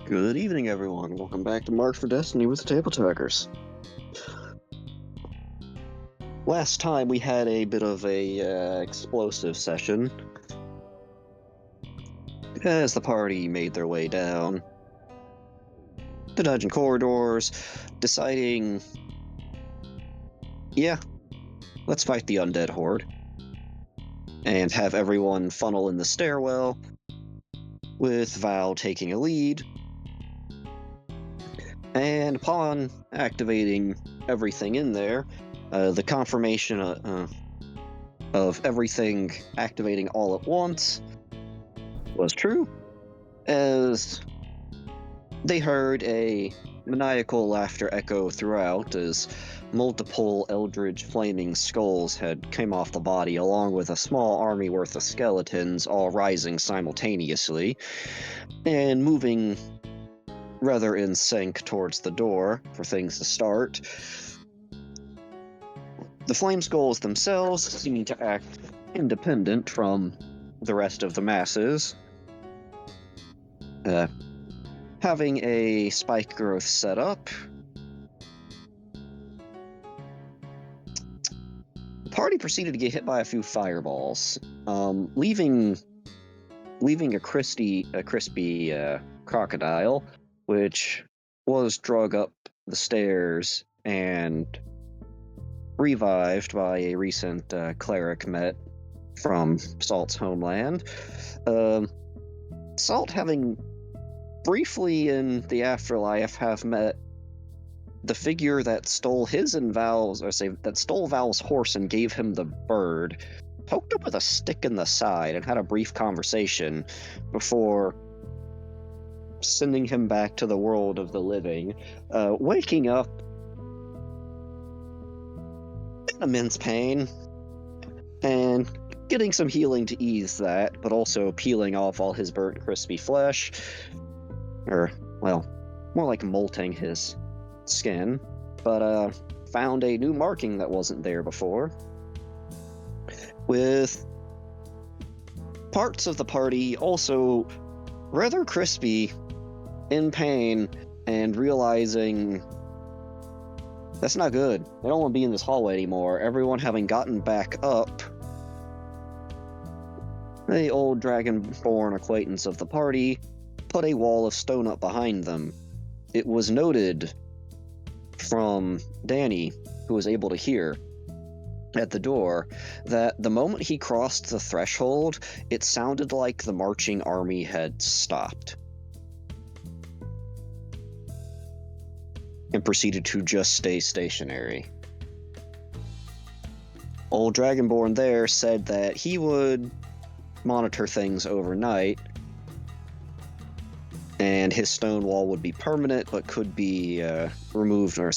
Good evening, everyone. Welcome back to Mark for Destiny with the Tabletalkers. Last time we had a bit of a explosive session as the party made their way down the dungeon corridors, deciding, yeah, let's fight the undead horde, and have everyone funnel in the stairwell, with Val taking a lead. And upon activating everything in there, the confirmation of everything activating all at once was true, as they heard a maniacal laughter echo throughout as multiple eldritch flaming skulls had come off the body, along with a small army worth of skeletons, all rising simultaneously and moving rather in sync towards the door for things to start. The flame skulls themselves seeming to act independent from the rest of the masses, having a spike growth set up. The party proceeded to get hit by a few fireballs, leaving a crispy crocodile, which was drug up the stairs and revived by a recent cleric met from Salt's homeland. Salt, having briefly in the afterlife have met the figure that stole his and Val's, that stole Val's horse and gave him the bird, poked him with a stick in the side and had a brief conversation before sending him back to the world of the living, waking up in immense pain and getting some healing to ease that, but also peeling off all his burnt crispy flesh, or, well, more like molting his skin, but found a new marking that wasn't there before, with parts of the party also rather crispy, in pain, and realizing that's not good. They don't want to be in this hallway anymore. Everyone having gotten back up, the old dragonborn acquaintance of the party put a wall of stone up behind them. It was noted from Danny, who was able to hear at the door, that the moment he crossed the threshold, it sounded like the marching army had stopped and proceeded to just stay stationary. Old Dragonborn there said that he would monitor things overnight, and his stone wall would be permanent, but could be removed, or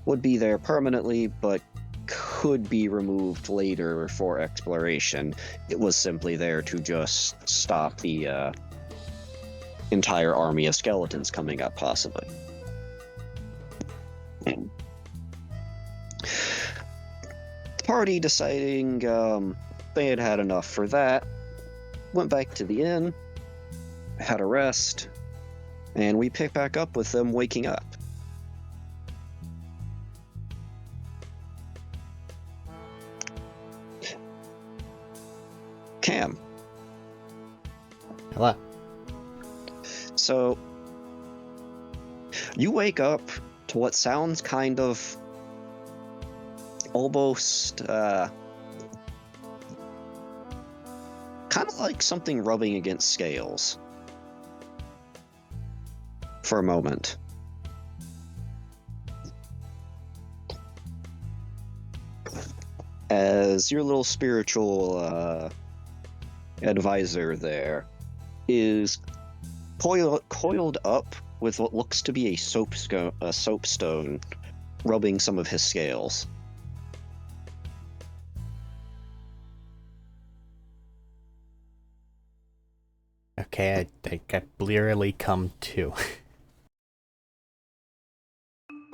would be there permanently, but could be removed later for exploration. It was simply there to just stop the entire army of skeletons coming up, possibly. The party deciding they had had enough for that, went back to the inn, had a rest, and we pick back up with them waking up. Cam. Hello. So, you wake up to what sounds kind of almost kind of like something rubbing against scales for a moment. As your little spiritual advisor there is coiled up with what looks to be a soapstone, rubbing some of his scales. Okay, I blearily come to.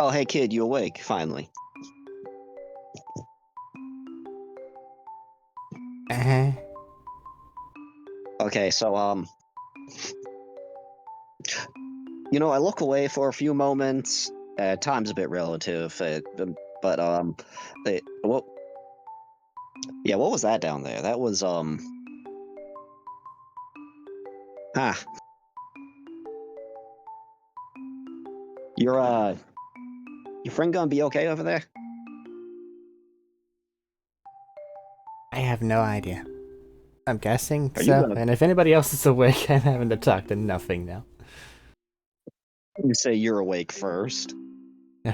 Oh, hey kid, you awake, finally. Okay, so, I look away for a few moments. Time's a bit relative, but what? Yeah, what was that down there? That was ah, your your friend gonna be okay over there? I have no idea. I'm guessing Are you so, gonna? and if anybody else is awake, I'm having to talk to nothing now. You say you're awake first.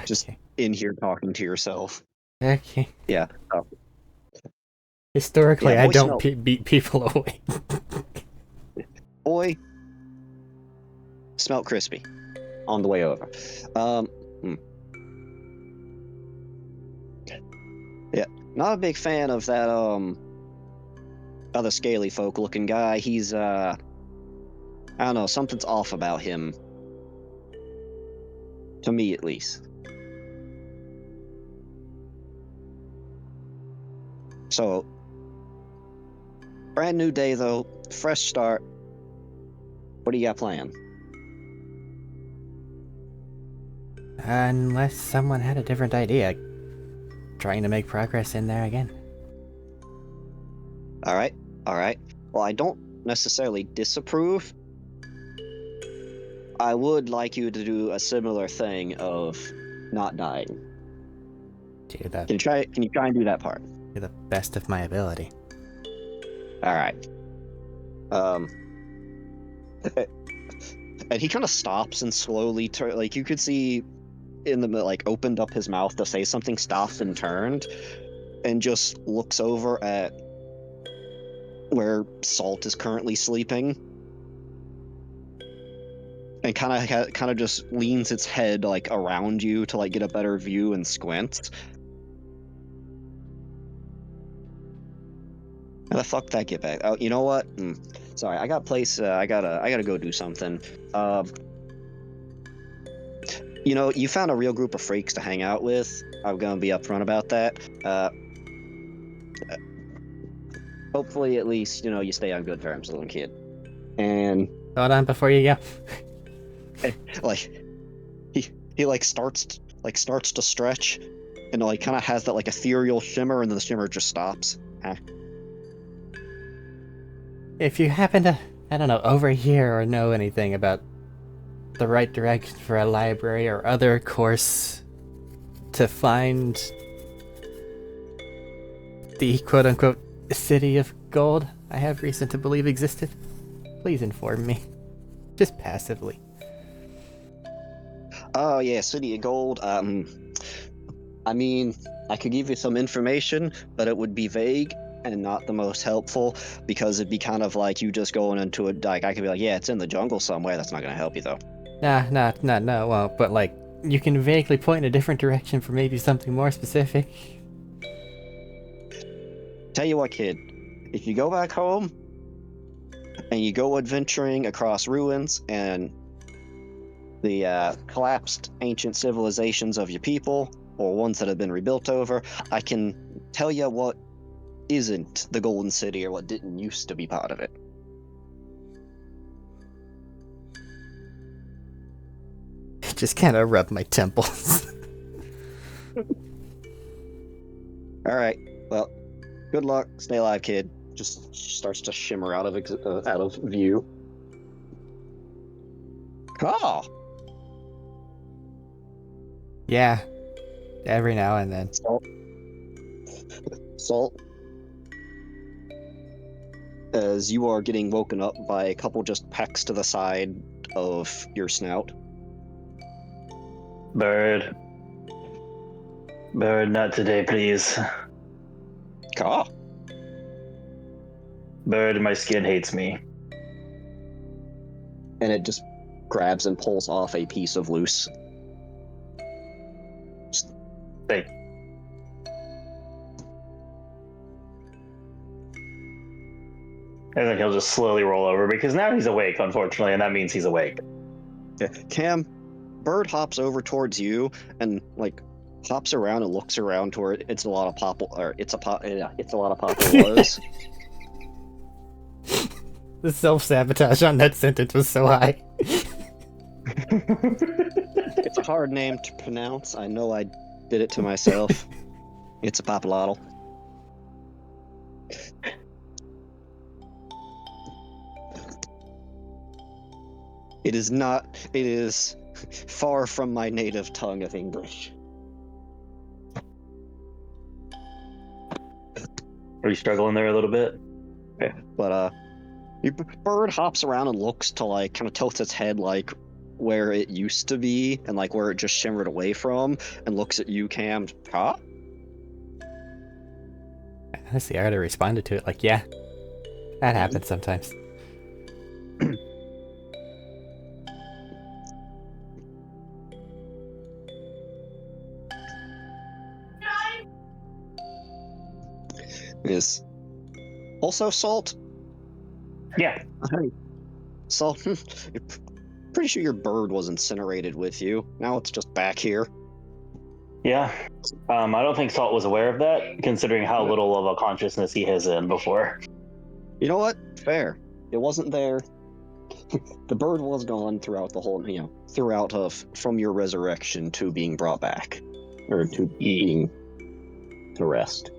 Just Okay. in here talking to yourself. Okay. Yeah. Oh. Historically, Yeah. I Boy, don't smell. beat people awake. Boy, smelt crispy on the way over. Hmm. Yeah. Not a big fan of that other scaly folk looking guy. He's I don't know, something's off about him. To me at least. So brand new day though, fresh start. What do you got planned? Unless someone had a different idea. Trying to make progress in there again. Alright, alright. Well, I don't necessarily disapprove. I would like you to do a similar thing of not dying. To the, Can you try and do that part? to the best of my ability. Alright. Um and he kind of stops and slowly like you could see in the like opened up his mouth to say something, stopped and turned and just looks over at where Salt is currently sleeping and kind of just leans its head like around you to like get a better view and squints. How the fuck did I get back? Oh, you know what? Sorry, I gotta go do something. You found a real group of freaks to hang out with. I'm gonna be upfront about that. Hopefully, at least you stay on good terms, little kid. And Hold on before you go. like he like starts to stretch, and like kind of has that like ethereal shimmer, and then the shimmer just stops. If you happen to, I don't know, overhear or know anything about the right direction for a library or other course to find the quote-unquote city of gold I have reason to believe existed, please inform me. Just passively. Oh yeah, City of Gold. I mean, I could give you some information, but it would be vague and not the most helpful because it'd be kind of like you just going into a like I could be like, yeah, it's in the jungle somewhere. That's not gonna help you though. No, it won't, but like, you can vaguely point in a different direction for maybe something more specific. Tell you what, kid, if you go back home and you go adventuring across ruins and the collapsed ancient civilizations of your people or ones that have been rebuilt over, I can tell you what isn't the Golden City or what didn't used to be part of it. Just kind of rub my temples. All right. Well, good luck. Stay alive, kid. Just starts to shimmer out of view. Oh, Yeah, every now and then. Salt. As you are getting woken up by a couple just pecks to the side of your snout. Bird. Bird, not today, please. Caw. Bird, my skin hates me. And it just grabs and pulls off a piece of loose. Hey. And then he'll just slowly roll over because now he's awake, unfortunately, and that means he's awake. Yeah. Cam, Bird hops over towards you and like hops around and looks around to where it's a lot of it's a lot of poplar was. The self-sabotage on that sentence was so high. It's a hard name to pronounce. I know I did it to myself. It's a papalotl. It is not. It is far from my native tongue of English. Are you struggling there a little bit? Yeah. But your bird hops around and looks to like kind of tilts its head like where it used to be and like where it just shimmered away from, and looks at you, Cam. Huh? Honestly, I already responded to it like, yeah, that happens sometimes. Is also Salt. Yeah. Hey, Salt. Pretty sure your bird was incinerated with you. Now it's just back here. Yeah. I don't think Salt was aware of that, considering how little of a consciousness he has in before. You know what? Fair. It wasn't there. The bird was gone throughout the whole, throughout from your resurrection to being brought back, or to being to rest.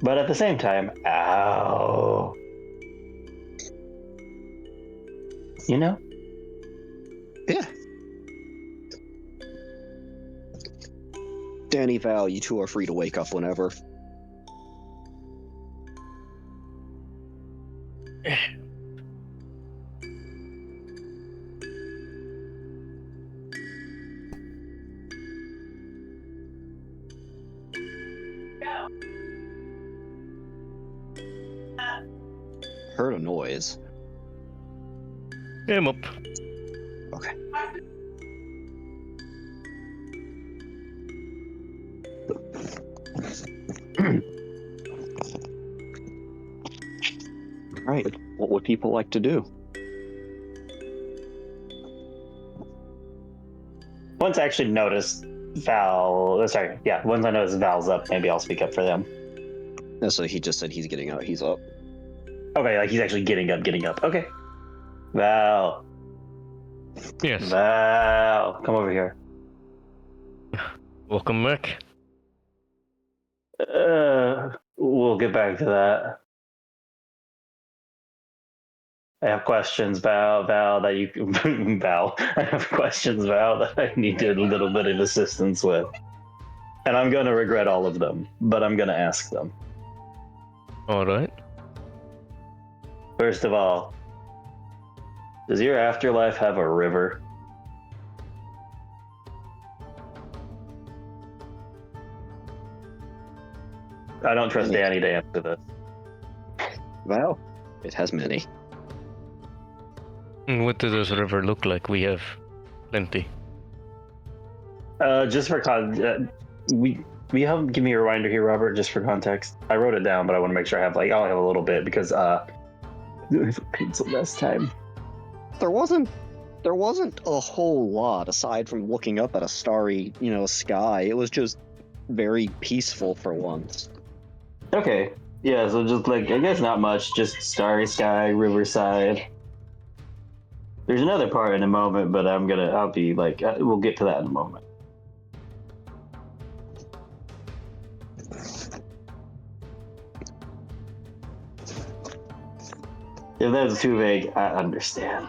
But at the same time, ow. You know? Yeah. Danny, Val, you two are free to wake up whenever. Heard a noise. Yeah, I'm up. Okay. Right. What would people like to do? Once I actually notice Val, once I notice Val's up, maybe I'll speak up for them. So he just said he's getting up. He's up. Okay, like he's actually getting up. Okay. Val. Yes. Val, come over here. Welcome back. We'll get back to that. I have questions, Val, that you Val. I have questions, Val, that I need a little bit of assistance with. And I'm gonna regret all of them, but I'm gonna ask them. Alright. First of all, does your afterlife have a river? I don't trust Danny to answer this. Val, it has many. And what does this river look like? We have plenty. Just for will you help give me a reminder here, Robert, just for context? I wrote it down, but I want to make sure I have I'll have a little bit because I have a pencil this time. There wasn't a whole lot aside from looking up at a starry, sky. It was just very peaceful for once. Okay. Yeah, so just I guess not much, just starry sky, riverside. There's another part in a moment, but I'll be we'll get to that in a moment. If that's too vague, I understand.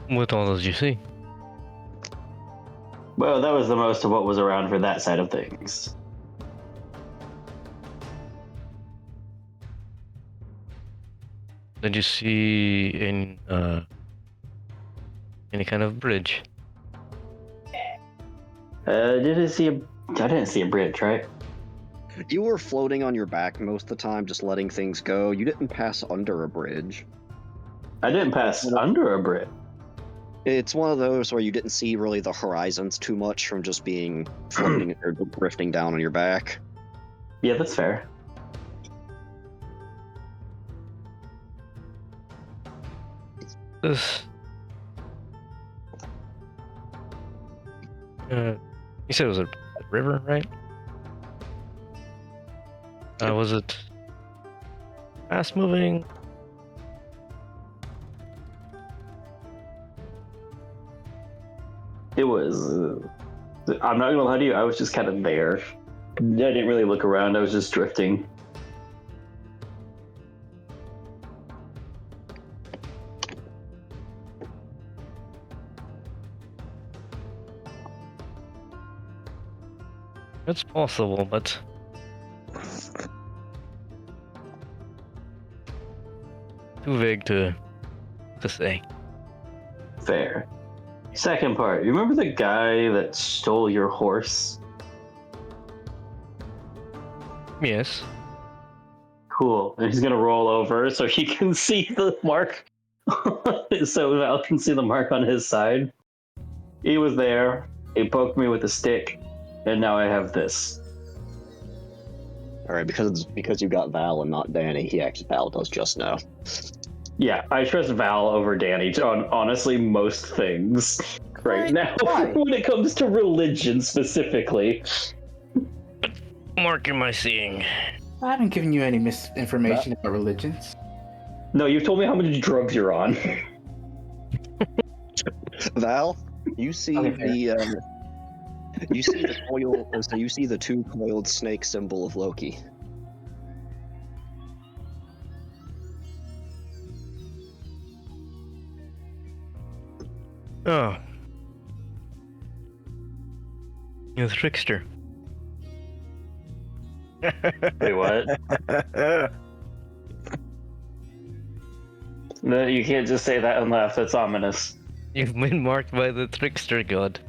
What all did you see? Well, that was the most of what was around for that side of things. Did you see any kind of bridge? I didn't see a bridge, right? You were floating on your back most of the time, just letting things go. You didn't pass under a bridge. I didn't pass under a bridge. It's one of those where you didn't see really the horizons too much from just being floating or drifting down on your back. Yeah, that's fair. This. You said it was a river, right? Was it fast moving? It was. I'm not gonna lie to you. I was just kind of there. I didn't really look around. I was just drifting. It's possible, but too vague to say. Fair. Second part. You remember the guy that stole your horse? Yes. Cool. And he's gonna roll over so he can see the mark. So Val can see the mark on his side. He was there. He poked me with a stick, and now I have this. All right, because you got Val and not Danny, Val does just know. Yeah, I trust Val over Danny on honestly most things right now. Why? When it comes to religion specifically. Mark am I seeing? I haven't given you any misinformation about religions. No, you've told me how much drugs you're on. Val, you see Okay. you see the coil. So you see the two coiled snake symbol of Loki. Oh. You're a trickster. Wait, what? No, you can't just say that and laugh. That's ominous. You've been marked by the trickster god.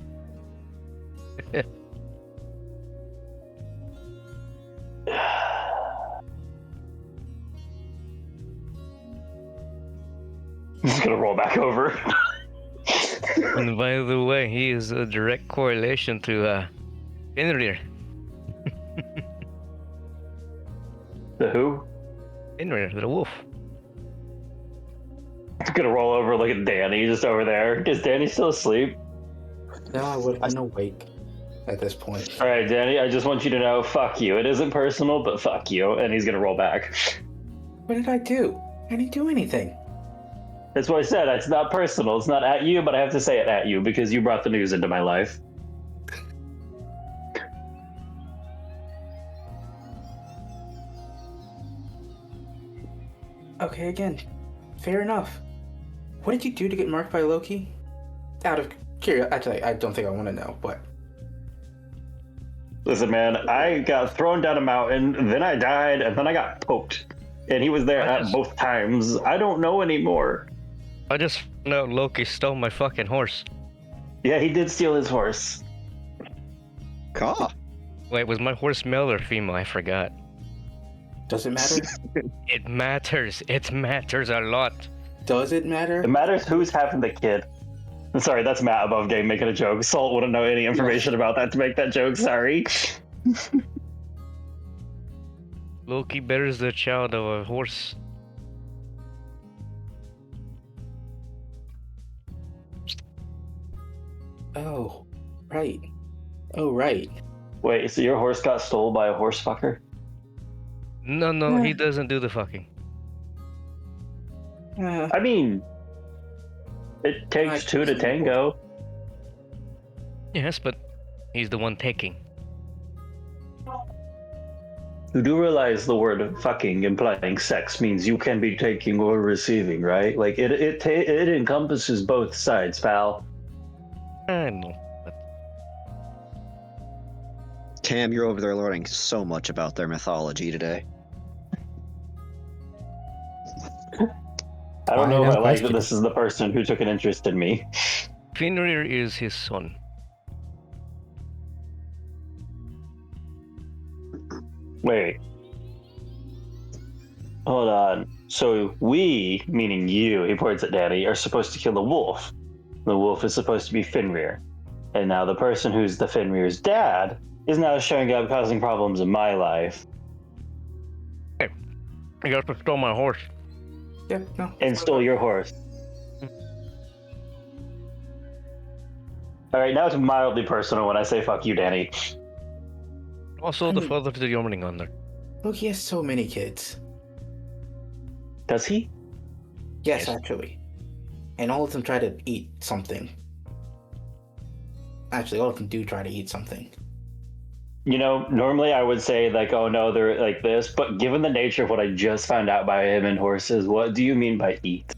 I'm just gonna roll back over. And by the way, he is a direct correlation to Fenrir. The who? Fenrir, the wolf. I'm gonna roll over, look at Danny just over there. Is Danny still asleep? No, I would have been awake at this point. Alright, Danny, I just want you to know, fuck you. It isn't personal, but fuck you. And he's gonna roll back. What did I do? I didn't do anything. That's what I said. It's not personal. It's not at you, but I have to say it at you because you brought the news into my life. Okay, again, fair enough. What did you do to get marked by Loki? Out of curiosity, actually, I don't think I want to know, but... Listen, man, I got thrown down a mountain, then I died, and then I got poked. And he was there at both times. I don't know anymore. I just found out Loki stole my fucking horse. Yeah, he did steal his horse. Caw. Wait, was my horse male or female? I forgot. Does it matter? It matters. It matters a lot. Does it matter? It matters who's having the kid. I'm sorry, that's Matt above game making a joke. Salt wouldn't know any information about that to make that joke, sorry. Loki bears the child of a horse. Oh, right. Oh, right. Wait, so your horse got stolen by a horse fucker? No, he doesn't do the fucking. I mean, it takes two to tango. Yes, but he's the one taking. You do realize the word fucking implying sex means you can be taking or receiving, right? Like, it encompasses both sides, pal. I know. Cam, you're over there learning so much about their mythology today. I don't know if Fine, I no like that question. this is the person who took an interest in me. Fenrir is his son. Wait. Hold on. So we, meaning you, he points at Danny, are supposed to kill the wolf. The wolf is supposed to be Fenrir. And now the person who's the Fenrir's dad is now showing up causing problems in my life. You got to stole my horse. Yeah, no. And stole your horse. Alright, now it's mildly personal when I say fuck you, Danny. Also, the father to the Jormungandr. Loki has so many kids. Does he? Yes, Yes. actually. And all of them try to eat something. Actually, all of them do try to eat something. You know, normally I would say like, oh no, they're like this, but given the nature of what I just found out by him and horses, what do you mean by eat?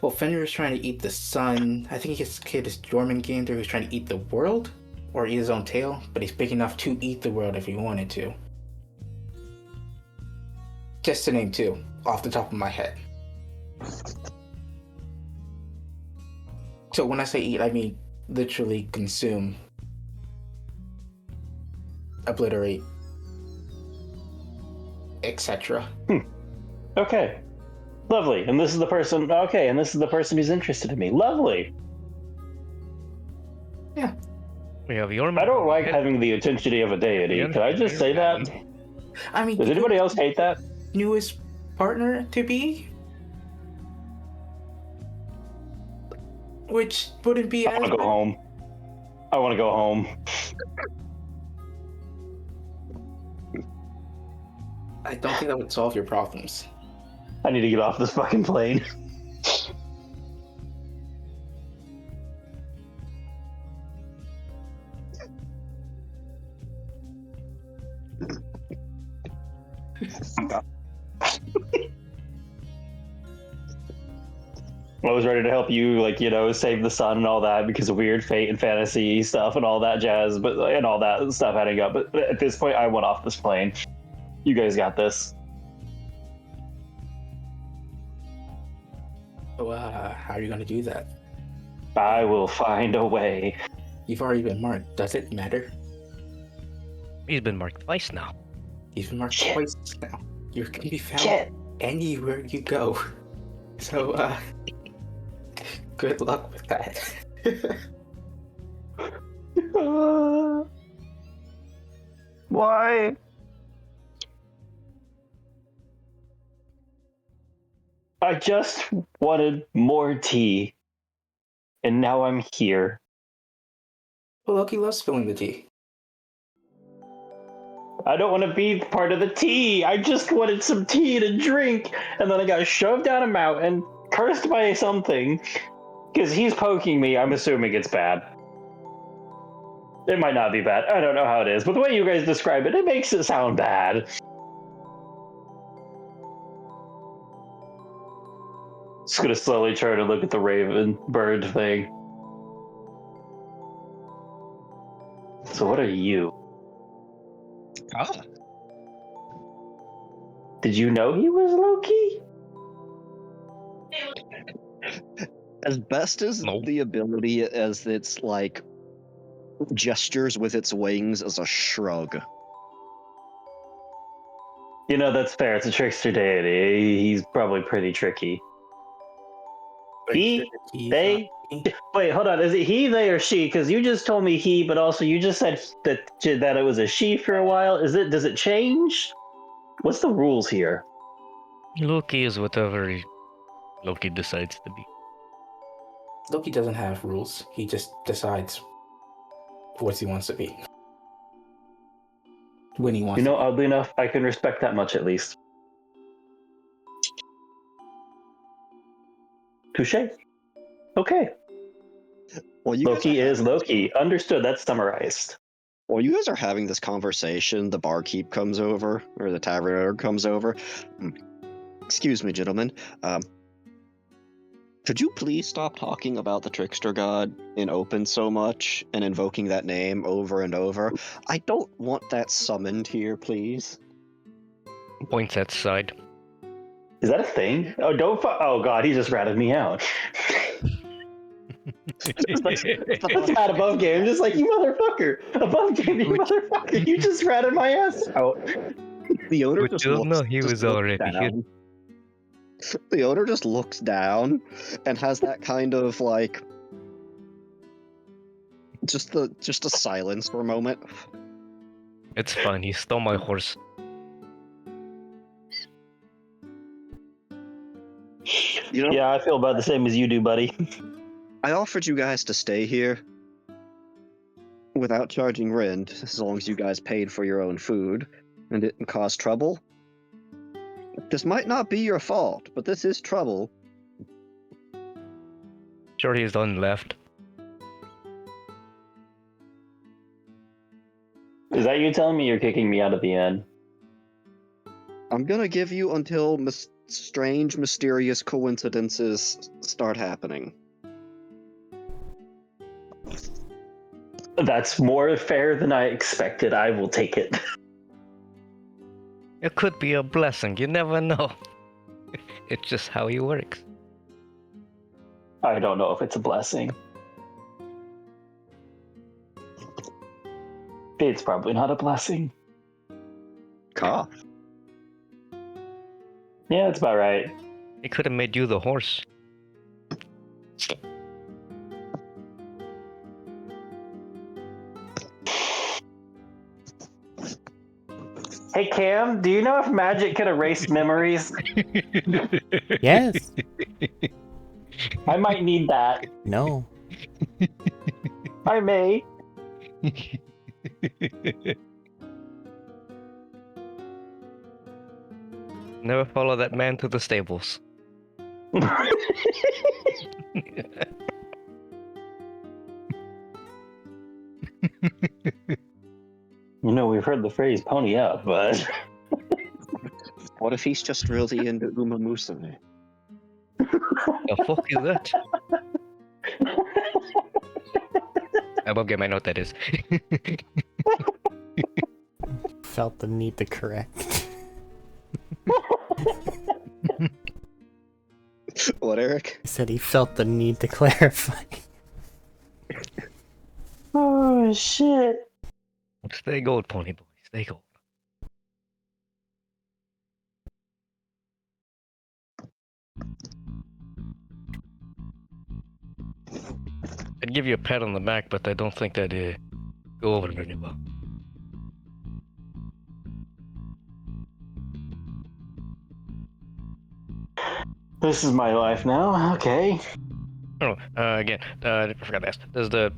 Well, Fenrir is trying to eat the sun. I think his kid is Jormungandr, who's trying to eat the world, or eat his own tail, but he's big enough to eat the world if he wanted to. Just to name two, off the top of my head. So when I say eat, I mean literally consume, obliterate, etc. Okay. Lovely. And this is the person, okay, and this is the person who's interested in me. Lovely. We have your. I don't like having the intensity of a deity. Can I just say that? I mean, Does anybody else hate that? newest partner to be? Which wouldn't be I want to go home. I want to go home. I don't think that would solve your problems. I need to get off this fucking plane. I was ready to help you, like, you know, save the sun and all that because of weird fate and fantasy stuff and all that jazz, but and all that stuff adding up. But at this point, I want off this plane. You guys got this. So, how are you going to do that? I will find a way. You've already been marked. Does it matter? He's been marked twice now. You've been marked Shit. twice now. You can be found Shit. anywhere you go. So, good luck with that. Why? I just wanted more tea, and now I'm here. Well, Loki loves spilling the tea. I don't want to be part of the tea. I just wanted some tea to drink, and then I got shoved down a mountain, cursed by something, because he's poking me. I'm assuming it's bad. It might not be bad. I don't know how it is, but the way you guys describe it, it makes it sound bad. Just gonna slowly turn and look at the raven bird thing. So what are you? Ah, Did you know he was Loki? as best as No. the ability as its like gestures with its wings as a shrug. You know, that's fair. It's a trickster deity. He's probably pretty tricky. He, they, wait, hold on. Is it he, they, or she? Because you just told me he, but also you just said that it was a she for a while. Is it? Does it change? What's the rules here? Loki is whatever Loki decides to be. Loki doesn't have rules. He just decides what he wants to be. When he wants You know, to oddly enough, I can respect that much at least. Touche. Okay. Well, you guys Loki are is Loki. Understood. That's summarized. While you guys are having this conversation, the barkeep comes over, or the tavern owner comes over. Excuse me, gentlemen. Could you please stop talking about the trickster god in open so much and invoking that name over and over? I don't want that summoned here, please. Points at side. Is that a thing? Oh, don't. Oh God, he just ratted me out. That's not above game. Just like, you motherfucker. Above game, you motherfucker. You just ratted my ass out. The owner Would just you looks, know he just was looks already here? down. The owner just looks down and has that kind of like just a silence for a moment. It's fine. He stole my horse. You know, Yeah, I feel about the same as you do, buddy. I offered you guys to stay here without charging rent, as long as you guys paid for your own food. and didn't cause trouble. This might not be your fault, but this is trouble. Sure, he's done left. Is that you telling me you're kicking me out of the inn? I'm gonna give you until strange, mysterious coincidences start happening. That's more fair than I expected. I will take it. It could be a blessing. You never know. It's just how he works. I don't know if it's a blessing. It's probably not a blessing. Cough. Yeah, that's about right. He could have made you the horse. Hey Cam, do you know if magic can erase memories? Yes. I might need that. No. I may. Never follow that man to the stables. You know, we've heard the phrase pony up, but... What if he's just really into Uma Musume? The fuck is that? I won't get my note, that is. Felt the need to correct. What, Eric? He said he felt the need to clarify. Oh, shit. Stay gold, pony boy. Stay gold. I'd give you a pat on the back, but I don't think that'd go over very well. This is my life now. Okay. Oh, again, I forgot to ask. Does the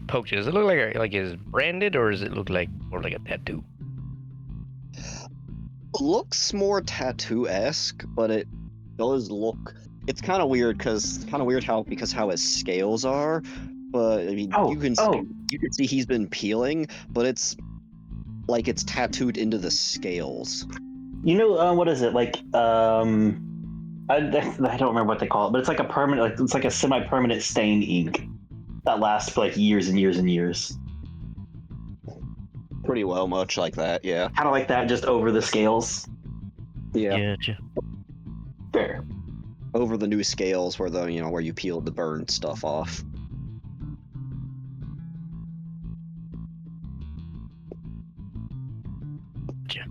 poke, does it look like it's branded, or does it look like more like a tattoo? Looks more tattoo-esque, but it does look. It's kind of weird because how his scales are. But I mean, you can see he's been peeling, but it's like it's tattooed into the scales. You know, what is it? Like, I don't remember what they call it, but it's like a permanent, like it's like a semi-permanent stain ink that lasts for like years and years and years. Pretty well, much like that, yeah. Kind of like that, just over the scales. Yeah. Gotcha. Fair. Over the new scales where where you peeled the burned stuff off. Gotcha.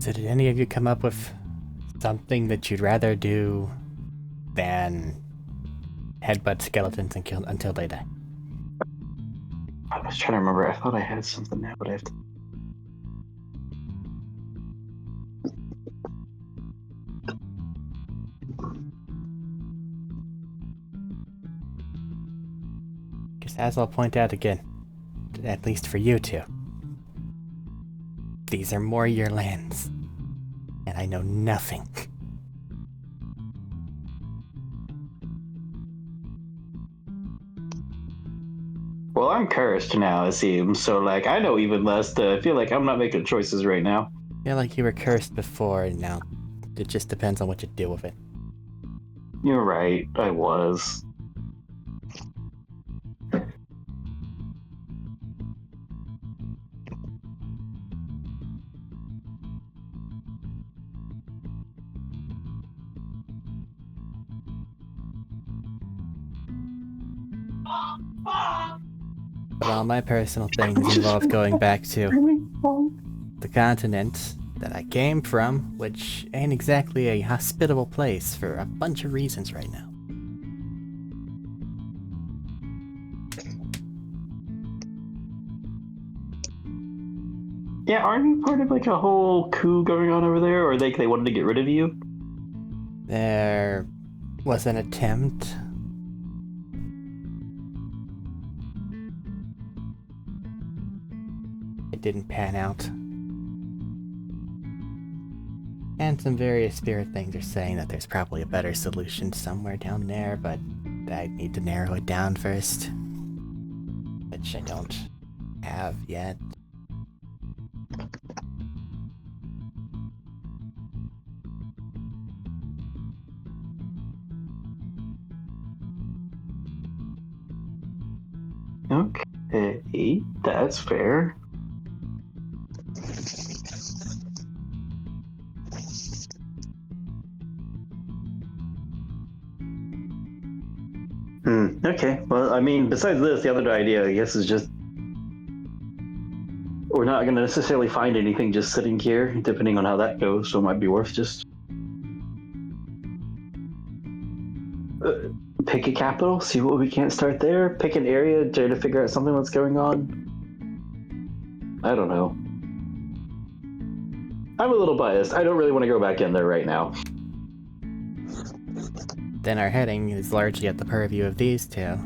So did any of you come up with something that you'd rather do than headbutt skeletons and kill until they die? I was trying to remember. I thought I had something now, but I have to... Because as I'll point out again, at least for you two, these are more your lands, and I know nothing. Well, I'm cursed now, it seems. So, like, I know even less. I feel like I'm not making choices right now. I feel like you were cursed before, and now it just depends on what you do with it. You're right. I was. But all my personal things involve going back to the continent that I came from, which ain't exactly a hospitable place for a bunch of reasons right now. Yeah, aren't you part of like a whole coup going on over there, or they wanted to get rid of you? There was an attempt. it didn't pan out. And some various spirit things are saying that there's probably a better solution somewhere down there, but I need to narrow it down first. Which I don't have yet. Okay, that's fair. Okay, well, I mean, besides this, the other idea, I guess, is just we're not going to necessarily find anything just sitting here, depending on how that goes, so it might be worth just pick a capital, see what we can't start there, pick an area, try to figure out something that's going on. I don't know. I'm a little biased. I don't really want to go back in there right now. Then our heading is largely at the purview of these two.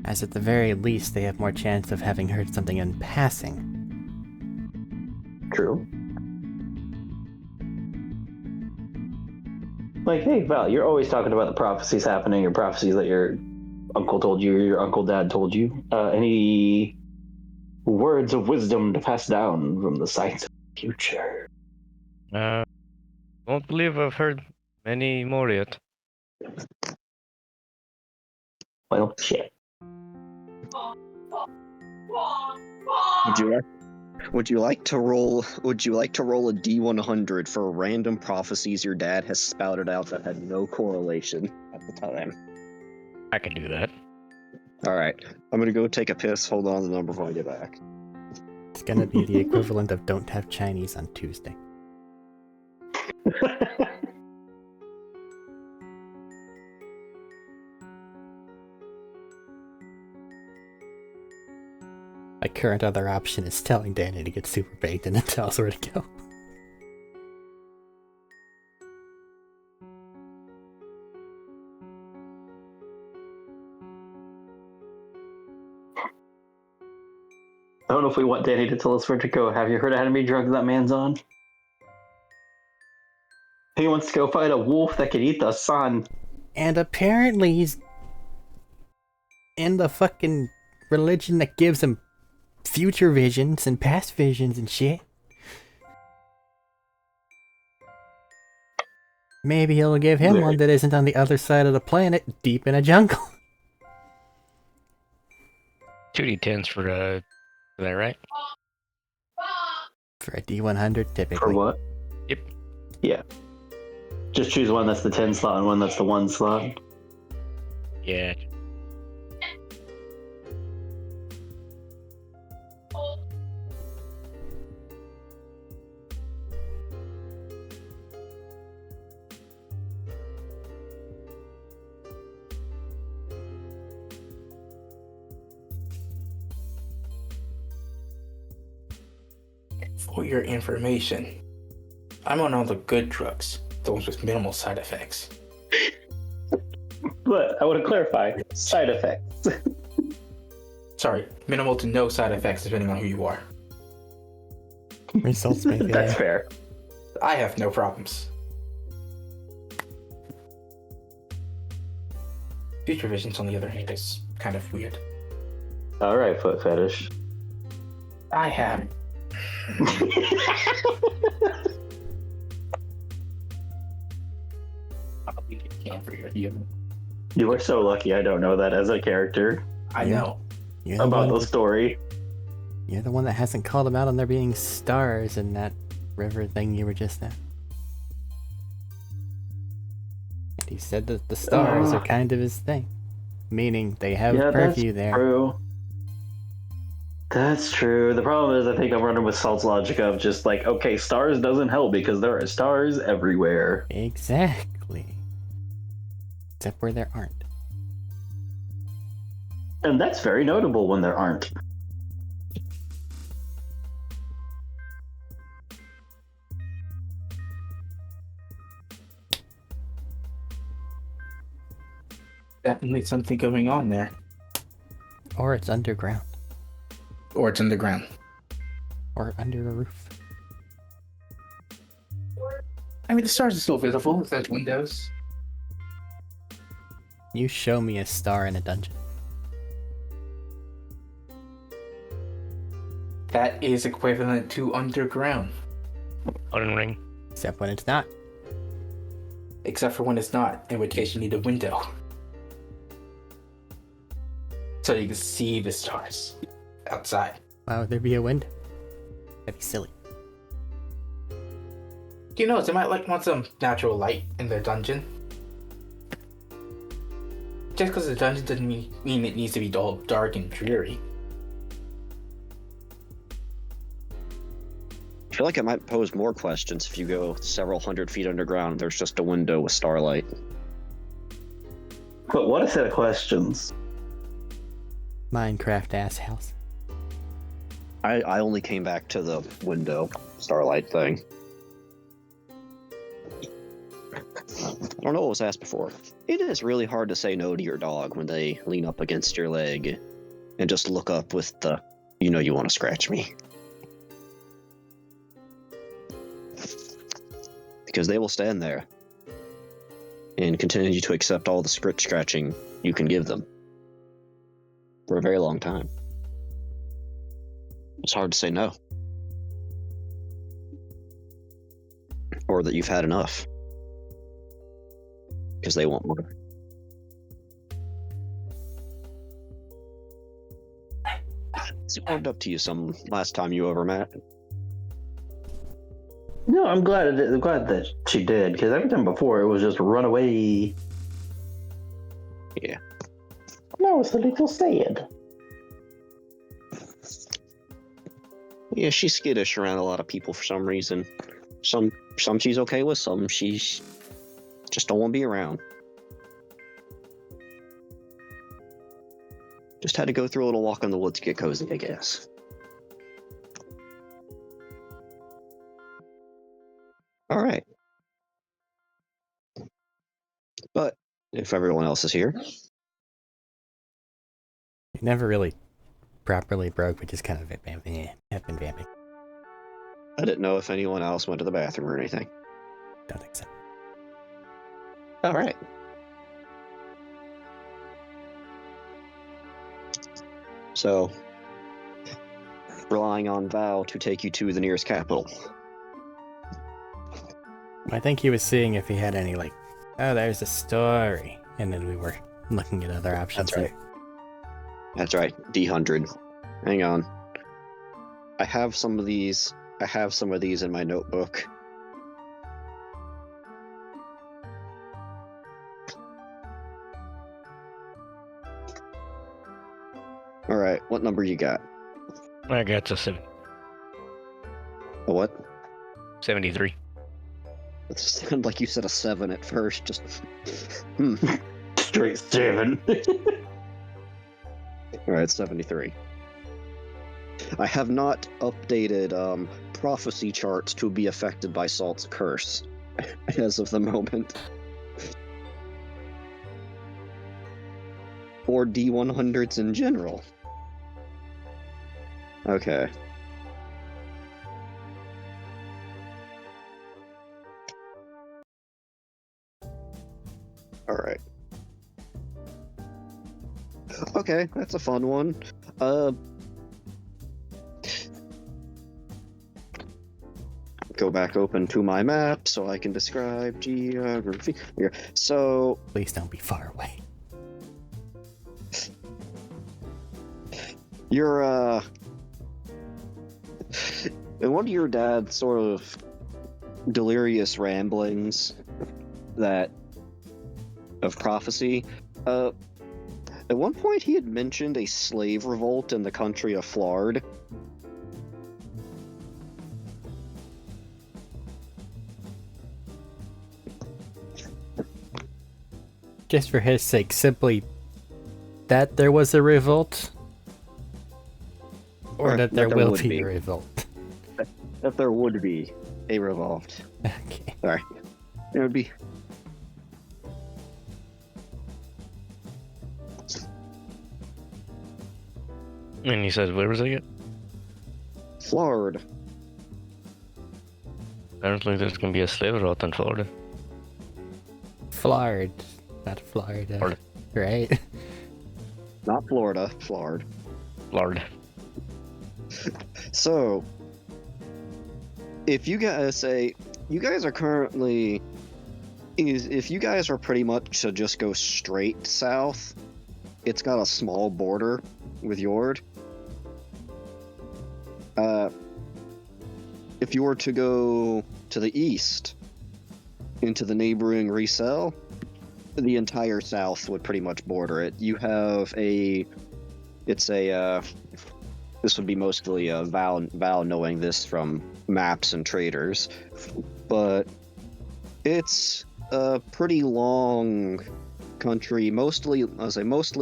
As at the very least, they have more chance of having heard something in passing. True. Like, hey, Val, you're always talking about the prophecies happening, or prophecies that your uncle told you, or your uncle dad told you. Any words of wisdom to pass down from the sights of the future? Don't believe I've heard many more yet. Well, shit. Would you like to roll a D100 for random prophecies your dad has spouted out that had no correlation at the time? I can do that. All right, I'm gonna go take a piss. Hold on, the number before I get back. It's gonna be the equivalent of don't have Chinese on Tuesday. My current other option is telling Danny to get super baked and then tell us where to go. I don't know if we want Danny to tell us where to go. Have you heard of how many drugs that man's on? He wants to go fight a wolf that could eat the sun. And apparently he's in the fucking religion that gives him future visions and past visions and shit. Maybe he'll give him one that isn't on the other side of the planet, deep in a jungle. 2d10s for that, right? For a D100, typically. For what? Yep. Yeah. Just choose one that's the 10 slot and one that's the 1 slot. Yeah. For your information, I'm on all the good drugs, those with minimal side effects. But I want to clarify, side effects. Sorry, minimal to no side effects depending on who you are. Results may vary. That's fair. I have no problems. Future visions, on the other hand, is kind of weird. Alright, foot fetish. I have. You are so lucky I don't know that as a character. I know. You're the About one- the story. You're the one that hasn't called him out on there being stars in that river thing you were just at. And he said that the stars are kind of his thing. Meaning they have purview there. True. That's true. The problem is I think I'm running with Salt's logic of just like, okay, stars doesn't help because there are stars everywhere. Exactly. Except where there aren't. And that's very notable when there aren't. Definitely something going on there. Or it's underground. Or it's underground. Or under a roof. I mean, the stars are still visible if there's windows. You show me a star in a dungeon. That is equivalent to underground. Unring. Except when it's not. Except for when it's not, in which case you need a window. So you can see the stars outside. Why would there be a window? That'd be silly. You know, they might want some natural light in their dungeon. Just because the dungeon doesn't mean it needs to be all dark and dreary. I feel like it might pose more questions if you go several hundred feet underground and there's just a window with starlight. But what a set of questions. Minecraft ass house. I only came back to the window starlight thing. I don't know what was asked before. It is really hard to say no to your dog when they lean up against your leg and just look up with the, you know you want to scratch me. Because they will stand there and continue to accept all the scratching you can give them for a very long time. It's hard to say no. Or that you've had enough. Because they want more. It warmed up to you some last time you ever met. No, I'm glad that she did, because every time before it was just run away. Yeah. No, it's a little sad. Yeah, she's skittish around a lot of people for some reason. Some she's okay with, some she's just don't want to be around. Just had to go through a little walk in the woods to get cozy, I guess. All right. But if everyone else is here, It never really properly broke, we just kind of have been vamping. I didn't know if anyone else went to the bathroom or anything. Don't think so. All right. So, relying on Val to take you to the nearest capital. I think he was seeing if he had any, like, oh, there's a story. And then we were looking at other options. That's right. That's right. D100. Hang on. I have some of these in my notebook. All right, what number you got? I got to A what? 73. It sounded like you said a 7 at first. Just Straight 7. All right, 73. I have not updated prophecy charts to be affected by Salt's curse as of the moment. Or D100s in general. Okay. Alright. Okay, that's a fun one. Go back open to my map so I can describe geography. Here. So, Please don't be far away. you're, in one of your dad's sort of delirious ramblings of prophecy, at one point he had mentioned a slave revolt in the country of Flard. Just for his sake, simply that there was a revolt? Or that there will be a revolt? That there would be a revolt. Okay. Sorry. There would be. And he says, where was it again? Florida. Apparently there's gonna be a slave route in Florida. Flard, not Florida. Florida. Right? Not Florida, Florida. Florida. So, if you guys say you guys are currently, if you guys are pretty much to just go straight south, it's got a small border with Yord. If you were to go to the east into the neighboring Resell, the entire south would pretty much border it. You have this would be mostly Val knowing this from maps and traders, but it's a pretty long country, mostly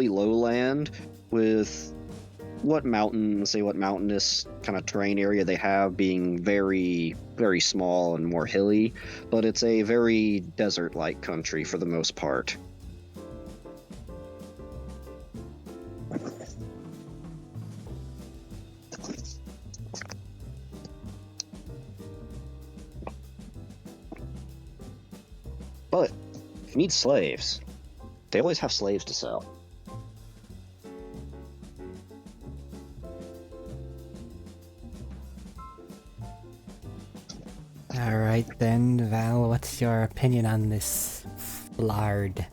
lowland, with what mountainous kind of terrain area they have being very, very small and more hilly, but it's a very desert-like country for the most part. But if you need slaves, they always have slaves to sell. Alright then, Val, what's your opinion on this Flard?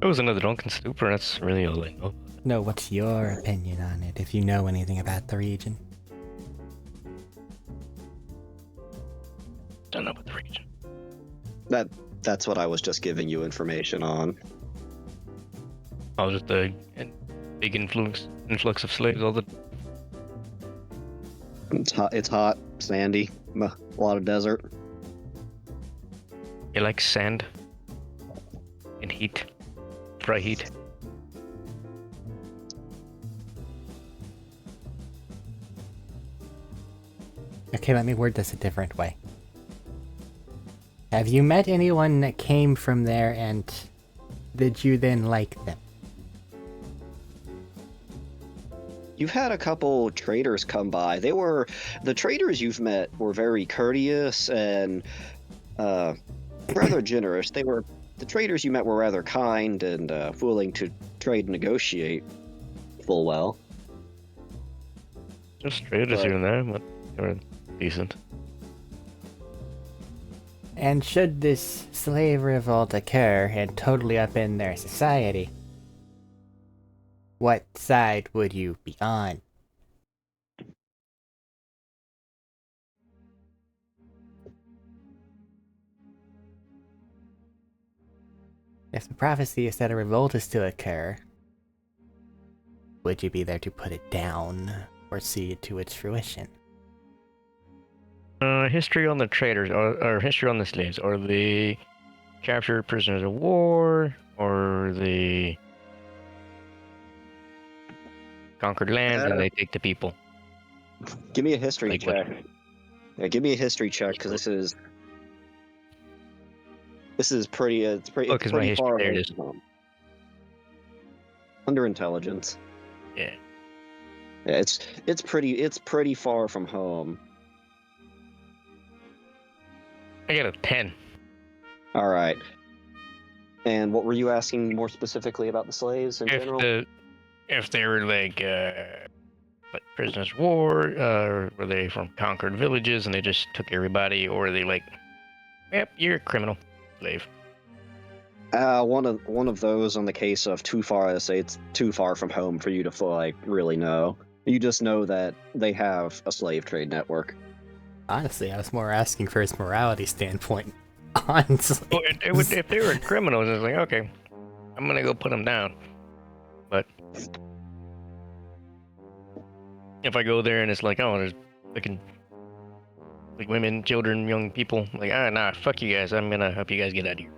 It was another drunken stupor, that's really all I know. No, what's your opinion on it, if you know anything about the region? Don't know about the region. That's what I was just giving you information on. I was just a big influx of slaves all the. It's hot, sandy, a lot of desert. You like sand and heat, dry heat. Okay, let me word this a different way. Have you met anyone that came from there, and did you then like them? You've had a couple traders come by. The traders you've met were very courteous and rather generous. The traders you met were rather kind and willing to trade and negotiate full well. Just traders here and there, but they were decent. And should this slave revolt occur and totally upend their society, what side would you be on? If the prophecy is that a revolt is to occur, would you be there to put it down or see it to its fruition? History on the traders, or history on the slaves, or the captured prisoners of war, or the conquered lands and they take the people. Give me a history Like check. Yeah, give me a history check because this is pretty. It's pretty. Look, It's is my pretty history. far There it away is. from home. Under intelligence. Yeah. Yeah, it's pretty far from home. I got a 10. All right. And what were you asking more specifically about the slaves in general? If they were like prisoners of war, were they from conquered villages and they just took everybody, or are they like, yep, you're a criminal slave? One of those on the case of too far. I say it's too far from home for you to like really know. You just know that they have a slave trade network. Honestly, I was more asking for his morality standpoint on slaves. Well, if they were criminals, it's like, okay, I'm gonna go put them down. But if I go there and it's like, oh, there's fucking like women, children, young people, like, nah, fuck you guys, I'm gonna help you guys get out of here.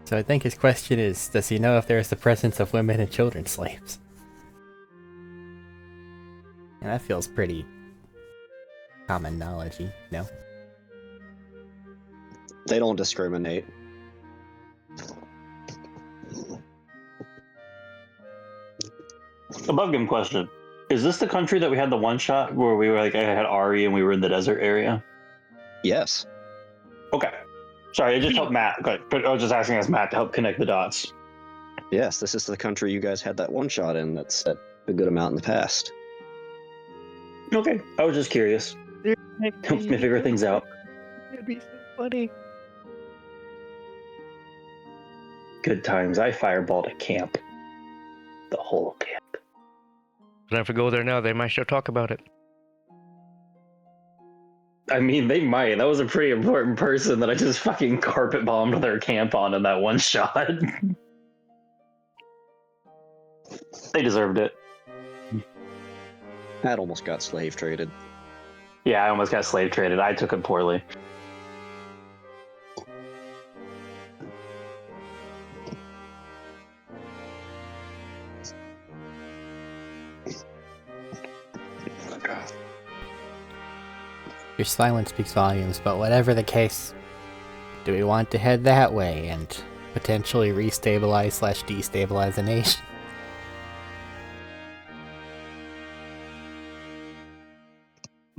So I think his question is, does he know if there is the presence of women and children slaves? And that feels pretty common knowledge-y, no? They don't discriminate. Above game question. Is this the country that we had the one shot where we were like, I had Ari and we were in the desert area? Yes. Okay. Sorry, it just helped Matt. Okay. But I was just asking us Matt to help connect the dots. Yes, this is the country you guys had that one shot in that's set a good amount in the past. Okay. I was just curious. Helps me figure things out. It'd be so funny. Good times. I fireballed a camp. The whole camp. But if we go there now, they might still talk about it. I mean, they might. That was a pretty important person that I just fucking carpet bombed their camp on in that one shot. They deserved it. That almost got slave traded. Yeah, I almost got slave traded. I took it poorly. Your silence speaks volumes, but whatever the case, do we want to head that way and potentially restabilize/destabilize a nation?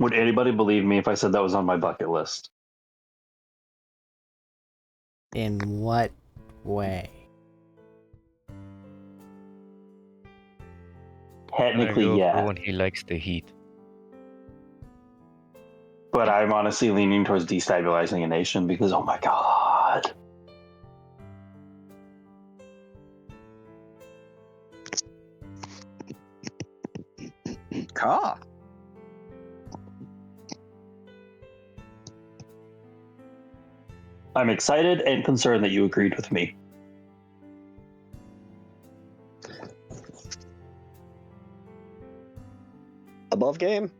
Would anybody believe me if I said that was on my bucket list? In what way? Technically, yeah. When he likes the heat. But I'm honestly leaning towards destabilizing a nation because, oh my god. Ka! I'm excited and concerned that you agreed with me. Above game?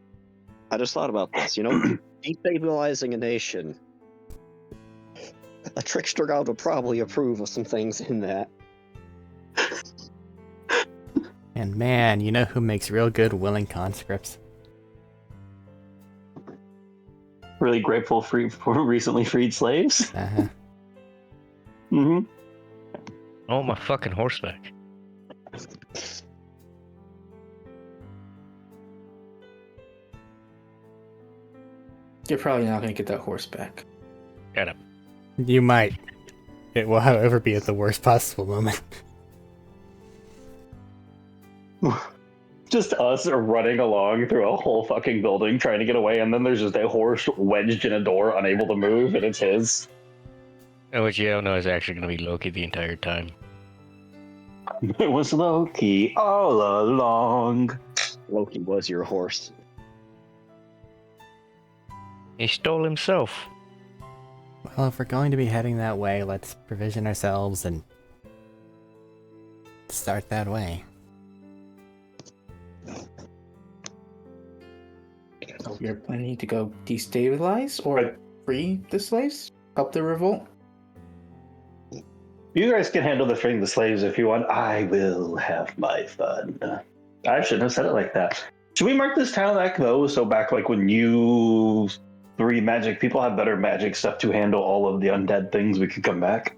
I just thought about this, destabilizing a nation. A trickster god would probably approve of some things in that. And man, you know who makes real good willing conscripts? Really grateful for recently freed slaves. Uh-huh. Mm-hmm. Oh, my fucking horseback. You're probably not going to get that horse back. Shut up. You might. It will, however, be at the worst possible moment. Just us running along through a whole fucking building trying to get away, and then there's just a horse wedged in a door, unable to move, and it's his. Which you don't know is actually going to be Loki the entire time. It was Loki all along. Loki was your horse. He stole himself. Well, if we're going to be heading that way, let's provision ourselves and start that way. So you're planning to go destabilize or free the slaves? Help the revolt? You guys can handle the freeing the slaves if you want. I will have my fun. I shouldn't have said it like that. Should we mark this town back though? So back like when you three magic people have better magic stuff to handle all of the undead things, we could come back.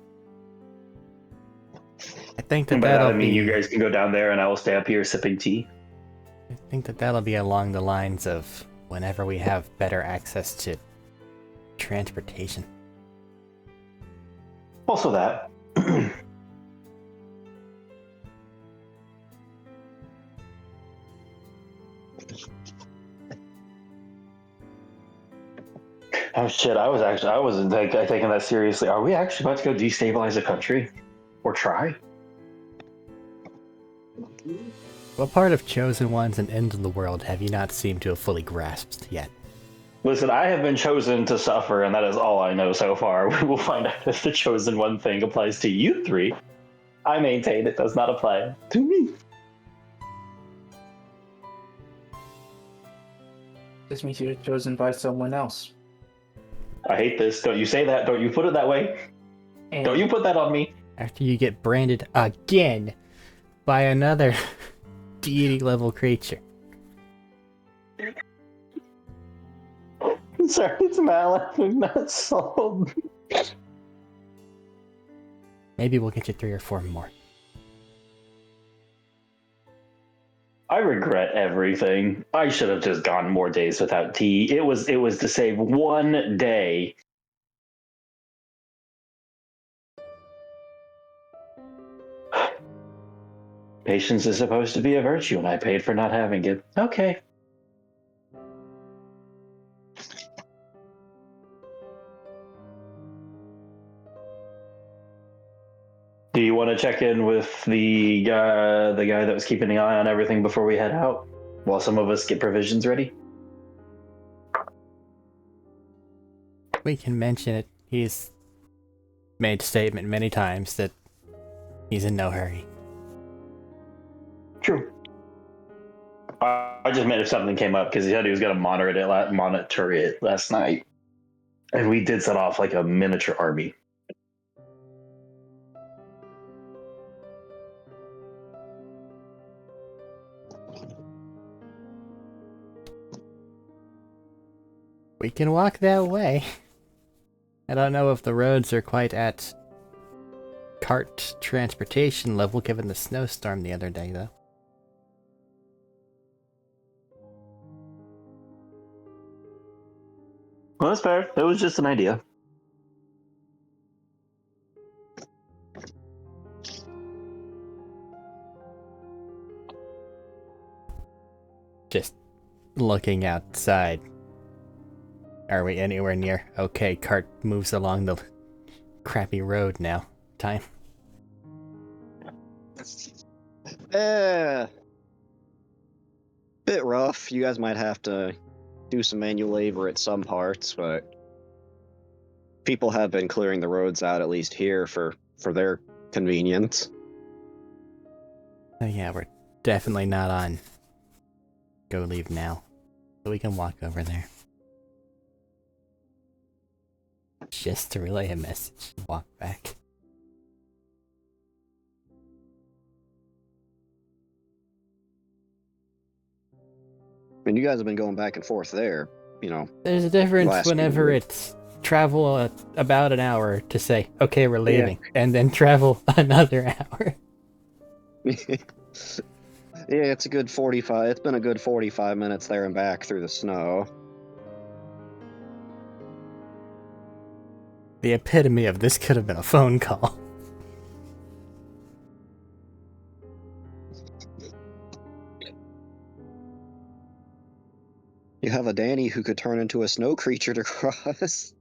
I think that And by that that'll I mean be. you guys can go down there and I will stay up here sipping tea. I think that that'll be along the lines of whenever we have better access to transportation. Also that. Oh shit! I wasn't taking that seriously. Are we actually about to go destabilize a country, or try? What part of Chosen Ones and End of the World have you not seemed to have fully grasped yet? Listen, I have been chosen to suffer, and that is all I know so far. We will find out if the chosen one thing applies to you three. I maintain it does not apply to me. This means you're chosen by someone else. I hate this. Don't you say that. Don't you put it that way. And Don't you put that on me. After you get branded again by another deity level creature. Sorry, it's Matt laughing, not sold. Maybe we'll get you 3 or 4 more. I regret everything. I should have just gone more days without tea. It was to save one day. Patience is supposed to be a virtue, and I paid for not having it. Okay. Do you want to check in with the guy that was keeping an eye on everything before we head out, while some of us get provisions ready? We can mention it. He's made statement many times that he's in no hurry. True. I just meant if something came up, because he said he was going to monitor it last night, and we did set off like a miniature army. We can walk that way. I don't know if the roads are quite at cart transportation level given the snowstorm the other day, though. Well, that's fair. It was just an idea. Just looking outside. Are we anywhere near? Okay, cart moves along the crappy road now. Time. Bit rough. You guys might have to do some manual labor at some parts, but people have been clearing the roads out, at least here, for their convenience. Oh yeah, we're definitely not on go leave now. So we can walk over there. Just to relay a message and walk back. I mean, you guys have been going back and forth there, you know. There's a difference Last whenever few it's travel about an hour to say, okay, we're leaving, and then travel another hour. Yeah, it's a good 45. It's been a good 45 minutes there and back through the snow. The epitome of this could have been a phone call. You have a Danny who could turn into a snow creature to cross.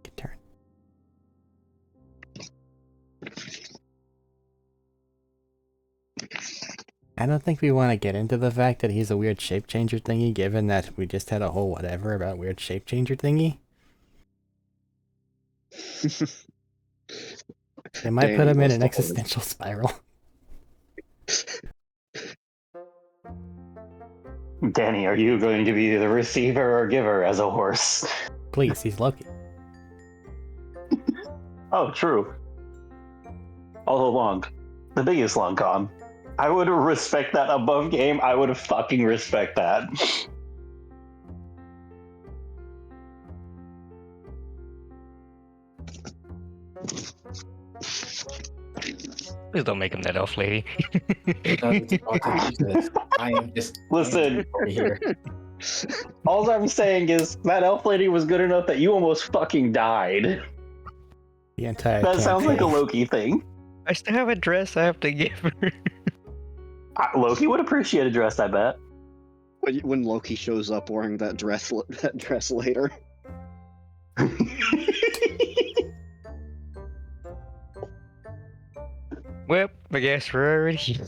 Good turn. I don't think we want to get into the fact that he's a weird shape changer thingy, given that we just had a whole whatever about weird shape changer thingy. They might put him in an existential spiral. Danny, are you going to be the receiver or giver as a horse? Please, he's Loki. Oh, true. All along. The biggest long con. I would respect that above game. I would fucking respect that. Please don't make him that elf lady. I am just Listen. here. All I'm saying is that elf lady was good enough that you almost fucking died. The entire That sounds like a campaign. Loki thing. I still have a dress I have to give her. Loki would appreciate a dress, I bet. When Loki shows up wearing that dress later. Well, I guess we're already here.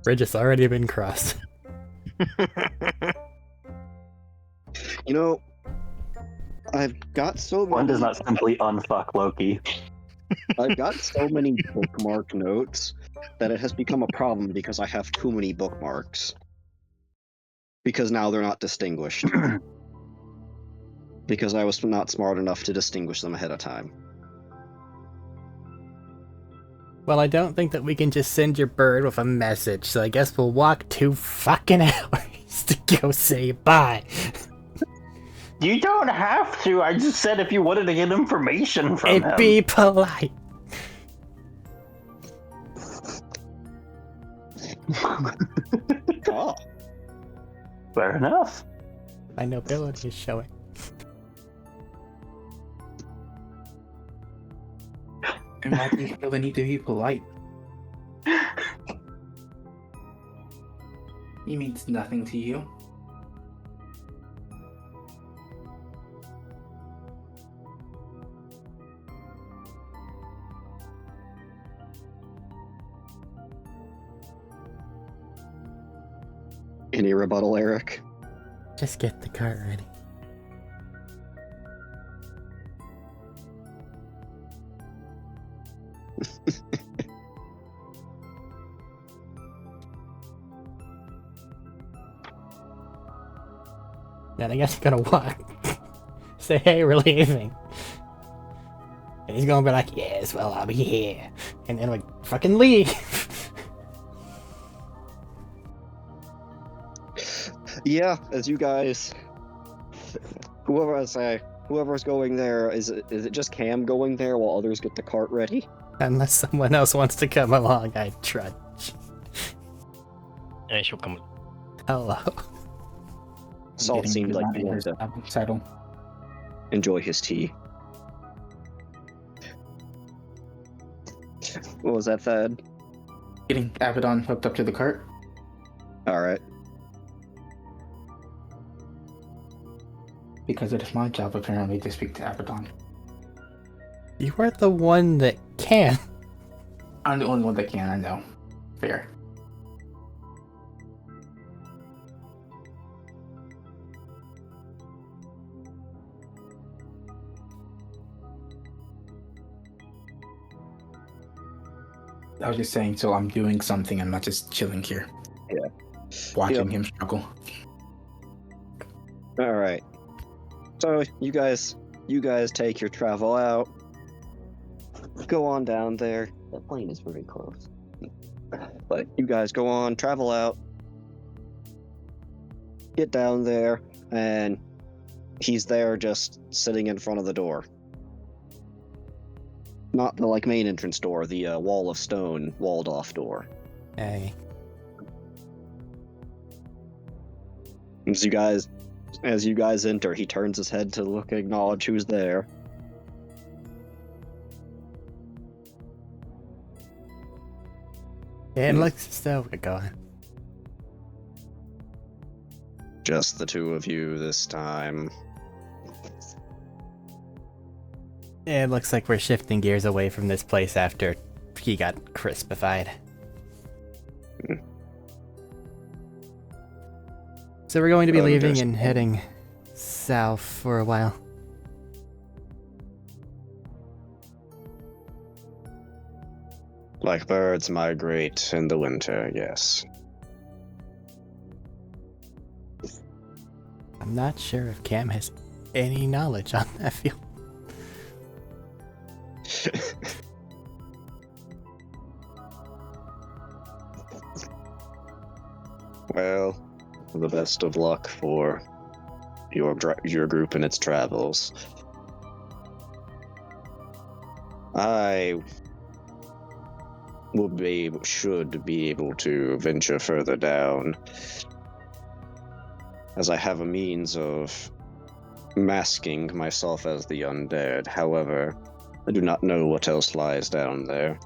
Bridge has already been crossed. You know, I've got so many. One does not simply unfuck Loki. I've got so many bookmark notes that it has become a problem because I have too many bookmarks. Because now they're not distinguished. Because I was not smart enough to distinguish them ahead of time. Well, I don't think that we can just send your bird with a message, so I guess we'll walk 2 fucking hours to go say bye. You don't have to. I just said if you wanted to get information from him. And be polite. Oh, Fair enough. My nobility is showing. And why do you feel the need to be polite? He means nothing to you. any rebuttal, Arik? Just get the cart ready. Then I guess I'm gonna walk. Say, hey, we're leaving. And he's gonna be like, yes, well, I'll be here. And then we fucking leave. Yeah, as you guys, whoever's going there, is it just Cam going there while others get the cart ready? Unless someone else wants to come along, I trudge. And she'll come. Hello. Salt Getting seemed like not he in wanted her to saddle. enjoy his tea. What was that, Thad? Getting Abaddon hooked up to the cart. Alright. Because it is my job, apparently, to speak to Abaddon. You are the one that can. I'm the only one that can, I know. Fair. I was just saying, so I'm doing something, I'm not just chilling here. Yeah. Watching Yep. him struggle. Alright. So, you guys take your travel out. Go on down there. That plane is very close. But you guys go on, travel out. Get down there, and he's there just sitting in front of the door. Not the, main entrance door, the wall of stone, walled-off door. Hey. As you guys enter, he turns his head to look and acknowledge who's there. It looks as though we're going. Just the two of you this time. It looks like we're shifting gears away from this place after he got crispified. So we're going to be leaving and heading south for a while. Like birds migrate in the winter, yes. I'm not sure if Cam has any knowledge on that field. Well, the best of luck for your group in its travels. I should be able to venture further down, as I have a means of masking myself as the undead. However, I do not know what else lies down there.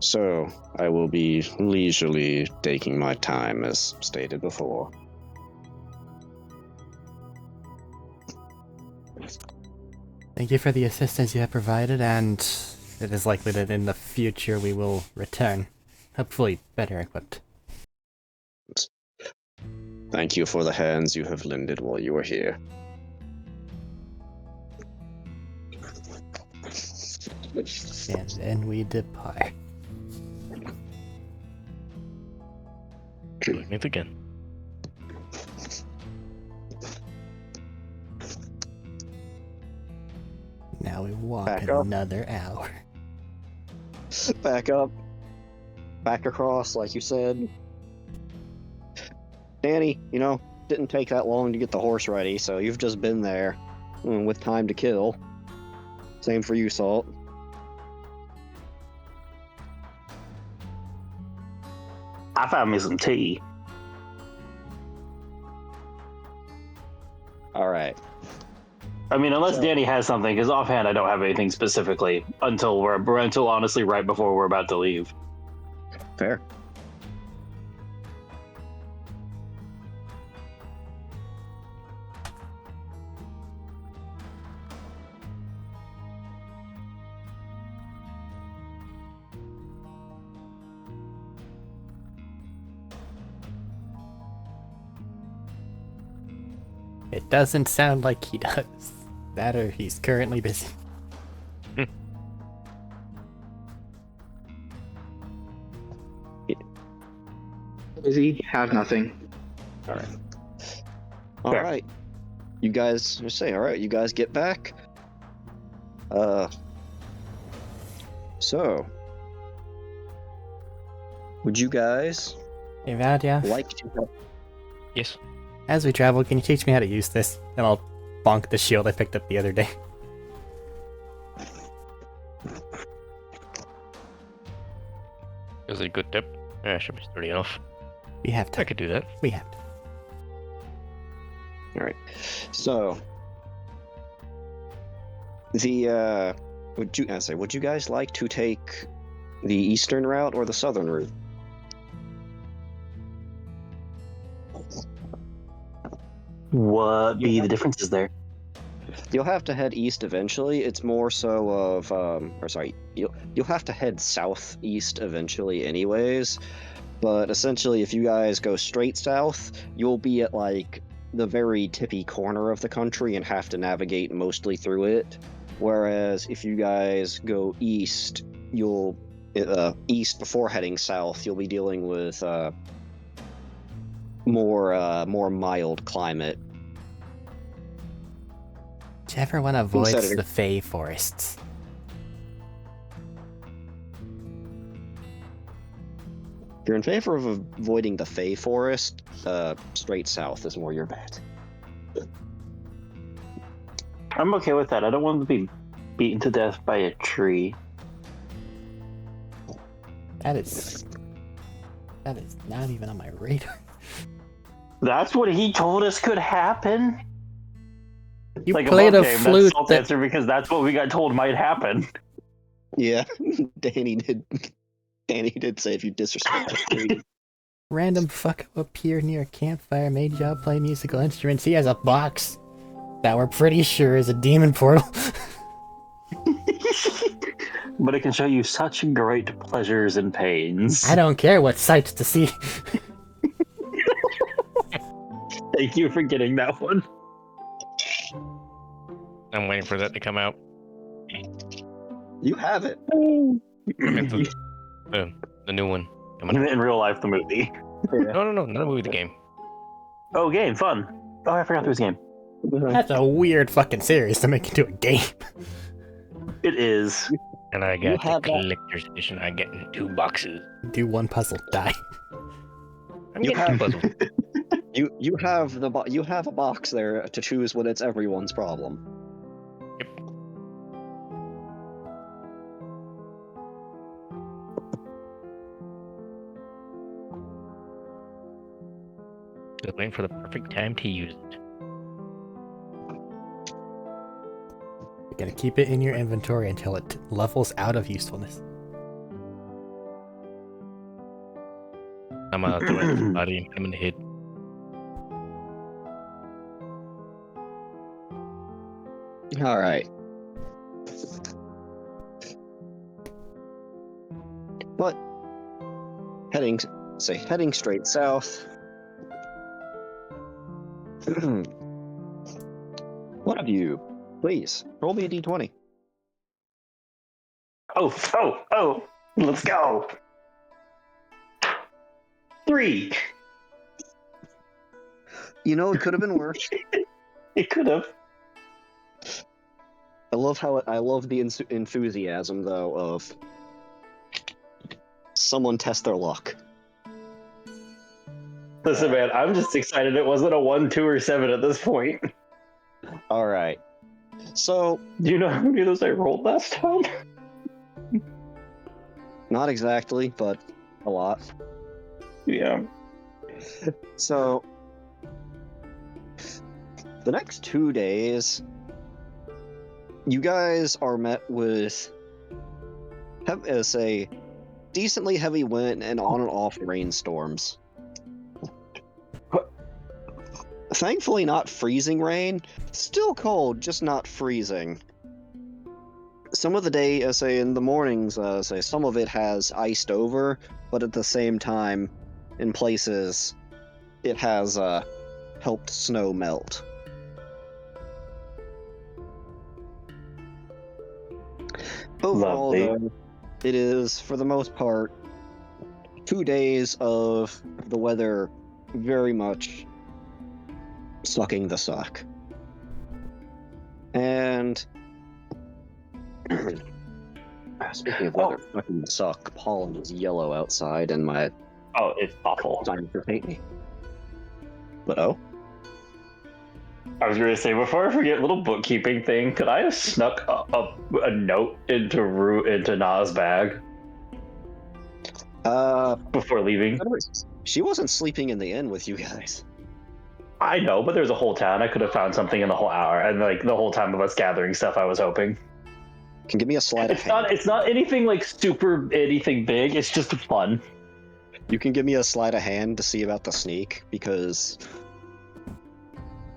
So, I will be leisurely taking my time, as stated before. Thank you for the assistance you have provided, and it is likely that in the future we will return. Hopefully better equipped. Thank you for the hands you have lended while you were here. And then we depart. We'll meet again. Now we walk Back up. another hour. Back up. Back across, like you said. Danny, didn't take that long to get the horse ready, so you've just been there with time to kill. Same for you, Salt. I found me some tea. All right. I mean, unless So- Danny has something, because offhand I don't have anything specifically until honestly right before we're about to leave. Fair. It doesn't sound like he does. That or he's currently busy. Busy, have nothing. All Fair. right. You guys all right, you guys get back. So would you guys Hey, Vadia, like to Yes. as we travel, can you teach me how to use this? And I'll bonk the shield I picked up the other day. Is it a good tip? Yeah, should be sturdy enough. We have I to. could do that. We have to. All right. So the would you guys like to take the eastern route or the southern route? What be the differences there? You'll have to head east eventually. It's more so of you'll have to head southeast eventually anyways. But essentially if you guys go straight south, you'll be at like the very tippy corner of the country and have to navigate mostly through it. Whereas if you guys go east, you'll east before heading south, you'll be dealing with more mild climate. Do you ever want to avoid Senator. the Fey forests? If you're in favor of avoiding the Fey Forest, straight south is more your bet. I'm okay with that. I don't want to be beaten to death by a tree. That is not even on my radar. That's what he told us could happen. You Like played a game, flute that's Salt's that answer because that's what we got told might happen. Yeah, Danny did say if you disrespect the tree. random fuck appeared near a campfire, made y'all play musical instruments. He has a box that we're pretty sure is a demon portal. But it can show you such great pleasures and pains. I don't care what sights to see. Thank you for getting that one. I'm waiting for that to come out. You have it. It's the new one coming out. In real life, the movie. No, not the movie, the game. Oh, game, fun. Oh, I forgot there was a game. That's a weird fucking series to make into a game. It is. And I You got the have that. collector's edition. I get in 2 boxes. Do one puzzle, die. I'm You getting 2 have- puzzles. You have you have a box there to choose when it's everyone's problem. Yep. Just waiting for the perfect time to use it. You're gonna keep it in your inventory until it levels out of usefulness. I'm gonna throw it in his body and hit him in the head. All right. But heading straight south. One of you, please roll me a d20. Oh. Let's go. 3. You know, it could have been worse. It could have. I love the enthusiasm though of someone test their luck. Listen, man, I'm just excited it wasn't a 1, 2, or 7 at this point. All right. So Do you know how many of those I rolled last time? not exactly, but a lot. Yeah. So, the next 2 days, you guys are met with, say, decently heavy wind and on and off rainstorms. Thankfully, not freezing rain. Still cold, just not freezing. Some of the day, say in the mornings, say some of it has iced over, but at the same time, in places, it has helped snow melt. Overall, Lovely. though, it is, for the most part, 2 days of the weather very much sucking the suck. And speaking of weather sucking the suck, pollen is yellow outside and my Oh, it's awful. time for paint me. But oh? I was going to say, before I forget, little bookkeeping thing, could I have snuck a note into Na's bag before leaving? She wasn't sleeping in the inn with you guys. I know, but there's a whole town. I could have found something in the whole hour, and like the whole time of us gathering stuff, I was hoping. Can give me a sleight of hand. It's not anything like super anything big. It's just fun. You can give me a sleight of hand to see about the sneak, because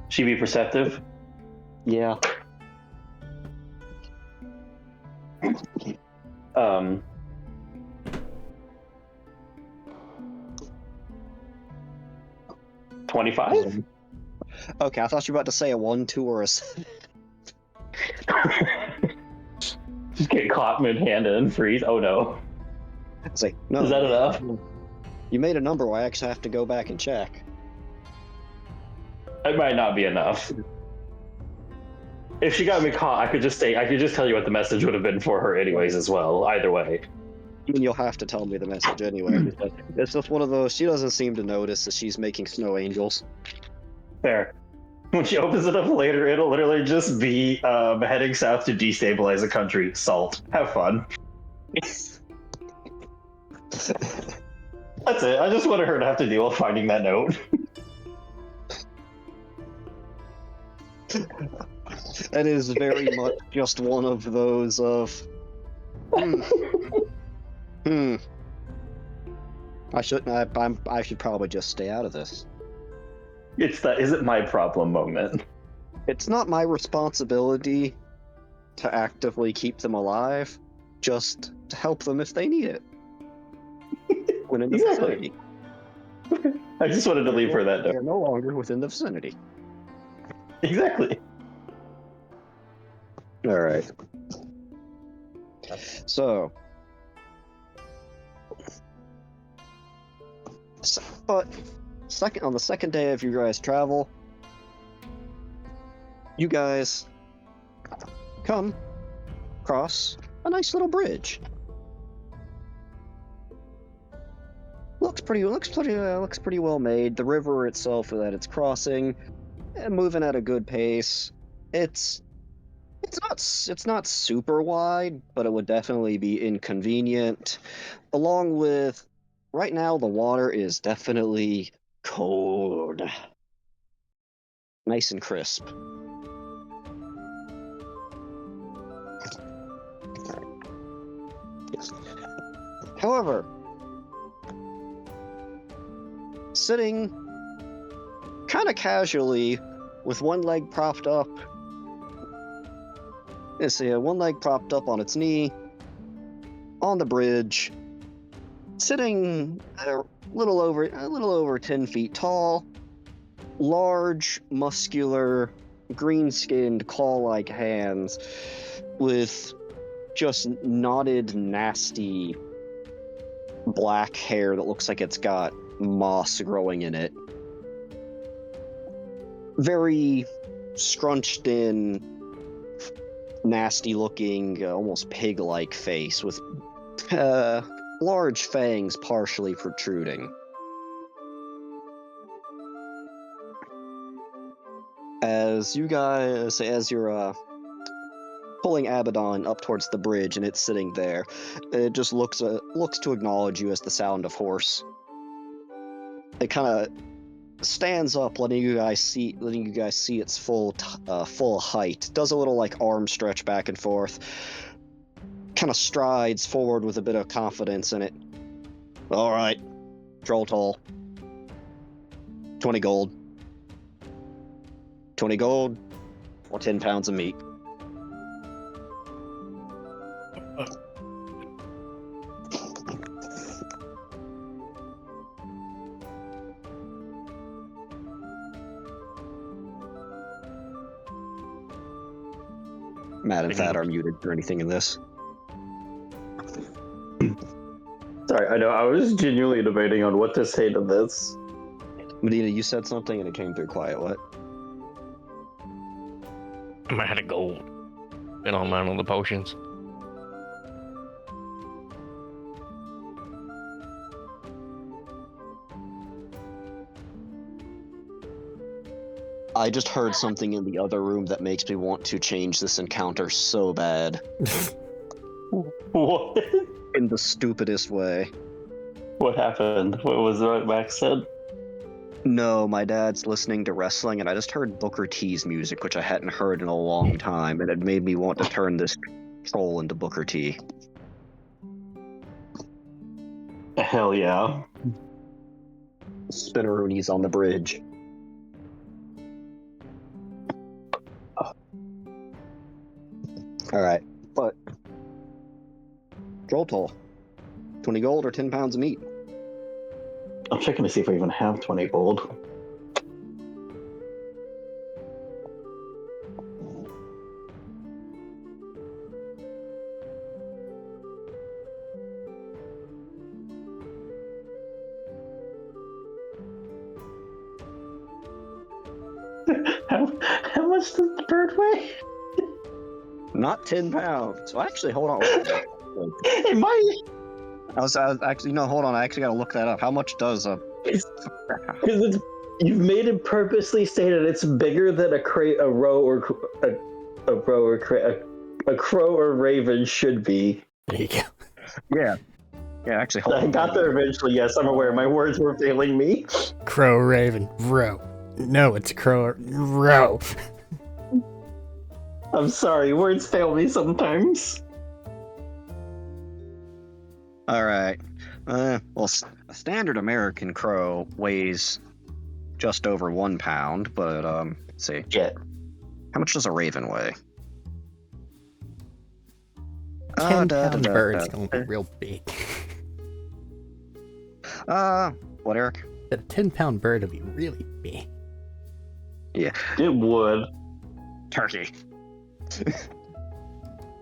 She be perceptive. yeah. 25. Okay, I thought you were about to say a 1, 2, or a 7. Just get caught mid-handed and freeze. Oh no. It's like, no. Is that enough? You made a number where I actually have to go back and check. It might not be enough. If she got me caught, I could just tell you what the message would have been for her anyways as well. Either way. I mean, you'll have to tell me the message anyway. It's just one of those, she doesn't seem to notice that she's making snow angels. Fair. When she opens it up later, it'll literally just be heading south to destabilize the country. Salt. Have fun. That's it. I just wanted her to have to deal with finding that note. That is very much just one of those of... I should probably just stay out of this. It's that is it my problem moment. It's not my responsibility to actively keep them alive, just to help them if they need it. When in the Exactly. vicinity. I just wanted to leave her that note. They're no longer within the vicinity. Exactly. Alright. So... But on the second day of your guys' travel, you guys come across a nice little bridge. Looks pretty well made. The river itself that it's crossing, moving at a good pace. It's not super wide, but it would definitely be inconvenient. Along with, right now the water is definitely cold. Nice and crisp. Yes. However, sitting kind of casually with one leg propped up, one leg propped up on its knee, on the bridge, sitting a little over 10 feet tall, large, muscular, green-skinned, claw-like hands with just knotted, nasty black hair that looks like it's got moss growing in it. Very scrunched in, nasty-looking, almost pig-like face with large fangs partially protruding. As you're pulling Abaddon up towards the bridge and it's sitting there, it just looks to acknowledge you as the sound of horse. it kind of stands up, letting you guys see its full height. Does a little like arm stretch back and forth. Kind of strides forward with a bit of confidence in it. All right, troll toll. 20 gold. 20 gold, or 10 pounds of meat. Matt and Thad are muted for anything in this. Sorry, I know. I was genuinely debating on what to say to this. Medina, you said something and it came through quiet. What? I'm out of gold. Been on mine on the potions. I just heard something in the other room that makes me want to change this encounter so bad. What? In the stupidest way. What happened? What was what Max said? No, my dad's listening to wrestling, and I just heard Booker T's music, which I hadn't heard in a long time, and it made me want to turn this troll into Booker T. Hell yeah. Spinneroonies on the bridge. Alright, but... Troll toll. 20 gold or 10 pounds of meat? I'm checking to see if I even have 20 gold. How much does the bird weigh? Not 10 pounds. Well, actually, hold on. It might. I was actually, no, hold on. I actually gotta look that up. How much does Because you've made it purposely stated it's bigger than a crow or raven should be. There you go. Yeah. Yeah, actually, hold I on. got there eventually. Yes, I'm aware. My words were failing me. Crow, raven, row. No, it's crow, row. I'm sorry. Words fail me sometimes. All right. Well, a standard American crow weighs just over 1 pound, but let's see. Yeah. How much does a raven weigh? 10-pound bird's gonna be real big. What, Eric? A 10-pound bird would be really big. Yeah. It would. Turkey.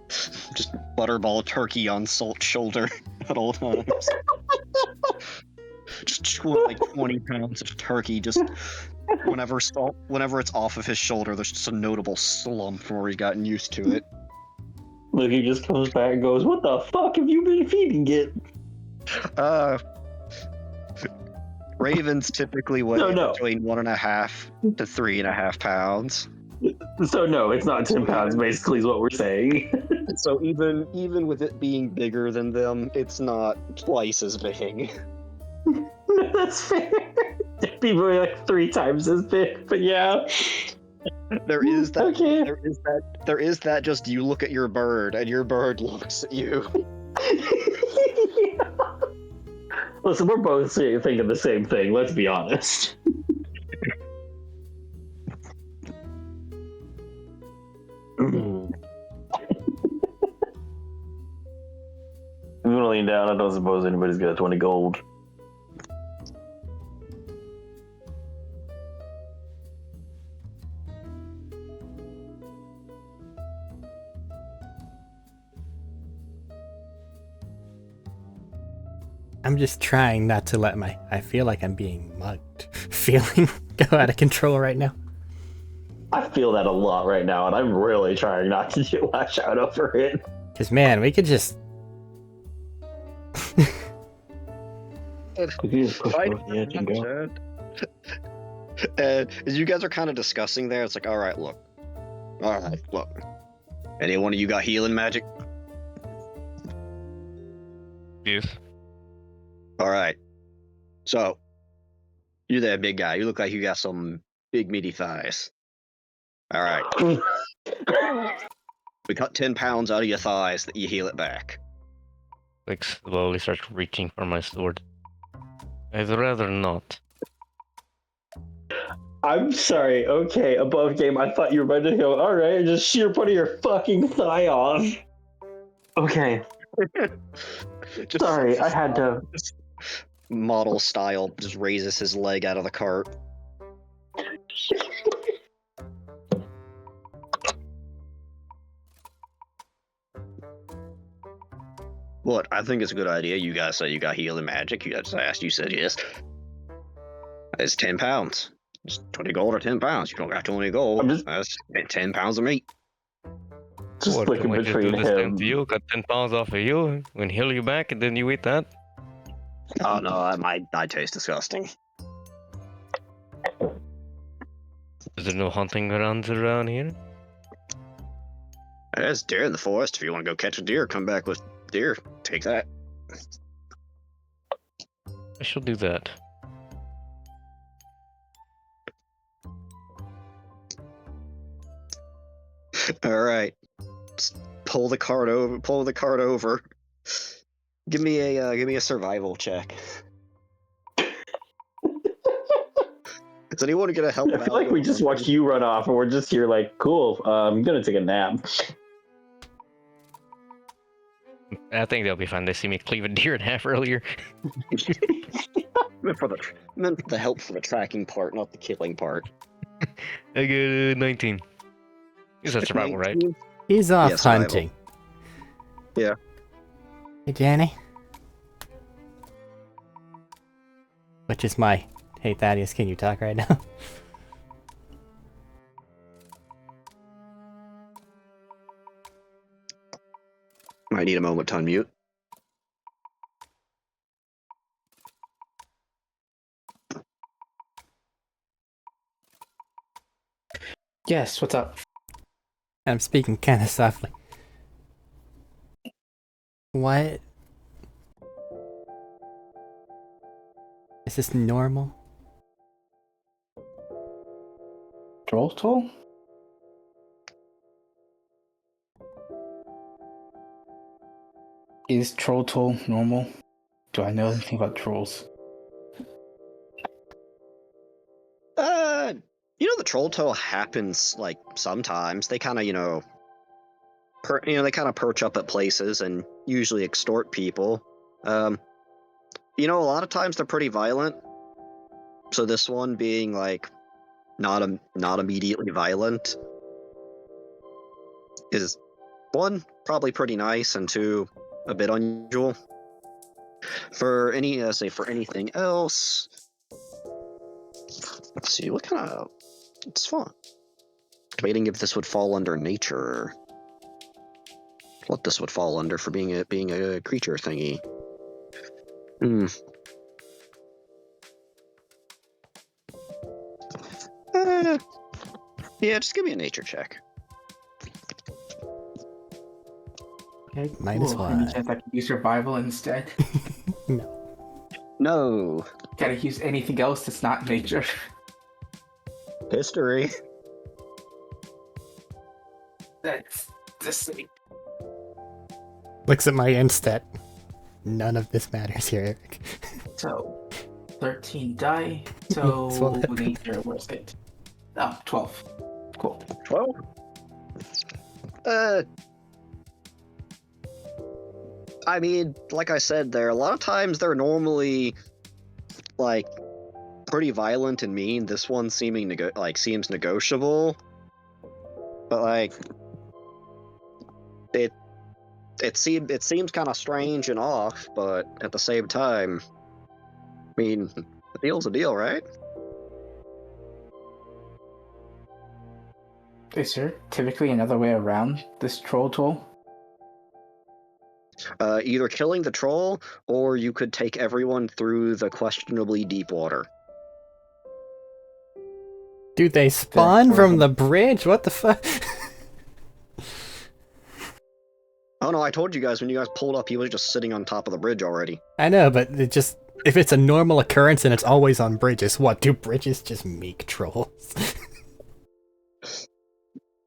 Just butterball turkey on Salt's shoulder at all times. Just like 20 pounds of turkey. Just whenever it's off of his shoulder, there's just a notable slump where he's gotten used to it. Look, he just comes back and goes, "What the fuck have you been feeding it?" Ravens typically weigh between 1.5 to 3.5 pounds. So no, it's not 10 pounds. Basically, is what we're saying. So even with it being bigger than them, it's not twice as big. That's fair. People are like 3 times as big, but yeah. There is that. Okay. There is that. Just you look at your bird, and your bird looks at you. Listen, we're both thinking the same thing. Let's be honest. I'm gonna lean down. I don't suppose anybody's got 20 gold. I'm just trying not to let I feel like I'm being mugged feeling go out of control right now. I feel that a lot right now, and I'm really trying not to lash out over it. Because, man, we could just... We could just push over the edge and go. And as you guys are kind of discussing there, it's like, all right, look. Any one of you got healing magic? Yes. All right. So, You that big guy. You look like you got some big meaty thighs. All right. We cut 10 pounds out of your thighs that you heal it back. Like slowly starts reaching for my sword. I'd rather not. I'm sorry. Okay, above game. I thought you were about to go. All right, just shear part of your fucking thigh off. Okay. Just Sorry, I had to. model style, just raises his leg out of the cart. What? I think it's a good idea. You guys said you got healing magic. You just asked. You said yes. It's 10 pounds. It's 20 gold or 10 pounds. You don't got 20 gold. I'm just- That's 10 pounds of meat. Just What, looking can we just do between this thing him. to you? Cut 10 pounds off of you, and heal you back, and then you eat that? Oh no, that might taste disgusting. Is there no hunting grounds around here? There's deer in the forest. If you want to go catch a deer, come back with deer. Take that. I shall do that. All right. Just pull the cart over. Pull the cart over. Give me a survival check. Is anyone gonna help? I feel like we just watched you run off, and we're just here like, cool. I'm gonna take a nap. I think they'll be fine. They see me cleave a deer in half earlier. meant for the help for the tracking part, not the killing part. I got 19. Is that survival, right? 19? He's off Yeah, survival. hunting. Yeah. Hey, Danny. Which is my... Hey, Thaddeus, can you talk right now? Might need a moment to unmute. Yes, what's up? I'm speaking kind of softly. What? Is this normal? Troll toll? Is troll toll normal? Do I know anything about trolls? The troll toe happens like sometimes. They kind of, they kind of perch up at places and usually extort people. A lot of times they're pretty violent. So this one being like not immediately violent is one, probably pretty nice, and two, a bit unusual. For anything else, let's see, what kind of... It's fun. Debating if this would fall under nature, or what this would fall under for being a creature thingy. Yeah, just give me a nature check. Okay, minus Any one. chance I could use survival instead? No. Gotta use anything else that's not nature. History. That's the same. Looks at my instat. None of this matters here, Eric. So, 13 die. So, That's what happened. nature, where's it? Oh, 12. Cool. 12? I mean, like I said, a lot of times they're normally, like, pretty violent and mean. This one seems negotiable, but like, it seems kind of strange and off, but at the same time, I mean, a deal's a deal, right? Is there typically another way around this troll tool? Either killing the troll, or you could take everyone through the questionably deep water. Dude, they spawn from the bridge? What the fuck? Oh no, I told you guys when you guys pulled up, he was just sitting on top of the bridge already. I know, but it just... if it's a normal occurrence and it's always on bridges, what, do bridges just make trolls?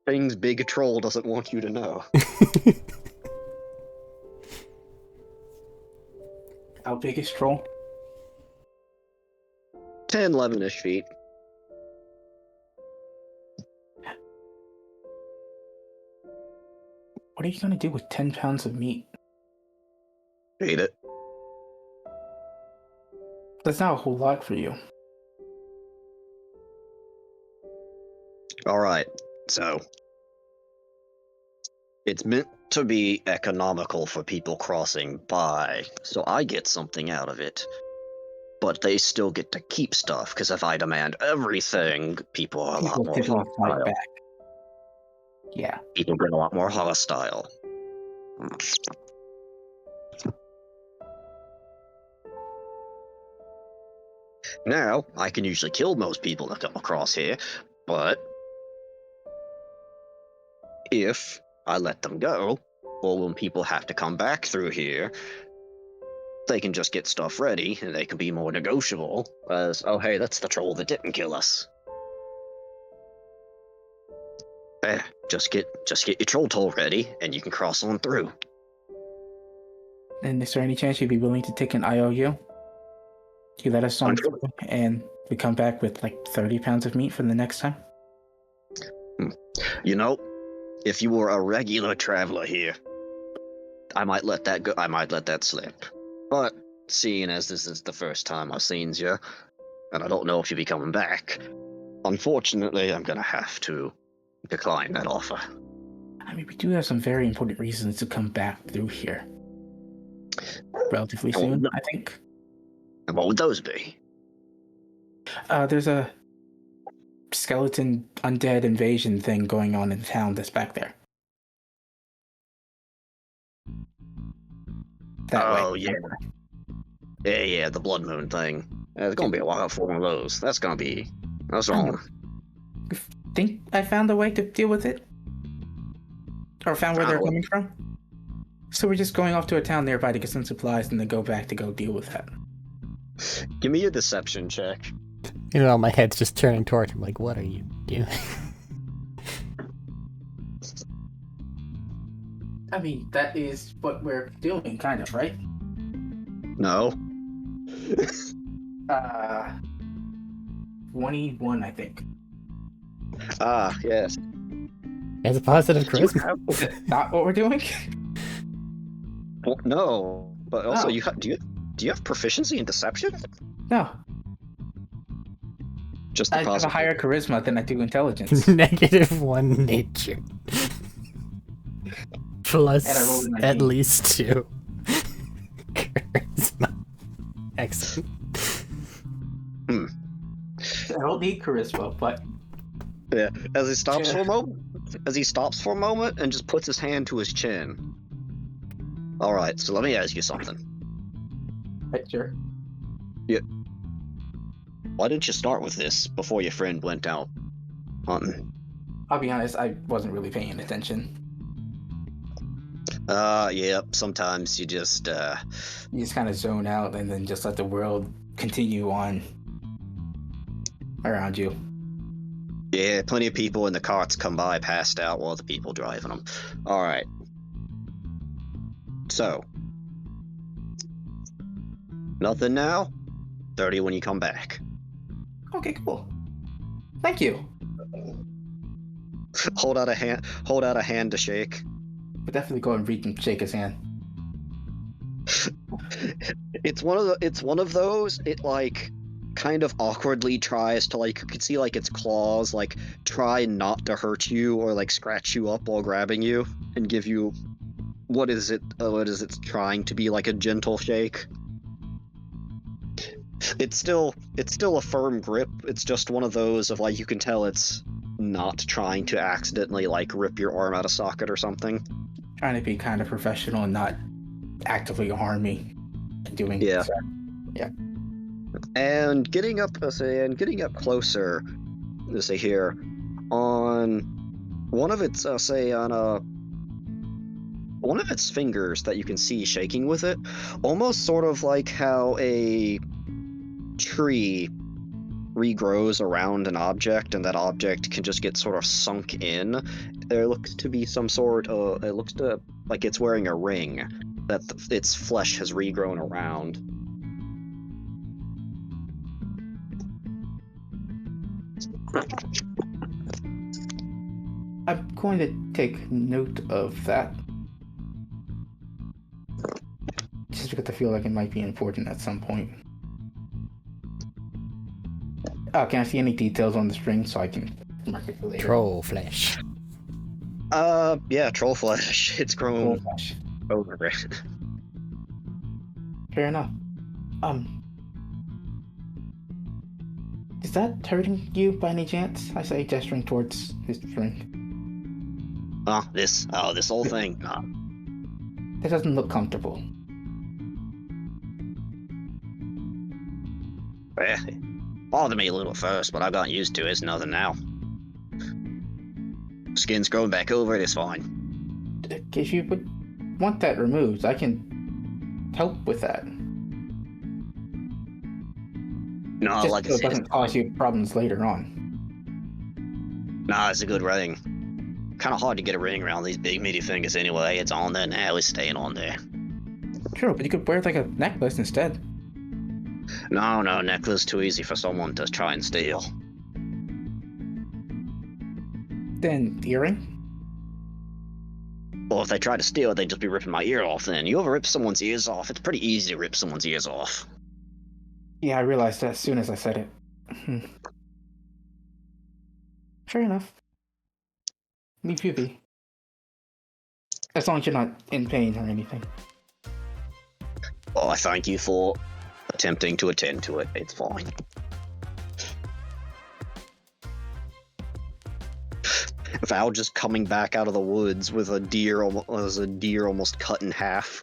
Things Big Troll doesn't want you to know. How big is troll? 10, 11-ish feet. What are you gonna do with 10 pounds of meat? Eat it. That's not a whole lot for you. Alright, so. It's meant to be economical for people crossing by, so I get something out of it. But they still get to keep stuff, because if I demand everything, people are a lot more People fight hostile. back. Yeah. People get a lot more hostile. Now, I can usually kill most people that come across here, but if I let them go, or when people have to come back through here, they can just get stuff ready, and they can be more negotiable, as, oh hey, that's the troll that didn't kill us. Just get your troll toll ready, and you can cross on through. And is there any chance you'd be willing to take an IOU? You let us on Sure. through, and we come back with like 30 pounds of meat for the next time? You know, if you were a regular traveler here, I might let that go. I might let that slip. But seeing as this is the first time I've seen you, and I don't know if you'll be coming back, unfortunately, I'm gonna have to decline that offer. I mean, we do have some very important reasons to come back through here. Relatively soon, I think. And what would those be? There's a skeleton undead invasion thing going on in town that's back there. That way. Oh, yeah. Yeah, the blood moon thing. There's gonna be a lot for one of those. That's wrong. I think I found a way to deal with it. Or found where they're coming from. So we're just going off to a town nearby to get some supplies and then go back to go deal with that. Give me a deception check. You know, my head's just turning toward him, like, what are you doing? I mean, that is what we're doing, kind of, right? No. 21, I think. Ah, yes. As a positive charisma. Is it not what we're doing? Well, no, but also Oh. do you have proficiency in deception? No. Just the I have a positive. higher charisma than I do intelligence. -1 nature. Plus And I rolled a at 19. least 2. Charisma. Excellent. I don't need charisma, but Yeah, as he stops Yeah. for a moment, and just puts his hand to his chin. All right, so let me ask you something. sure. Why didn't you start with this before your friend went out hunting? I'll be honest, I wasn't really paying attention. Yeah, sometimes you just, You just kind of zone out and then just let the world continue on around you. yeah, plenty of people in the carts come by passed out while the people driving them. All right. So, nothing now? 30 when you come back. Okay, cool. Thank you. Hold out a hand to shake. But definitely go and reach and shake his hand. It's one of those, it like kind of awkwardly tries to, like, you can see like its claws like try not to hurt you or like scratch you up while grabbing you and give you what is it trying to be like a gentle shake. It's still a firm grip. It's just one of those of like you can tell it's not trying to accidentally like rip your arm out of socket or something. Trying to be kind of professional and not actively harm me. Doing Yeah. so. And getting up closer, let's say here, on one of its, say on one of its fingers that you can see shaking with it, almost sort of like how a tree regrows around an object and that object can just get sort of sunk in. There looks to be some sort of, it looks to like it's wearing a ring that its flesh has regrown around. I'm going to take note of that. Just because I feel like it might be important at some point. Can I see any details on the string so I can mark it for later? Troll flesh. Yeah, troll flesh. It's grown Troll flesh. over it. Fair enough. Is that hurting you by any chance? I say, gesturing towards his string. This whole thing. That doesn't look comfortable. Bothered me a little at first, but I got used to it. It's nothing now. Skin's growing back over it. It's fine. If you would want that removed, I can help with that. No, Just like so I it said, doesn't cause you problems later on. nah, it's a good ring. Kind of hard to get a ring around these big meaty fingers anyway. It's on there now. It's staying on there. Sure, but you could wear it like a necklace instead. No, necklace too easy for someone to try and steal. Then earring? Well, if they try to steal it, they'd just be ripping my ear off then. You ever rip someone's ears off? It's pretty easy to rip someone's ears off. Yeah, I realized that as soon as I said it. Fair enough. Leave you be. As long as you're not in pain or anything. Well, I thank you for attempting to attend to it. It's fine. Val just coming back out of the woods with a deer almost cut in half.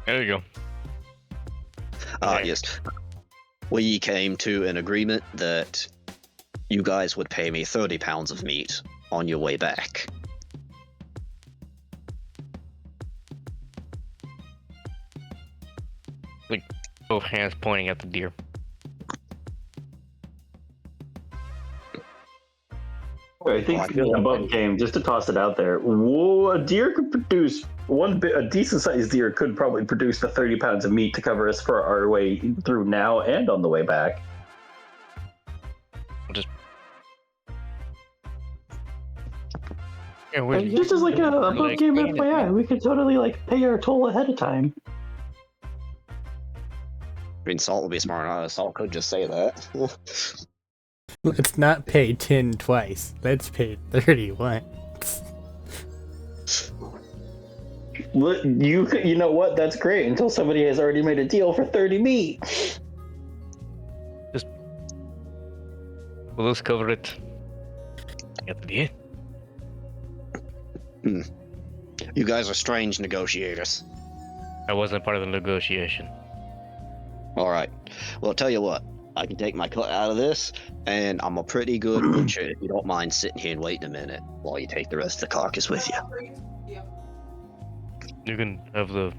There you go. Okay. Yes. We came to an agreement that you guys would pay me 30 pounds of meat on your way back. Like both hands pointing at the deer. I think I feel above game, just to toss it out there, a deer could produce a decent sized deer could probably produce the 30 pounds of meat to cover us for our way through now and on the way back. Yeah, we're Just as like a above like, game FYI, we could totally like pay our toll ahead of time. I mean, Salt would be smart enough. Salt could just say that. Let's not pay 10 twice. Let's pay 30 once. You know what? That's great until somebody has already made a deal for 30 meat. well, let's cover it at the end. You guys are strange negotiators. I wasn't part of the negotiation. All right. Well, I'll tell you what. I can take my cut out of this, and I'm a pretty good butcher if you don't mind sitting here and waiting a minute while you take the rest of the carcass with you. You can have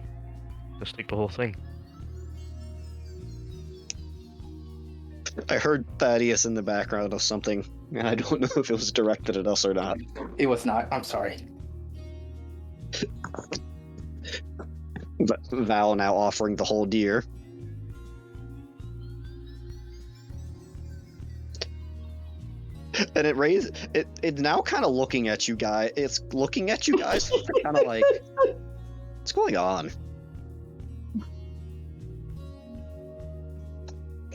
just take the whole thing. I heard Thaddeus in the background of something, and I don't know if it was directed at us or not. It was not. I'm sorry. But Val now offering the whole deer. And it's now kind of looking at you guys. It's looking at you guys kind of like, what's going on?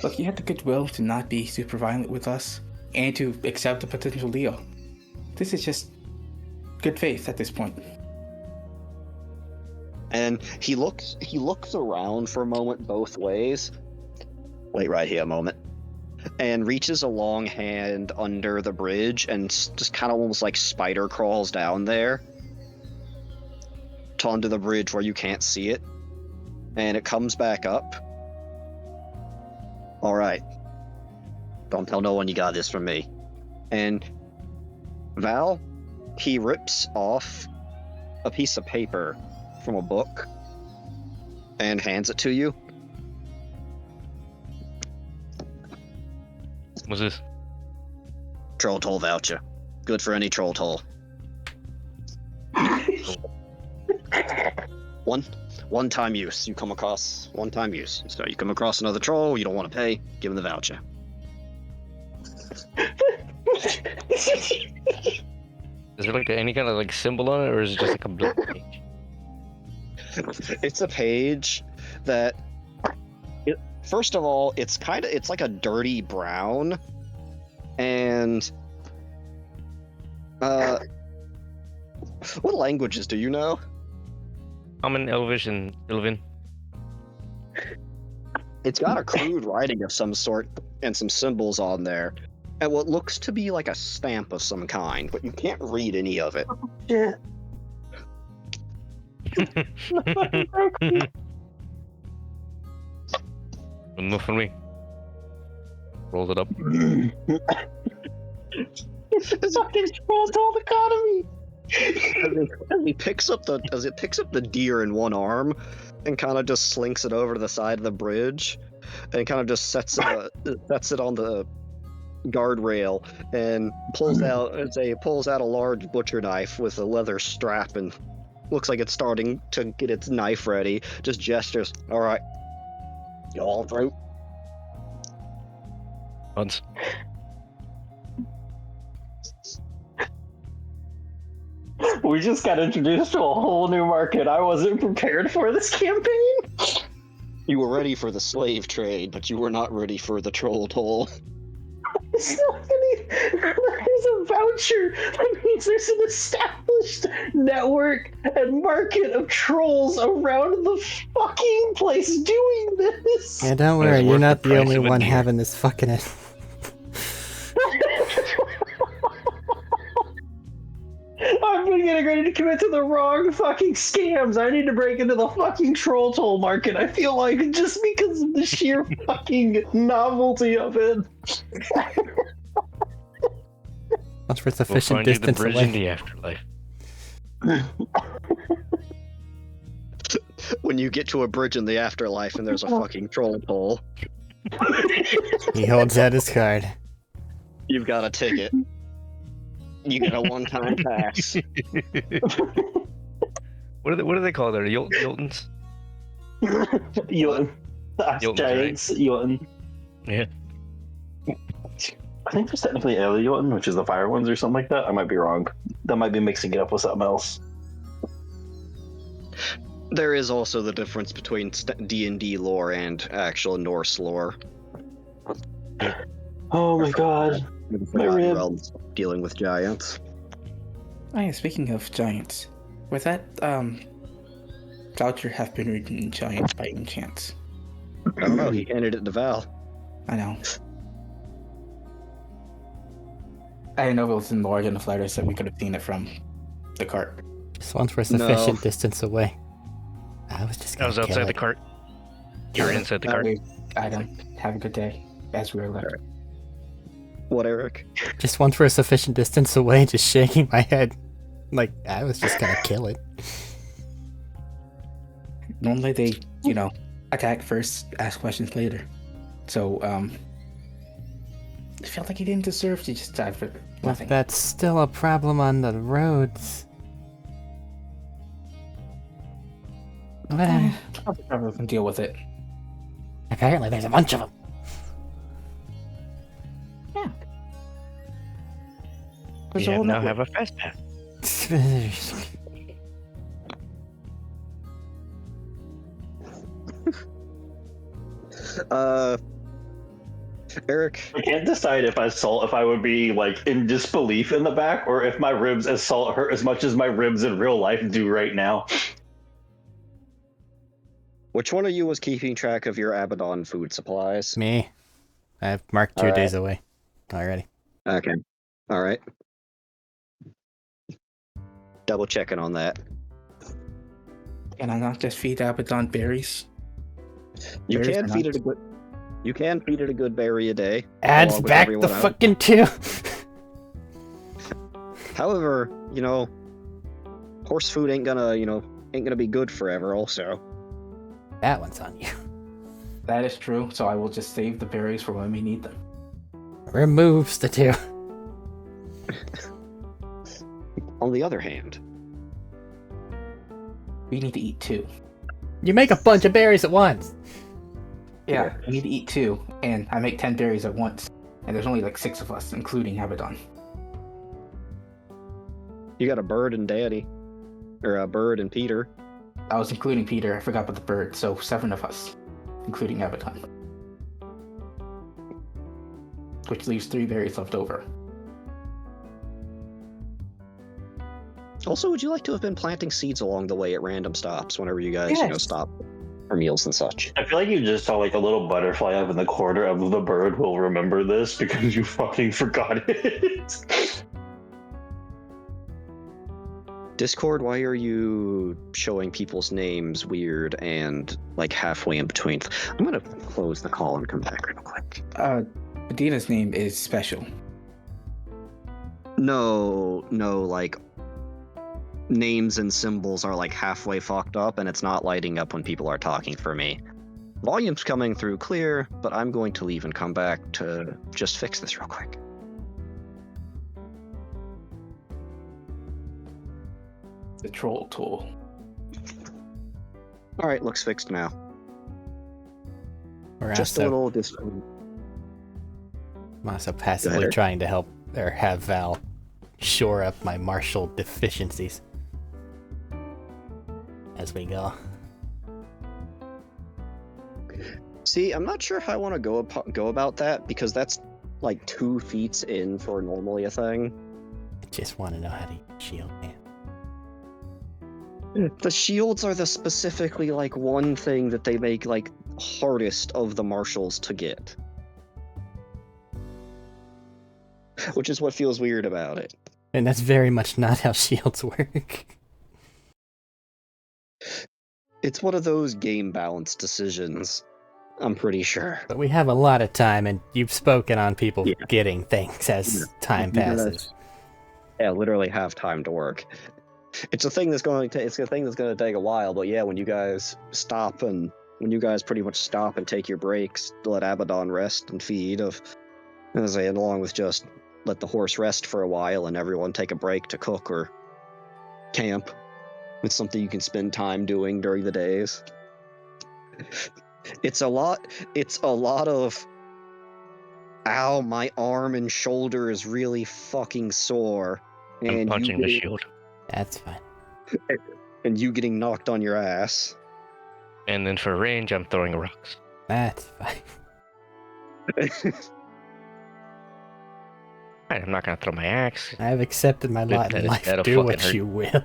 Look, you had the goodwill to not be super violent with us and to accept a potential deal. This is just good faith at this point. And he looks around for a moment both ways. Wait right here a moment. And reaches a long hand under the bridge and just kind of almost like spider crawls down there to under the bridge where you can't see it. And it comes back up. All right. Don't tell no one you got this from me. And Val, he rips off a piece of paper from a book and hands it to you. What's this? Troll toll voucher. Good for any troll toll. One time use. You come across one time use. So you come across another troll, you don't want to pay, give him the voucher. Is there like any kind of like symbol on it, or is it just like a blank page? It's a page that, first of all, it's like a dirty brown, and what languages do you know? Common, Elvish, and Sylvan. It's got a crude writing of some sort and some symbols on there, and what looks to be like a stamp of some kind, but you can't read any of it. Shit. Enough for me. Rolls it up. It's fucking troll toll economy. As it picks up the deer in one arm and kind of just slinks it over to the side of the bridge and kind of just sets it on the guardrail and pulls out a large butcher knife with a leather strap and looks like it's starting to get its knife ready. Just gestures. All right, you all through? Once. We just got introduced to a whole new market. I wasn't prepared for this campaign. You were ready for the slave trade, but you were not ready for the troll toll. There's a voucher. That means there's an established network and market of trolls around the fucking place doing this. Yeah, don't worry, It's you're worth not the the price only of a one deer. having this fucking. I've been getting ready to commit to the wrong fucking scams. I need to break into the fucking troll toll market. I feel like just because of the sheer fucking novelty of it. Once for We'll sufficient find you the distance bridge in away. the afterlife. When you get to a bridge in the afterlife and there's a fucking troll toll, He holds out his card. you've got a ticket. You get a one-time pass. What do they call there? Yoltons? Jotun. Jotun, Giants. Jotun. Yeah. I think there's technically Early Jotun, which is the fire ones or something like that. I might be wrong. That might be mixing it up with something else. There is also the difference between D&D lore and actual Norse lore. Oh my god. My Forgotten rib. Realms dealing with giants. Oh yeah, speaking of giants, would that voucher have been written in giant by any chance? I don't know, he handed it to Val. I know. I didn't know if it was in large enough letters that we could have seen it from the cart. Just once for sufficient distance away. I was just I gonna was kill outside the it. cart. You were inside the cart. Item. Have a good day. As we were left. What, Eric? Just once for a sufficient distance away, just shaking my head. Like, I was just gonna kill it. Normally they, attack first, ask questions later. So, I felt like he didn't deserve to just die for But nothing. that's still a problem on the roads. Well, I'll can deal with it. apparently there's a bunch of them. Yeah. We There's a whole now network. have a fast pass. Eric, I can't decide if I would be like in disbelief in the back, or if my ribs assault hurt as much as my ribs in real life do right now. which one of you was keeping track of your Abaddon food supplies? Me. I've marked 2 Alright. days away already. Okay. Alright. Double checking on that. Can I not just feed Abaddon berries? You Berries can or feed nuts? it You can feed it a good berry a day. Adds along with back the everyone else. fucking 2. However, horse food ain't gonna be good forever. Also, That one's on you. That is true, so I will just save the berries for when we need them. Removes the 2. on the other hand, We need to eat 2. You make a bunch of berries at once. Yeah, we need to eat 2, and I make 10 berries at once. And there's only like 6 of us, including Abaddon. you got a bird and Daddy, or a bird and Peter. I was including Peter, I forgot about the bird, so 7 of us, including Abaddon. Which leaves 3 berries left over. Also, would you like to have been planting seeds along the way at random stops whenever you guys, Yes. stop for meals and such? I feel like you just saw like a little butterfly up in the corner of the bird will remember this because you fucking forgot it. Discord, why are you showing people's names weird and like halfway in between? I'm gonna close the call and come back real quick. Medina's name is special. No, like names and symbols are like halfway fucked up and it's not lighting up when people are talking for me. Volume's coming through clear, but I'm going to leave and come back to just fix this real quick. The troll tool. Alright, looks fixed now. We're Just a also, little Discord. I'm also passively Eric. trying to help or have Val shore up my martial deficiencies as we go. See, I'm not sure how I want to go about that because that's like 2 feats in for normally a thing. I just want to know how to use shield, man. The shields are the specifically like one thing that they make like hardest of the martials to get. Which is what feels weird about it. And that's very much not how shields work. It's one of those game balance decisions, I'm pretty sure. But we have a lot of time, and you've spoken on people Yeah. getting things as time You guys- passes. Yeah, literally have time to work. It's a thing that's going to take a while, but yeah, when you guys pretty much stop and take your breaks to let Abaddon rest and feed, and along with just let the horse rest for a while and everyone take a break to cook or camp. It's something you can spend time doing during the days. It's a lot of ow, my arm and shoulder is really fucking sore. I'm And punching the shield. That's fine. and you getting knocked on your ass. And then for range, I'm throwing rocks. That's fine. Right, I'm not gonna throw my axe. I have accepted my lot in life. That'll Do fucking what hurt. you will.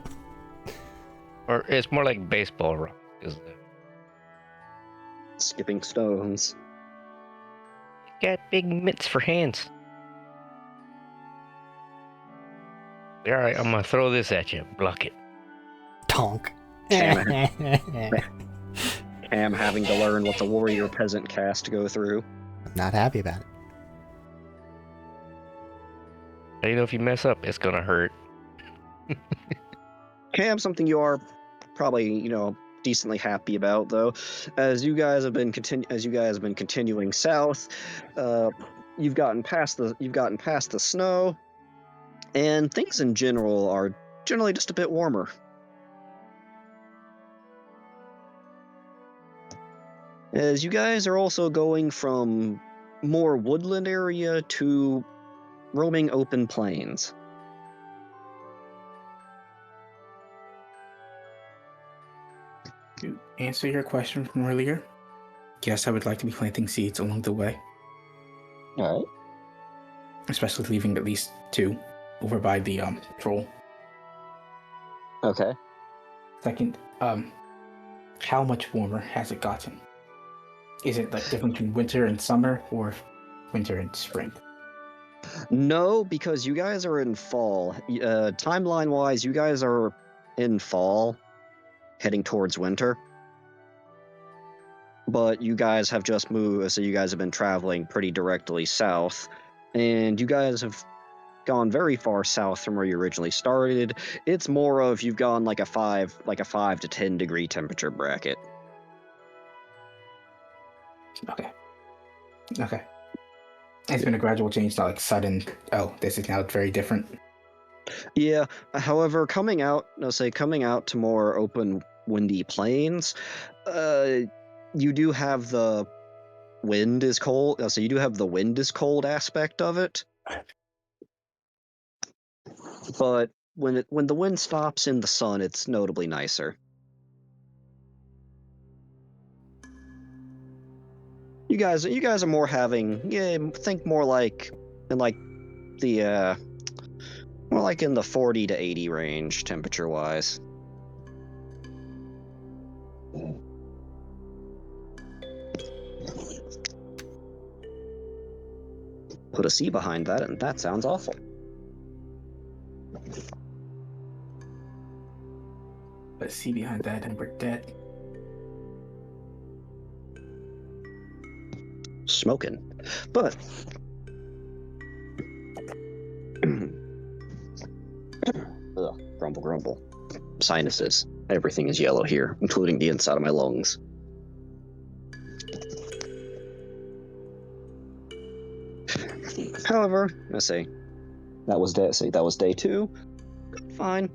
Or it's more like baseball rock. Is Skipping stones. got big mitts for hands. Alright, I'm gonna throw this at you. Block it. Tonk. Damn Cam having to learn what the warrior peasant caste go through. Not happy about it. You know, if you mess up, it's gonna hurt. Cam, something you are probably, decently happy about though, as you guys have been continuing south, you've gotten past the snow, and things in general are generally just a bit warmer. As you guys are also going from more woodland area to roaming open plains. To answer your question from earlier, yes, I would like to be planting seeds along the way, All right. especially leaving at least 2 over by the troll. Okay. Second, how much warmer has it gotten? Is it like different between winter and summer, or winter and spring? No, because you guys are in fall. Timeline-wise, you guys are in fall, heading towards winter. but you guys have just moved, so you guys have been traveling pretty directly south, and you guys have gone very far south from where you originally started. It's more of you've gone like a 5 to 10 degree temperature bracket. Okay. Okay. It's been a gradual change, not like sudden. Oh, this is now very different. Yeah. However, coming out to more open, windy plains, you do have the wind is cold. So you do have the wind is cold aspect of it. But when the wind stops in the sun, it's notably nicer. You guys are more think more like in like the more like in the 40 to 80 range temperature wise. Put a C behind that, and that sounds awful. But see behind that, and we're dead. Smoking. But ugh, grumble grumble. Sinuses. Everything is yellow here, including the inside of my lungs. However, let's see. That was day 2. Fine.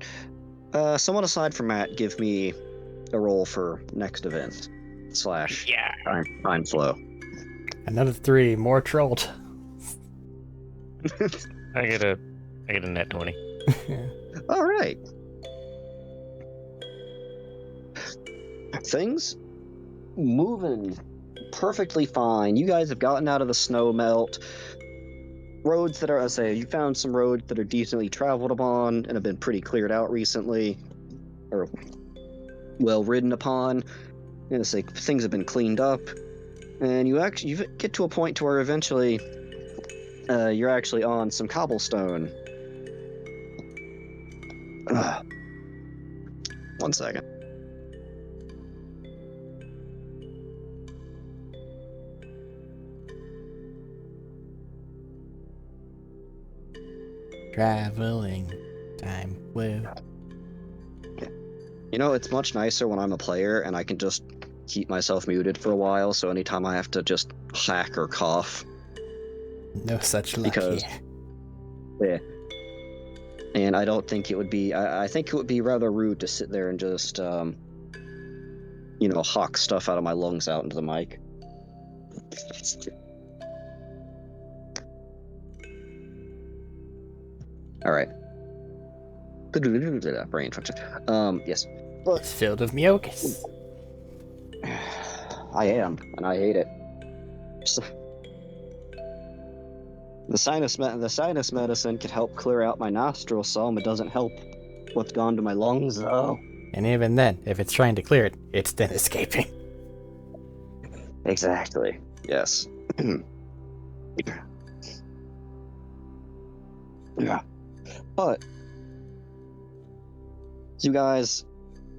Someone aside from Matt, give me a roll for next event / Yeah. time flow. Another 3, more trolled. I get a net 20. All right. Things moving perfectly fine. You guys have gotten out of the snow melt. Roads that are, you found some roads that are decently traveled upon and have been pretty cleared out recently, or well ridden upon. And things have been cleaned up, and you get to a point to where eventually you're actually on some cobblestone. One second. Traveling time blue. You know, it's much nicer when I'm a player and I can just keep myself muted for a while, so anytime I have to just hack or cough. No such luck Because- here. Yeah. And I don't think it would be, I think it would be rather rude to sit there and just, hawk stuff out of my lungs out into the mic. All right. Brain function. Yes. It's filled with mucus. I am, and I hate it. The sinus medicine could help clear out my nostrils some. It doesn't help what's gone to my lungs, though. And even then, if it's trying to clear it, it's then escaping. Exactly. Yes. Yeah. But you guys,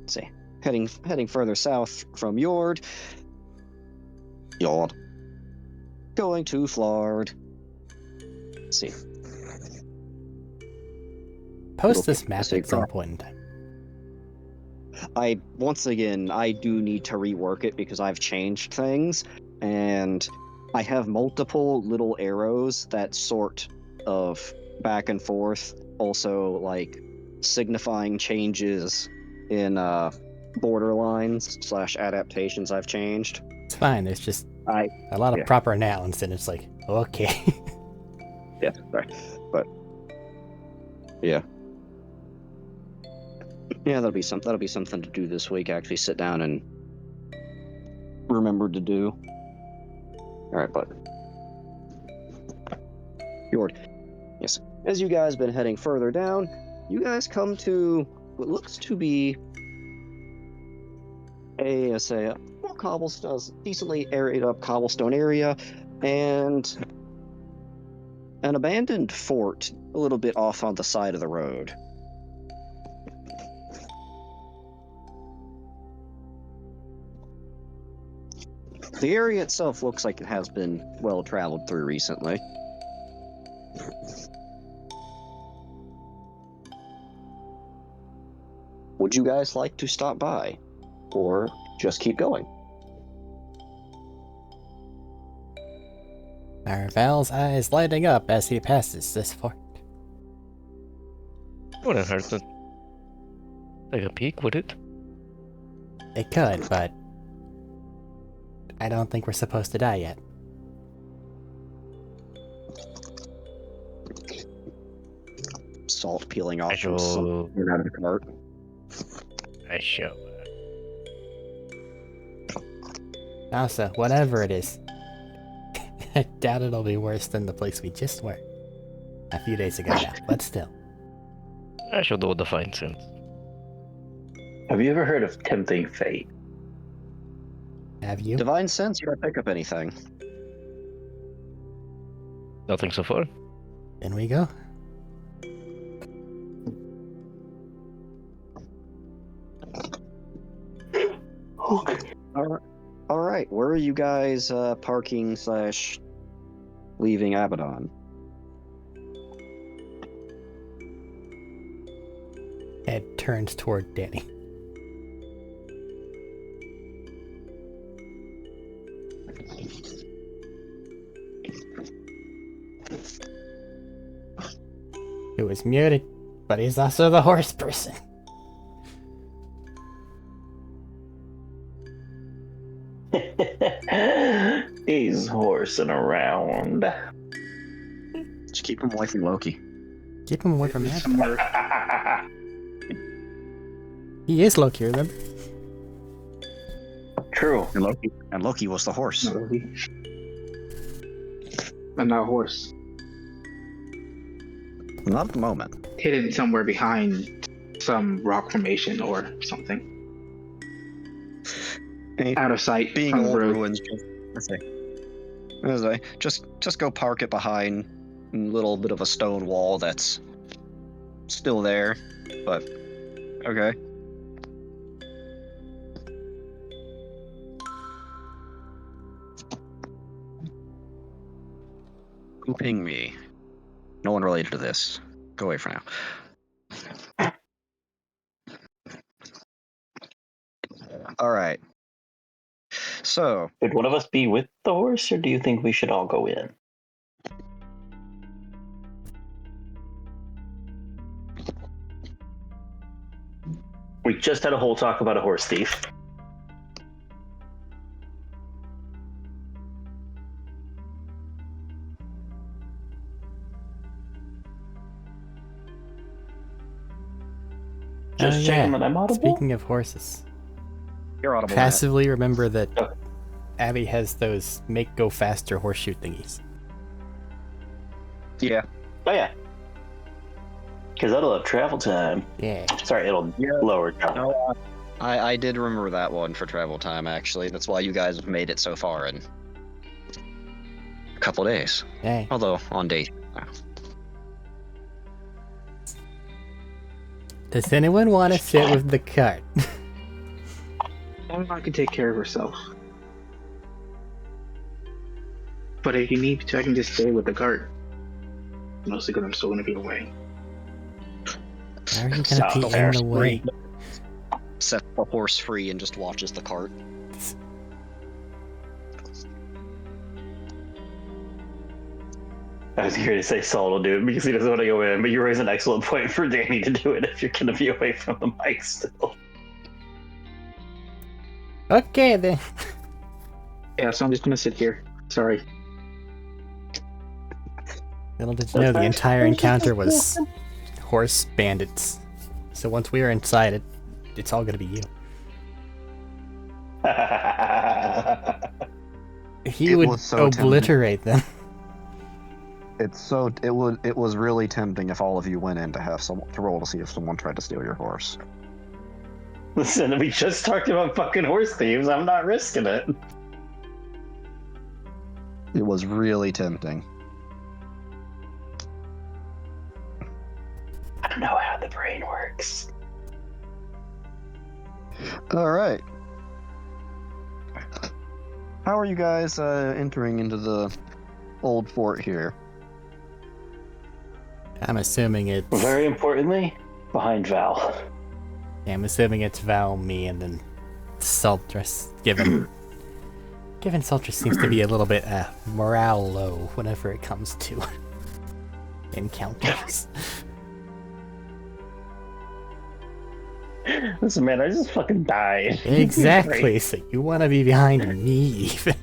let's see, heading further south from Yord, going to Flard. Let's see. Post this map So at some Gar- point in time. I do need to rework it because I've changed things, and I have multiple little arrows that sort of back and forth, also like signifying changes in border lines / adaptations I've changed. It's fine. There's just I- a lot of yeah. proper nouns, and it's like, okay. Yeah, sorry. But yeah. Yeah, that'll be something to do this week. Actually sit down and remember to do. Alright, but Yord. Yes. As you guys been heading further down, you guys come to what looks to be a more cobblestone, decently aerated up cobblestone area, and an abandoned fort a little bit off on the side of the road. The area itself looks like it has been well traveled through recently. Would you guys like to stop by? Or just keep going? Are Val's eyes lighting up as he passes this fort? Wouldn't hurt to take a peek, would it? It could, but I don't think we're supposed to die yet. Salt peeling off I from shall. something out of the cart. I shall. Also, whatever it is, I doubt it'll be worse than the place we just were a few days ago now, but still. I shall do the fine sense. Have you ever heard of tempting fate? Have you? Divine sense, you don't pick up anything. Nothing so far. In we go. All right. Where are you guys parking / leaving Abaddon? Head turns toward Danny. Who is muted, but he's also the horse person. He's horsing around. Just keep him away from Loki. Keep him away from that. Somewhere. He is Loki, remember? True. And Loki was the horse. Not Loki. And not a horse. Not at the moment. Hidden somewhere behind some rock formation or something. Out of sight. Being from the old road. ruins. Just go park it behind a little bit of a stone wall that's still there, but okay. Who pinged me? No one related to this. Go away for now. All right. So, Should one of us be with the horse, or do you think we should all go in? We just had a whole talk about a horse thief. Just checking that I'm audible. Speaking of horses, you're audible. Matt. passively remember that Okay. Abby has those make go faster horseshoe thingies. Yeah. Oh yeah. Because that'll have travel time. Yeah. Sorry, it'll lower travel. No, I did remember that one for travel time, actually. That's why you guys have made it so far in a couple days. Hey. Although, on day. Does anyone want to sit with the cart? Emma can take care of herself. But if you need to, I can just stay with the cart. Mostly because I'm still going to be away. How are you gonna be in the way? Set the horse free and just watches the cart. I was here to say Saul will do it because he doesn't want to go in, but you raise an excellent point for Danny to do it if you're going to be away from the mic still. Okay then. Yeah, so I'm just going to sit here. Sorry. Little did you know, the entire encounter was horse bandits. So once we are inside, it's all gonna be you. He It would was so obliterate them. It was really tempting if all of you went in to have someone to roll to see if someone tried to steal your horse. Listen, we just talked about fucking horse thieves. I'm not risking it. It was really tempting. I don't know how the brain works. All right. How are you guys entering into the old fort here? I'm assuming it's. Very importantly, behind Val. I'm assuming it's Val, me, and then Sultrus. Given Sultrus seems to be a little bit morale low whenever it comes to encounters. Listen, man, I just fucking died. Exactly. So you want to be behind me, even.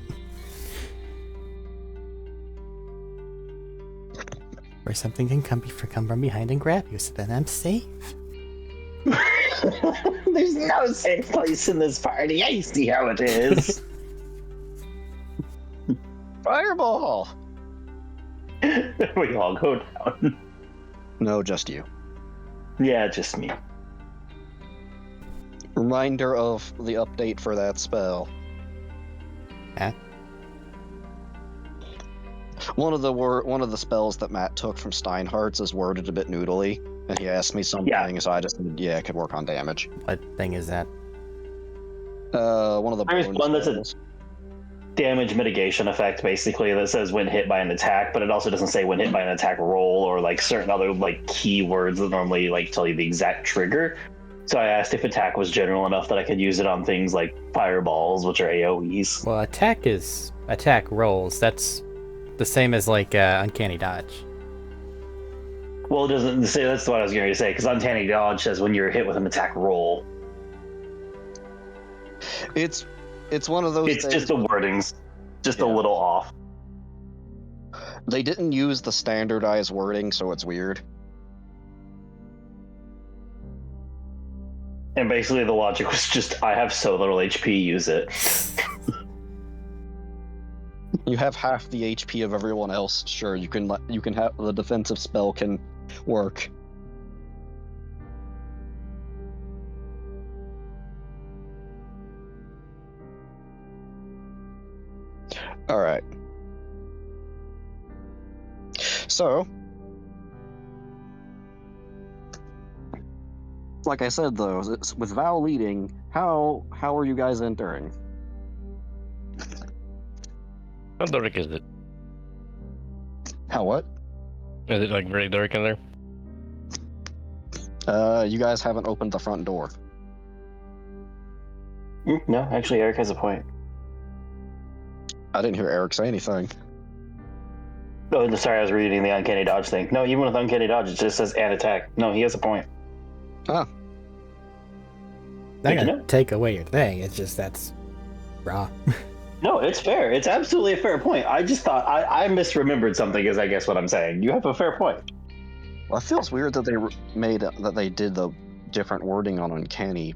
Or something can come from behind and grab you, so then I'm safe. There's no safe place in this party. I see how it is. Fireball! We all go down. No, just you. Yeah, just me. Reminder of the update for that spell. Huh? One of the spells that Matt took from Steinhardt's is worded a bit noodly, and he asked me something, so I just said, yeah, it could work on damage. What thing is that? One of the There's bone one that's a spells. damage mitigation effect, basically, that says when hit by an attack, but it also doesn't say when hit by an attack roll or like certain other like keywords that normally like tell you the exact trigger. So I asked if attack was general enough that I could use it on things like fireballs, which are AoEs. Well, attack rolls. That's the same as like uncanny dodge. Well, it doesn't say. That's what I was going to say, because uncanny dodge says when you're hit with an attack roll. It's one of those It's things. just the wording's just a Yeah. little off. They didn't use the standardized wording, so it's weird. And basically the logic was just, I have so little HP, use it. You have half the HP of everyone else. Sure, you can have the defensive spell can work. All right. So, like I said, though, with Val leading, how are you guys entering? How dark is it? How what? Is it like very dark in there? You guys haven't opened the front door. No, actually, Arik has a point. I didn't hear Arik say anything. Oh, sorry, I was reading the uncanny dodge thing. No, even with uncanny dodge, it just says add attack. No, he has a point. Ah, Not Good to gonna know. take away your thing. It's just that's raw. No, it's fair. It's absolutely a fair point. I just thought I misremembered something, is I guess what I'm saying. You have a fair point. well, it feels weird that they did the different wording on uncanny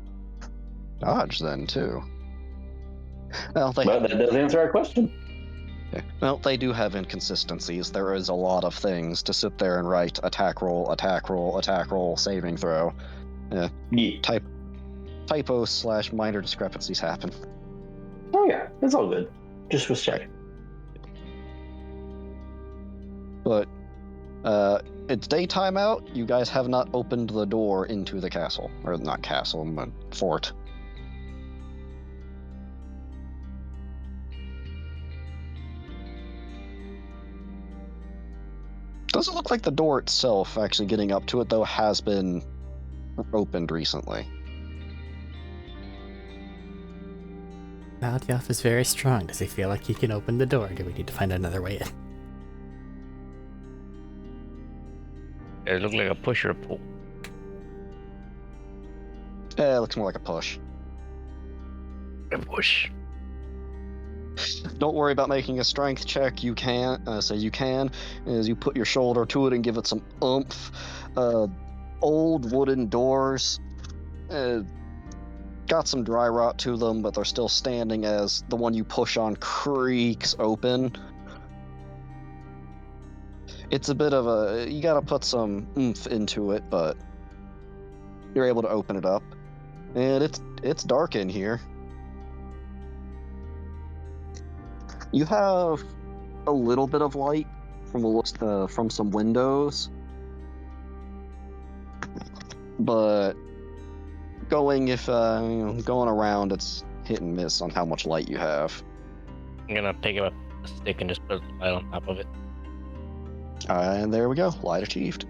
dodge then too. Well, But that does answer our question. they do have inconsistencies. There is a lot of things to sit there and write attack roll, attack roll, attack roll, saving throw. Yeah. Typos / minor discrepancies happen. Oh yeah, it's all good. Just was checking. But it's daytime out. You guys have not opened the door into the castle, or not castle, but fort. Doesn't look like the door itself, actually getting up to it, though, has been opened recently. Maltioff is very strong. Does he feel like he can open the door? Do we need to find another way in? It looked like a push or a pull. It looks more like a push. A push. Don't worry about making a strength check. You can, as you put your shoulder to it and give it some oomph. Old wooden doors, got some dry rot to them, but they're still standing as the one you push on creaks open. It's a bit of you gotta put some oomph into it, but you're able to open it up. And it's dark in here. You have a little bit of light from the looks from some windows, but going around, it's hit and miss on how much light you have. I'm gonna pick up a stick and just put a light on top of it. And there we go. Light achieved.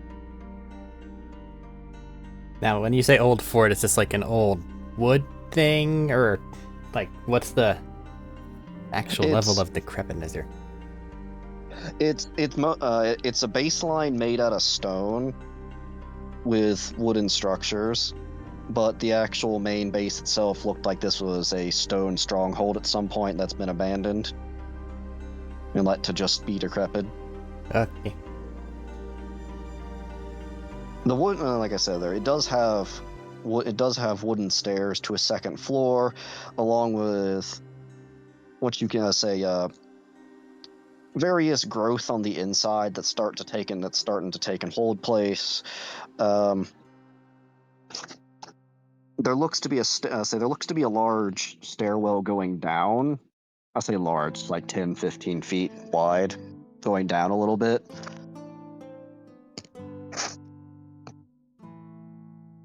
Now, when you say old fort, is this like an old wood thing, or like what's the actual level of decrepitness here? It's a baseline made out of stone with wooden structures, but the actual main base itself looked like this was a stone stronghold at some point that's been abandoned and let to just be decrepit. Okay. The wood, like I said, it does have wooden stairs to a second floor, along with what you can say various growth on the inside that's starting to take and hold place. There looks to be a large stairwell going down. I say large, it's like 10, 15 feet wide, going down a little bit.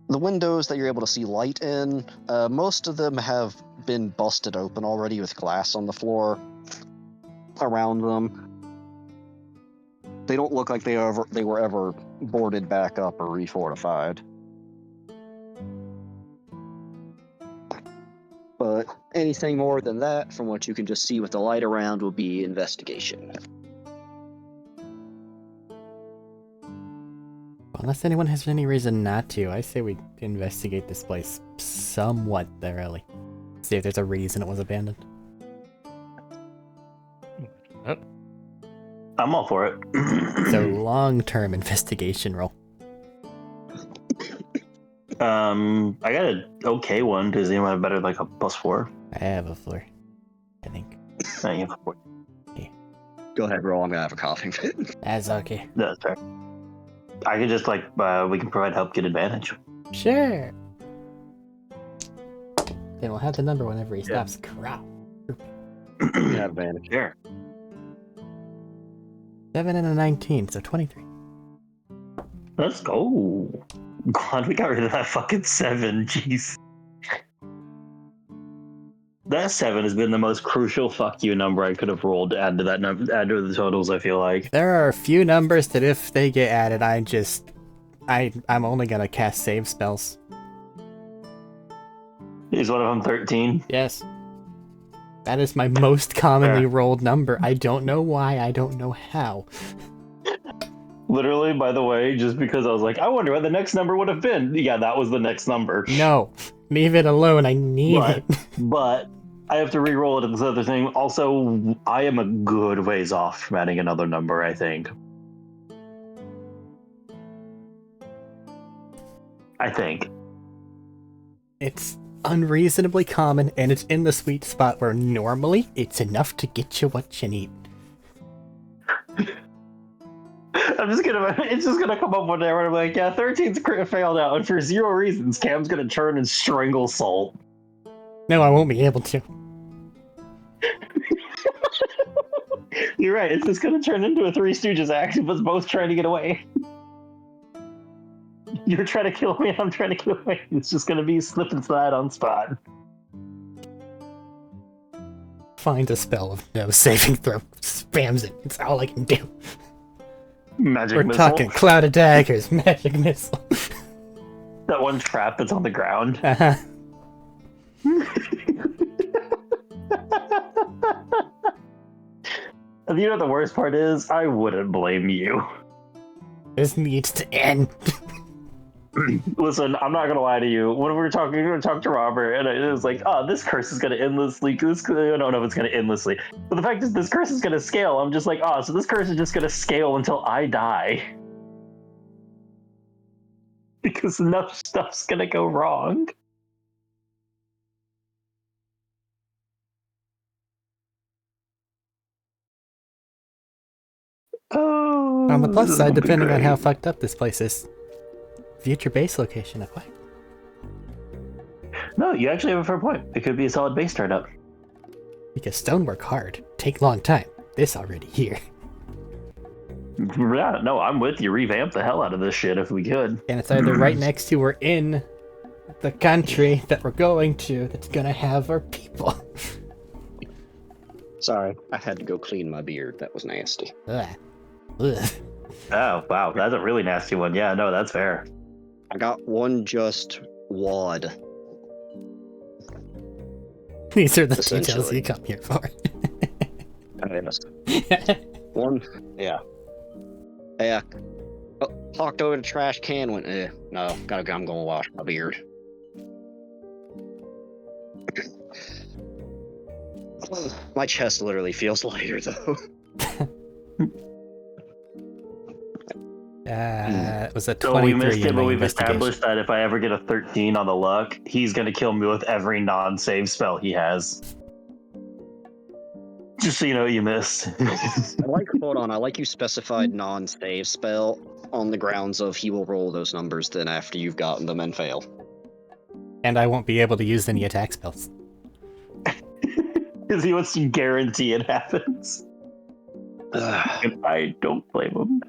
The windows that you're able to see light in, most of them have been busted open already with glass on the floor around them. They don't look like they were ever boarded back up or refortified. But anything more than that, from what you can just see with the light around, will be investigation. Unless anyone has any reason not to, I say we investigate this place somewhat thoroughly. See if there's a reason it was abandoned. I'm all for it. So long-term investigation roll. I got an okay one. Does anyone have better like a +4? I have a 4, I think. No, you have a 4. Go ahead, roll. I'm gonna have a coughing fit. That's okay. That's fair. I could just we can provide help, get advantage. Sure. Then we'll have the number whenever he stops crap. You have advantage. Sure. 7 and a 19, so 23. Let's go. Glad we got rid of that fucking 7. Jeez. That 7 has been the most crucial fuck you number I could have rolled to add to that number, add to the totals, I feel like. There are a few numbers that if they get added, I'm only gonna cast save spells. Is one of them 13? Yes. That is my most commonly rolled number. I don't know why, I don't know how. Literally, by the way, just because I was like, I wonder what the next number would have been. Yeah, that was the next number. No. Leave it alone, I need it. But I have to re-roll it at this other thing. Also, I am a good ways off from adding another number, I think. It's unreasonably common, and it's in the sweet spot where normally it's enough to get you what you need. It's just gonna come up one day where I'm like, yeah, 13's crit failed out, and for 0 reasons, Cam's gonna turn and strangle Salt. No, I won't be able to. You're right, it's just gonna turn into a Three Stooges act of us both trying to get away. You're trying to kill me, and I'm trying to get away. It's just gonna be slip and slide on spot. Find a spell of no saving throw. Spams it. It's all I can do. We're missile. Talking cloud of daggers, magic missile. That one trap that's on the ground. Uh-huh. You know what the worst part is? I wouldn't blame you. This needs to end. Listen, I'm not gonna lie to you. When we were gonna talk to Robert, and it was like, oh, this curse is gonna endlessly. I don't know if it's gonna endlessly, but the fact is, this curse is gonna scale. I'm just like, oh, so this curse is just gonna scale until I die, because enough stuff's gonna go wrong. Oh. On the plus side, depending on how fucked up this place is, future base location acquired. No, you actually have a fair point. It could be a solid base startup. Because stonework hard, take long time. This already here. Yeah, no, I'm with you. Revamp the hell out of this shit if we could. And it's either right next to or in the country that we're going to that's gonna have our people. Sorry, I had to go clean my beard. That was nasty. Ugh. Ugh. Oh, wow. That's a really nasty one. Yeah, no, that's fair. I got one just wad. These are the details Essentially. you come here for. One, yeah. Yeah. Talked over the trash can, went, no, I'm going to wash my beard. My chest literally feels lighter, though. It was a So we 23 missed in it, my but we've investigation. established that if I ever get a 13 on the luck, he's going to kill me with every non-save spell he has. Just so you know, you missed. Hold on, I like you specified non-save spell on the grounds of he will roll those numbers then after you've gotten them and fail. And I won't be able to use any attack spells. Because he wants to guarantee it happens. And I don't blame him.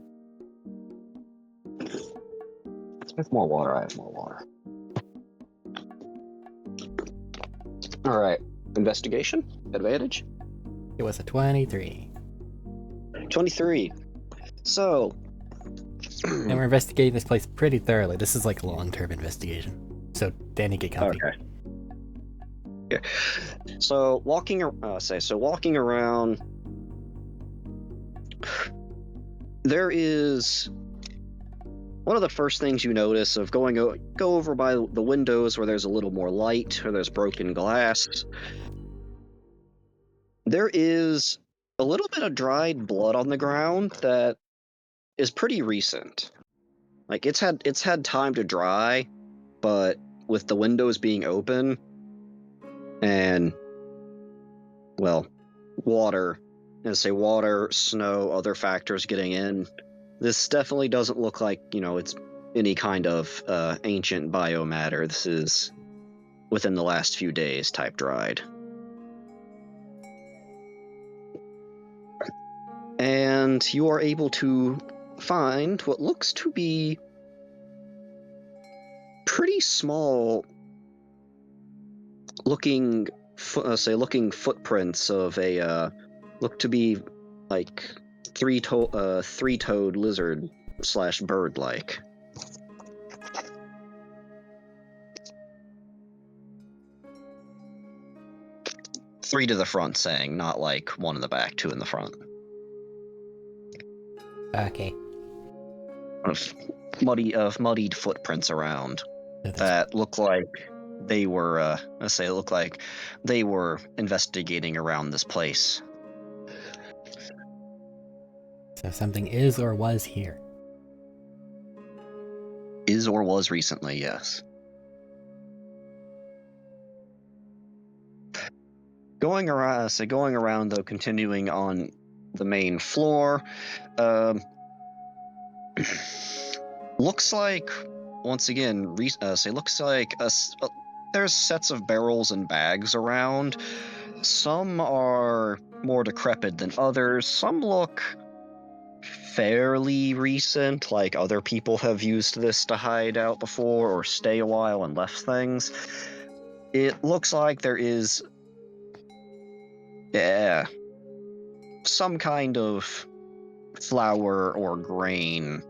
With more water, I have more water. Alright, investigation? Advantage? It was a 23. 23. So... And we're investigating this place pretty thoroughly. This is like a long-term investigation. So, Danny, get comfy. Okay. Yeah. So walking around, there is one of the first things you notice of go over by the windows where there's a little more light, or there's broken glass. There is a little bit of dried blood on the ground that is pretty recent. Like it's had time to dry, but with the windows being open and, well, water, snow, other factors getting in, this definitely doesn't look like, it's any kind of ancient biomatter. This is within the last few days type dried. And you are able to find what looks to be pretty small looking footprints of a look to be like three-toed lizard / bird like. Three to the front, saying, not like one in the back, two in the front. Okay. Of muddied footprints around that look like they were they were investigating around this place. So something is or was here. Is or was recently, yes. Going around though, continuing on the main floor, looks like, once again, there's sets of barrels and bags around. Some are more decrepit than others. Some look fairly recent, like other people have used this to hide out before or stay a while and left things. It looks like there is, some kind of flour or grain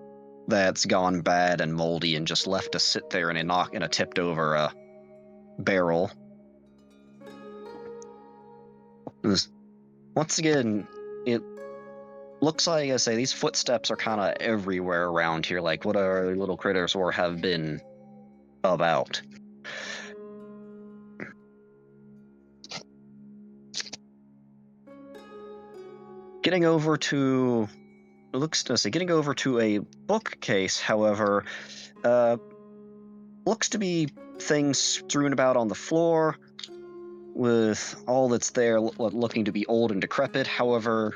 that's gone bad and moldy and just left to sit there in a tipped over barrel. Once again, it looks like, these footsteps are kind of everywhere around here, like what our little critters or have been about. Getting over to a bookcase, however, looks to be things strewn about on the floor, with all that's there looking to be old and decrepit. However,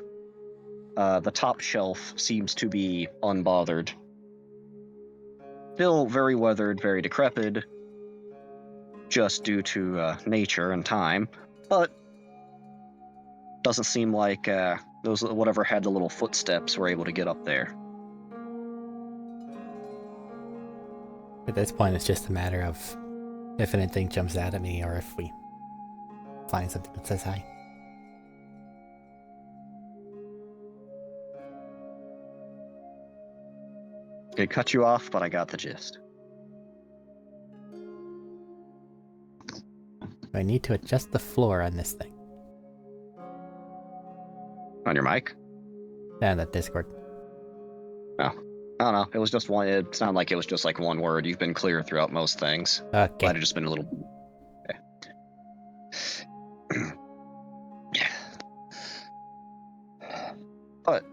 the top shelf seems to be unbothered. Still very weathered, very decrepit, just due to nature and time, but doesn't seem like those whatever had the little footsteps were able to get up there. At this point, it's just a matter of if anything jumps out at me or if we find something that says hi. Could cut you off, but I got the gist. I need to adjust the floor on this thing. On your mic? And that Discord. I don't know. It was just one. It sounded like it was just like one word. You've been clear throughout most things. Okay. Might have just been a little. Okay. But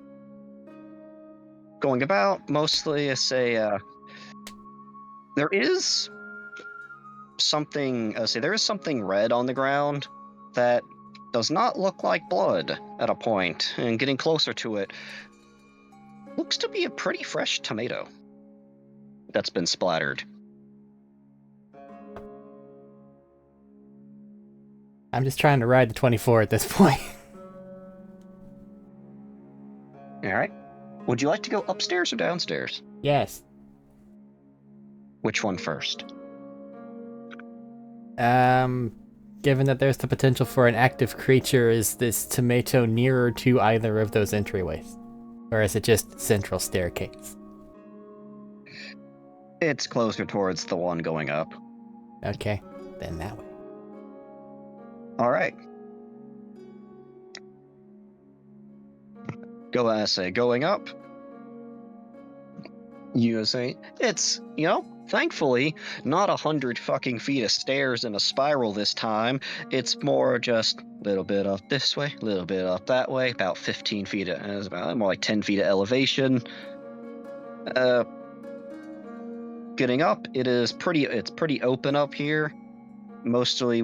going about mostly, I say there is something. There is something red on the ground that does not look like blood at a point, and getting closer to it looks to be a pretty fresh tomato that's been splattered. I'm just trying to ride the 24 at this point. All right. Would you like to go upstairs or downstairs? Yes. Which one first? Given that there's the potential for an active creature, is this tomato nearer to either of those entryways? Or is it just central staircase? It's closer towards the one going up. Okay, then that way. All right. Going up. You say it's, thankfully not 100 fucking feet of stairs in a spiral this time. It's more just a little bit up this way, a little bit up that way, about 15 feet, about more like 10 feet of elevation. Getting up, it's pretty open up here. Mostly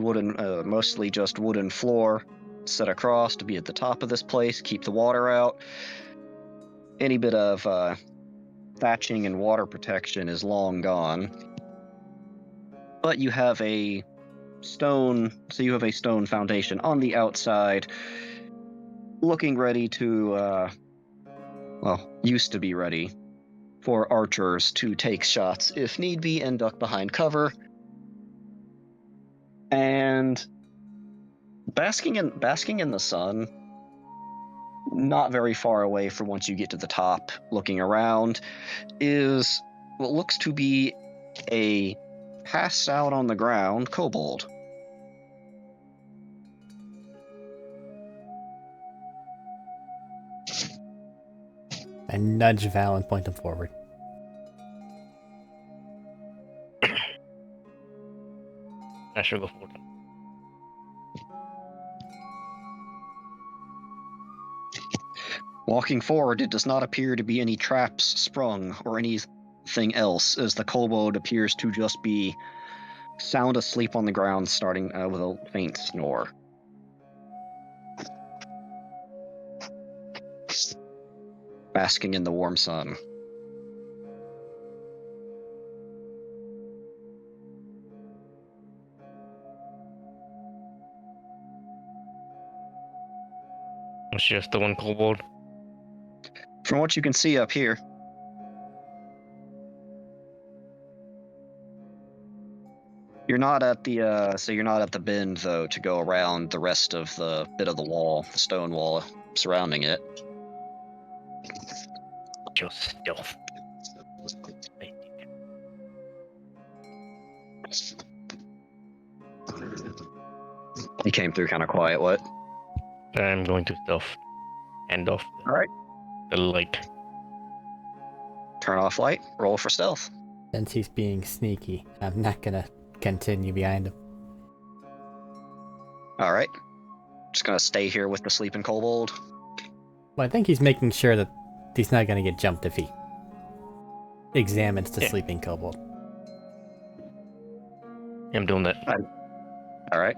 just wooden floor set across to be at the top of this place, keep the water out. Any bit of thatching and water protection is long gone. But you have a stone foundation on the outside, looking ready to, used to be ready for archers to take shots if need be and duck behind cover. And basking in the sun, not very far away from once you get to the top, looking around, is what looks to be a passed out on the ground kobold. I nudge Val and point him forward. I should go forward. Walking forward, it does not appear to be any traps sprung or anything else, as the kobold appears to just be sound asleep on the ground, starting with a faint snore. Basking in the warm sun. It's just the one kobold. From what you can see up here, you're not at the bend though to go around the rest of the bit of the wall, the stone wall surrounding it. Just stealth. He came through kind of quiet. What? I'm going to stealth. Hand off All right. the light. Turn off light. Roll for stealth. Since he's being sneaky, I'm not gonna continue behind him. All right. Just gonna stay here with the sleeping kobold. Well, I think he's making sure that he's not gonna get jumped if he examines the sleeping kobold. I'm doing that. All right.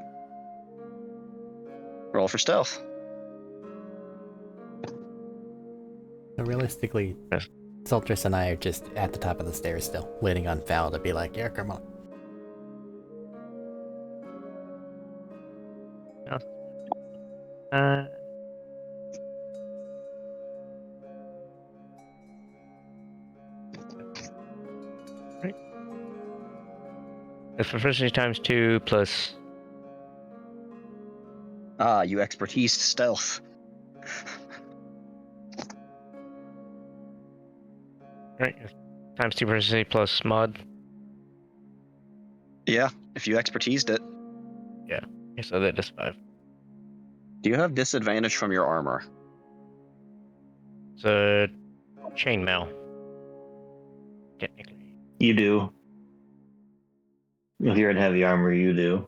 Roll for stealth. So realistically, Yes. Sultrus and I are just at the top of the stairs still, waiting on Val to be like, yeah, come on. Right. That's proficiency times 2 plus. You expertise stealth. Right. Times 2 proficiency plus mod. Yeah, if you expertised it. Yeah, so that is 5. Do you have disadvantage from your armor? It's a chainmail. Technically. You do. If you're in heavy armor, you do.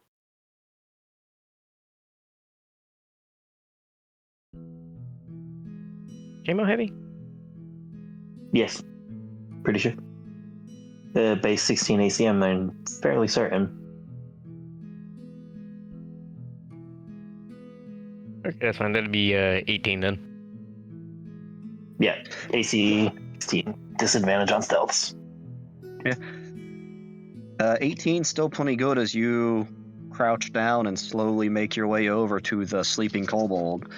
Chainmail heavy? Yes. Pretty sure. Base 16 AC, I'm fairly certain. Okay, that's fine. That'd be 18 then. Yeah, AC 16. Disadvantage on stealths. 18 still plenty good as you crouch down and slowly make your way over to the sleeping kobold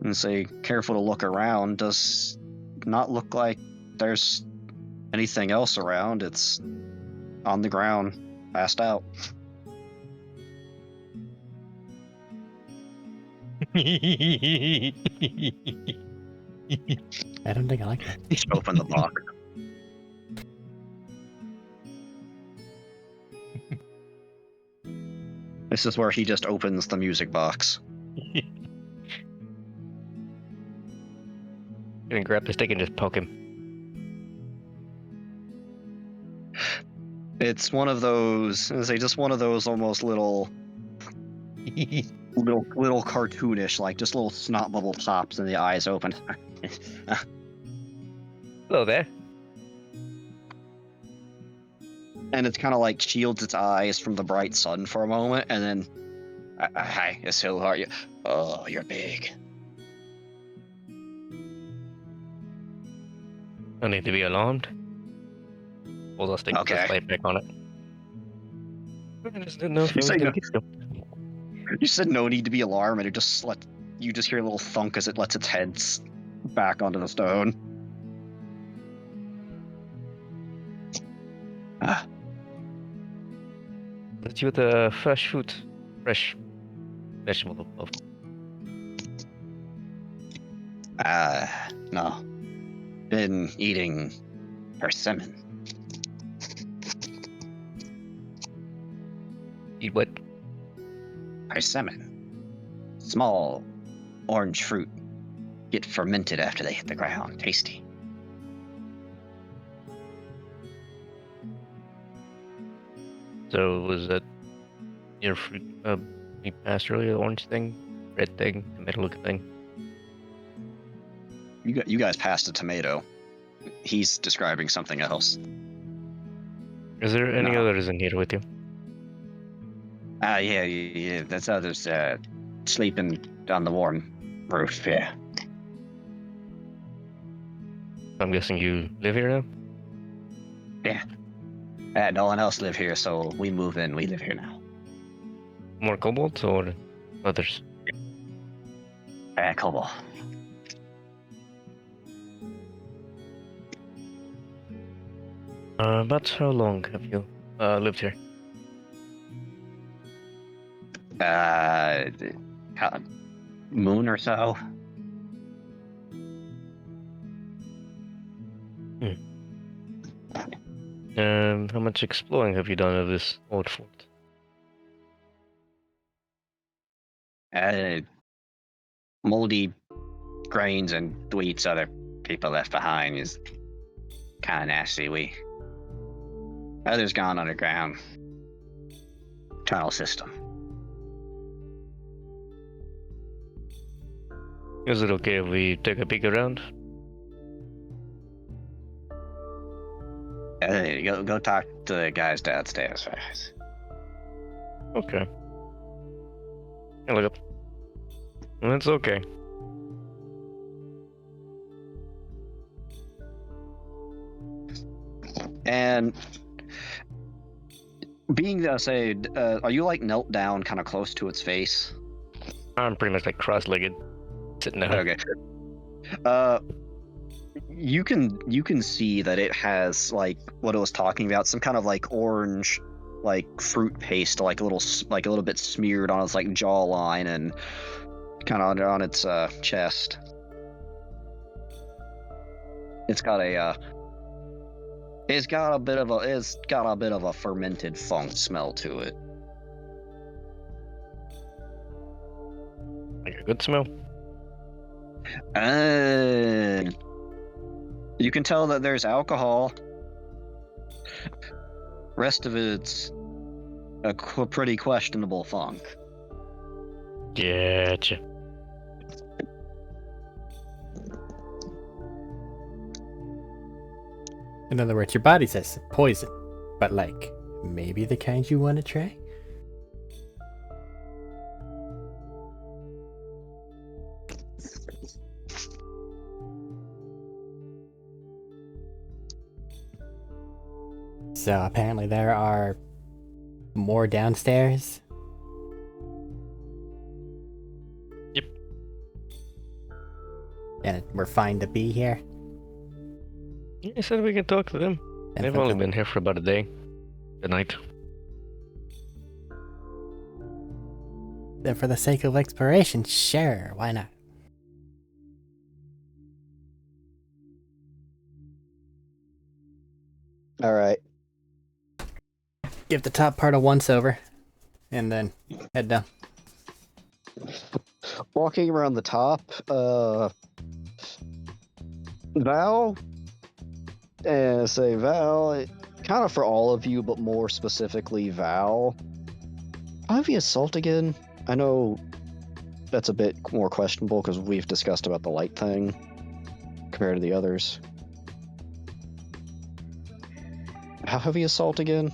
and say, careful to look around. Does not look like there's anything else around. It's on the ground, passed out. I don't think I like that. Just open the box. This is where he just opens the music box. Gonna grab the stick and just poke him. It's one of those, I say, just one of those almost little cartoonish, like just little snot bubble pops and the eyes open. Hello there. And it's kind of like shields its eyes from the bright sun for a moment, and then, hi, yes, who are you? Oh, you're big. No need to be alarmed. Hold the stick Okay. the light back on it. I just didn't know if You it was say gonna no. get still. You said no need to be alarmed, and you just hear a little thunk as it lets its head back onto the stone. Ah, Let's see what the fresh vegetable of. no. Been eating persimmon. Eat what? Persimmon. Small orange fruit. Get fermented after they hit the ground. Tasty. So was that your fruit you passed earlier, the orange thing? Red thing? Tomato looking thing? You guys passed a tomato. He's describing something else. Is there any No. others in here with you? Yeah. That's others sleeping on the warm roof, yeah. I'm guessing you live here now? No one else live here, so we move in. We live here now. More kobolds or others? Kobold. About how long have you lived here? Moon or so. How much exploring have you done of this old fort? Moldy grains and dweets other people left behind is kind of nasty. Others gone underground. Tunnel system. Is it okay if we take a peek around? Go talk to the guys downstairs first. Okay. I look up. That's okay. And being are you like knelt down kind of close to its face? I'm pretty much like cross-legged, sitting down. Okay. You can see that it has like what it was talking about, some kind of like orange, like fruit paste, like a little bit smeared on its like jawline and kind of on its chest. It's got a It's got a bit of a fermented funk smell to it. Like a good smell. You can tell that there's alcohol. Rest of it's a pretty questionable funk. Getcha. In other words, your body says poison, but like maybe the kind you want to try. So apparently there are more downstairs. Yep. And we're fine to be here. Yeah, I said we could talk to them. And They've for only the- been here for about a day. Good night. Then for the sake of exploration, sure, why not? All right. Give the top part a once over, and then head down. Walking around the top, Val, kind of for all of you, but more specifically Val. Have you assault again? I know that's a bit more questionable because we've discussed about the light thing compared to the others. How heavy assault again?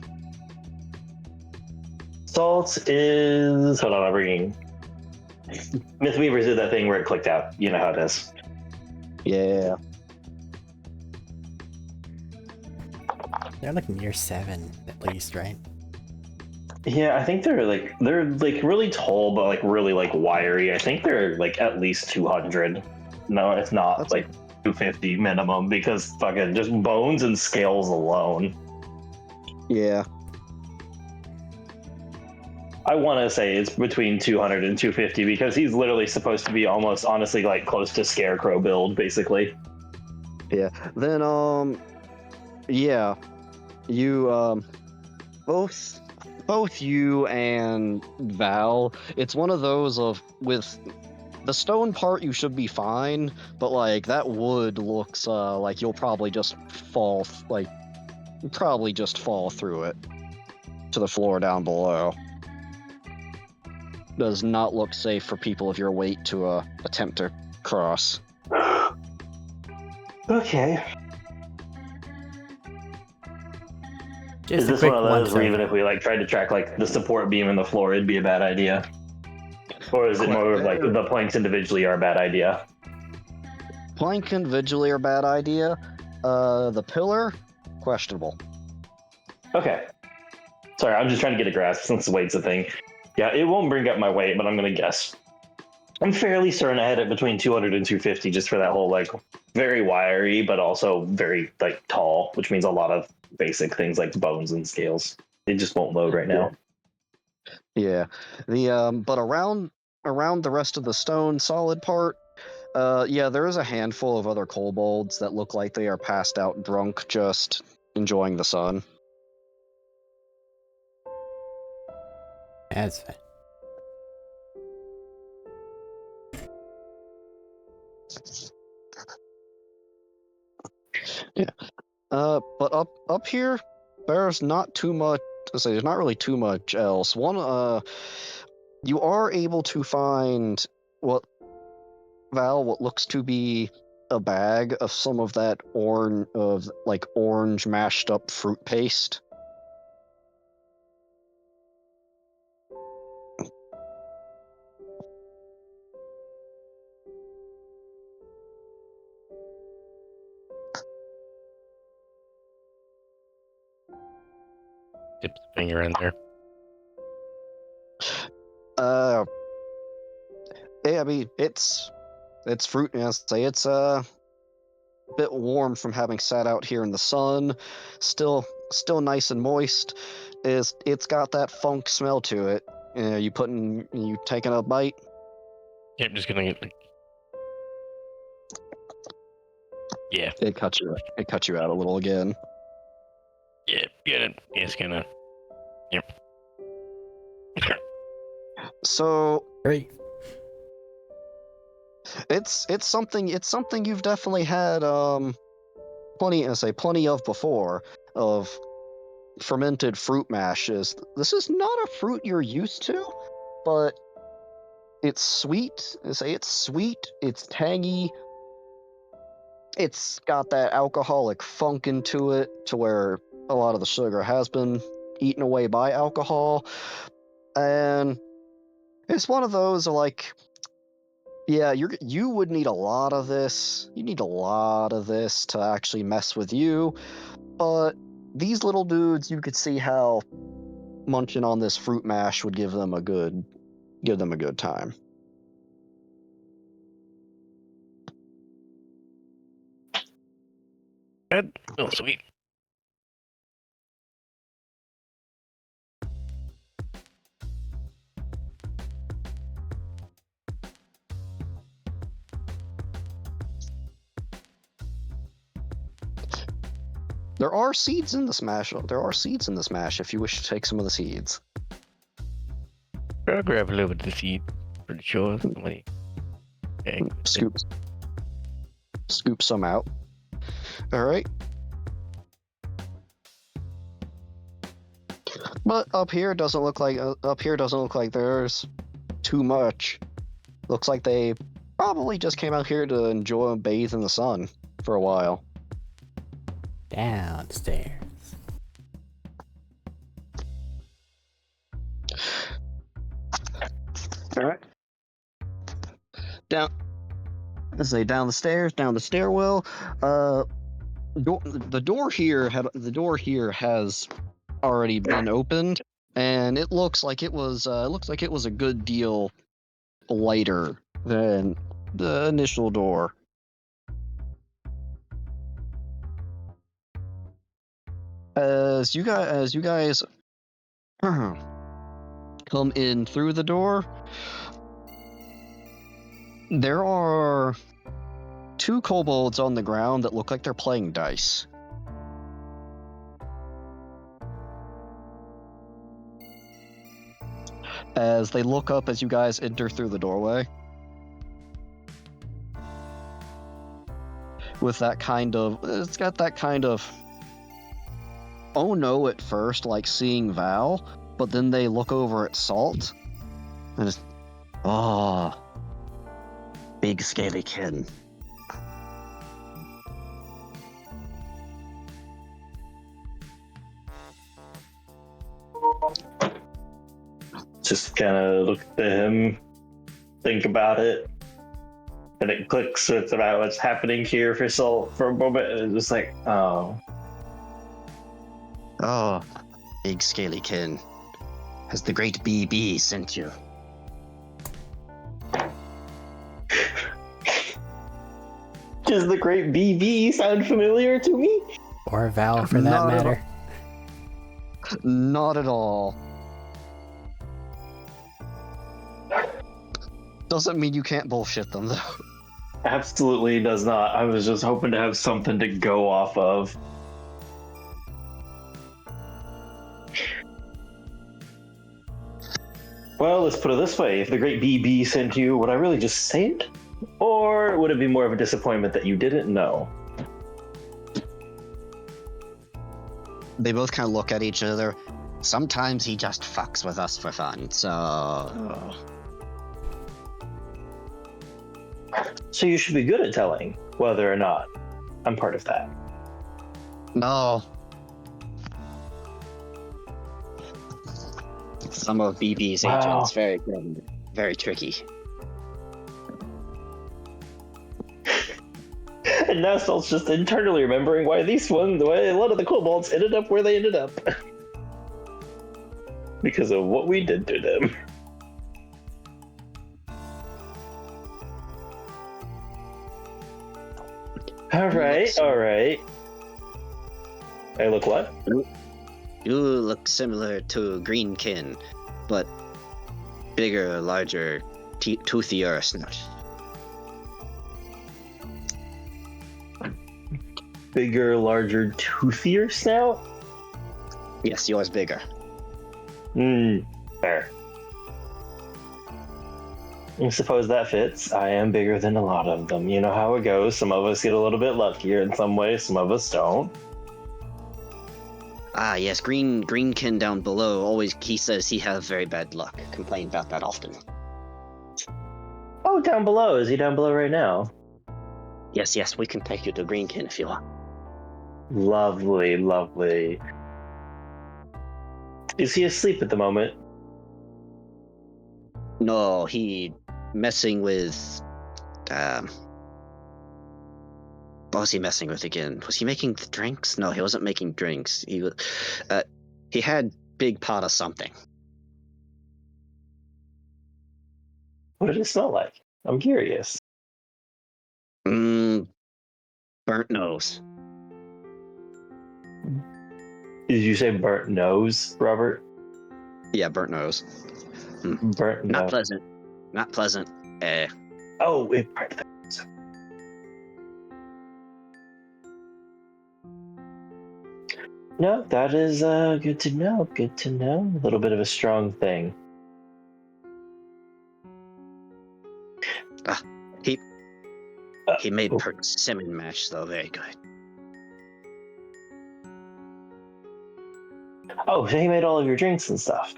Salt is. Hold on, I'm bringing. Mythweavers did that thing where it clicked out. You know how it is. Yeah. They're like near 7 at least, right? Yeah, I think they're like really tall, but like really like wiry. I think they're like at least 200. No, it's not That's like 250 minimum because fucking just bones and scales alone. Yeah. I want to say it's between 200 and 250 because he's literally supposed to be almost honestly like close to Scarecrow build, basically. Yeah. Then, yeah. You, both you and Val, it's one of those of, with the stone part, you should be fine, but like that wood looks, like you'll probably just fall through it to the floor down below. Does not look safe for people of your weight to attempt to cross. Okay. Just Is a this quick one of those once where over. even if we like tried to track like the support beam in the floor, it'd be a bad idea? Or is it more of like the planks individually are a bad idea? Plank individually are a bad idea. The pillar, questionable. Okay. Sorry, I'm just trying to get a grasp since weight's a thing. Yeah, it won't bring up my weight, but I'm gonna guess. I'm fairly certain I had it between 200 and 250 just for that whole like very wiry, but also very like tall, which means a lot of basic things like bones and scales. It just won't load right now. Yeah. But around the rest of the stone solid part, yeah, there is a handful of other kobolds that look like they are passed out drunk, just enjoying the sun. That's fine. Yeah. But up here, there's not too much to say. There's not really too much else. You are able to find what looks to be a bag of some of that orange mashed up fruit paste. Dips a finger in there. Yeah, I mean it's fruit. And say it's a bit warm from having sat out here in the sun. Still nice and moist. It's got that funk smell to it. You taking a bite? Yeah, I'm just gonna get like. Yeah. It cut you out a little again. Yeah, it's gonna. Yep. So Great. it's something you've definitely had plenty of before, of fermented fruit mashes. This is not a fruit you're used to, but it's sweet. It's sweet, it's tangy, it's got that alcoholic funk into it to where a lot of the sugar has been eaten away by alcohol. And it's one of those like, yeah, you would need a lot of this. You need a lot of this to actually mess with you. But these little dudes, you could see how munching on this fruit mash would give them a good time. Good. Oh, sweet. There are seeds in this mash. If you wish to take some of the seeds. I'll grab a little bit of the seed. Pretty sure somebody. Okay. Scoop some out. All right. But up here doesn't look like there's too much. Looks like they probably just came out here to enjoy and bathe in the sun for a while. Downstairs. All right. Down the stairs, down the stairwell. The door here has already been opened, and it looks like it was a good deal lighter than the initial door. As you guys come in through the door, there are two kobolds on the ground that look like they're playing dice. As they look up as you guys enter through the doorway. With that kind of, it's got that kind of, oh no at first, like seeing Val, but then they look over at Salt, and it's, oh, big scaly kid. Just kind of look at him, think about it, and it clicks with about what's happening here for Salt for a moment, and it's just like, oh. Oh, big scaly kin. Has the great BB sent you? Does the great BB sound familiar to me? Or Val, for that Not at matter. Not at all. Doesn't mean you can't bullshit them, though. Absolutely does not. I was just hoping to have something to go off of. Well, let's put it this way. If the great BB sent you, would I really just say it? Or would it be more of a disappointment that you didn't know? They both kind of look at each other. Sometimes he just fucks with us for fun, so... So you should be good at telling whether or not I'm part of that. No. Some of BB's Wow. agents, very good, very tricky. And now Salt's just internally remembering why a lot of the kobolds ended up where they ended up. Because of what we did to them. Alright. I look what? You look similar to Greenkin, but bigger, larger, toothier snout. Bigger, larger, toothier snout? Yes, yours bigger. Fair. I suppose that fits. I am bigger than a lot of them. You know how it goes. Some of us get a little bit luckier in some ways, some of us don't. Ah, yes, Greenkin down below always, he says he has very bad luck. Complain about that often. Oh, down below. Is he down below right now? Yes, we can take you to Greenkin if you want. Lovely, lovely. Is he asleep at the moment? No, he messing with, what was he messing with again? Was he making drinks? No, he wasn't making drinks. He had big pot of something. What did it smell like? I'm curious. Burnt nose. Did you say burnt nose, Robert? Yeah, burnt nose. Burnt Not nose. pleasant. Not pleasant. Oh, it burnt the nose. No, that is good to know. Good to know. A little bit of a strong thing. He made persimmon mash, though. Very good. Oh, so he made all of your drinks and stuff.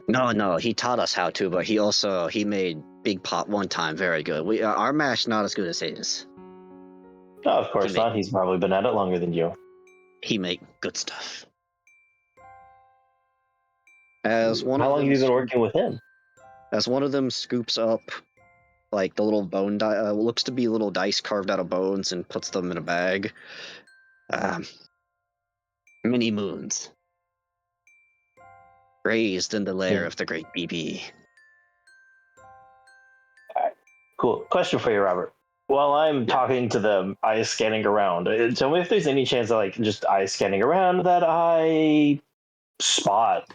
No, he taught us how to, but he made big pot one time. Very good. Our mash not as good as his. No, of course not. He's probably been at it longer than you. He make good stuff. As one How of long them have you been working with him? As one of them scoops up, like the little bone, looks to be little dice carved out of bones, and puts them in a bag. Many moons. Raised in the lair of the great BB. Alright, cool. Question for you, Robert. While I'm talking to them, eye scanning around, tell me if there's any chance that, like, just eye scanning around that I spot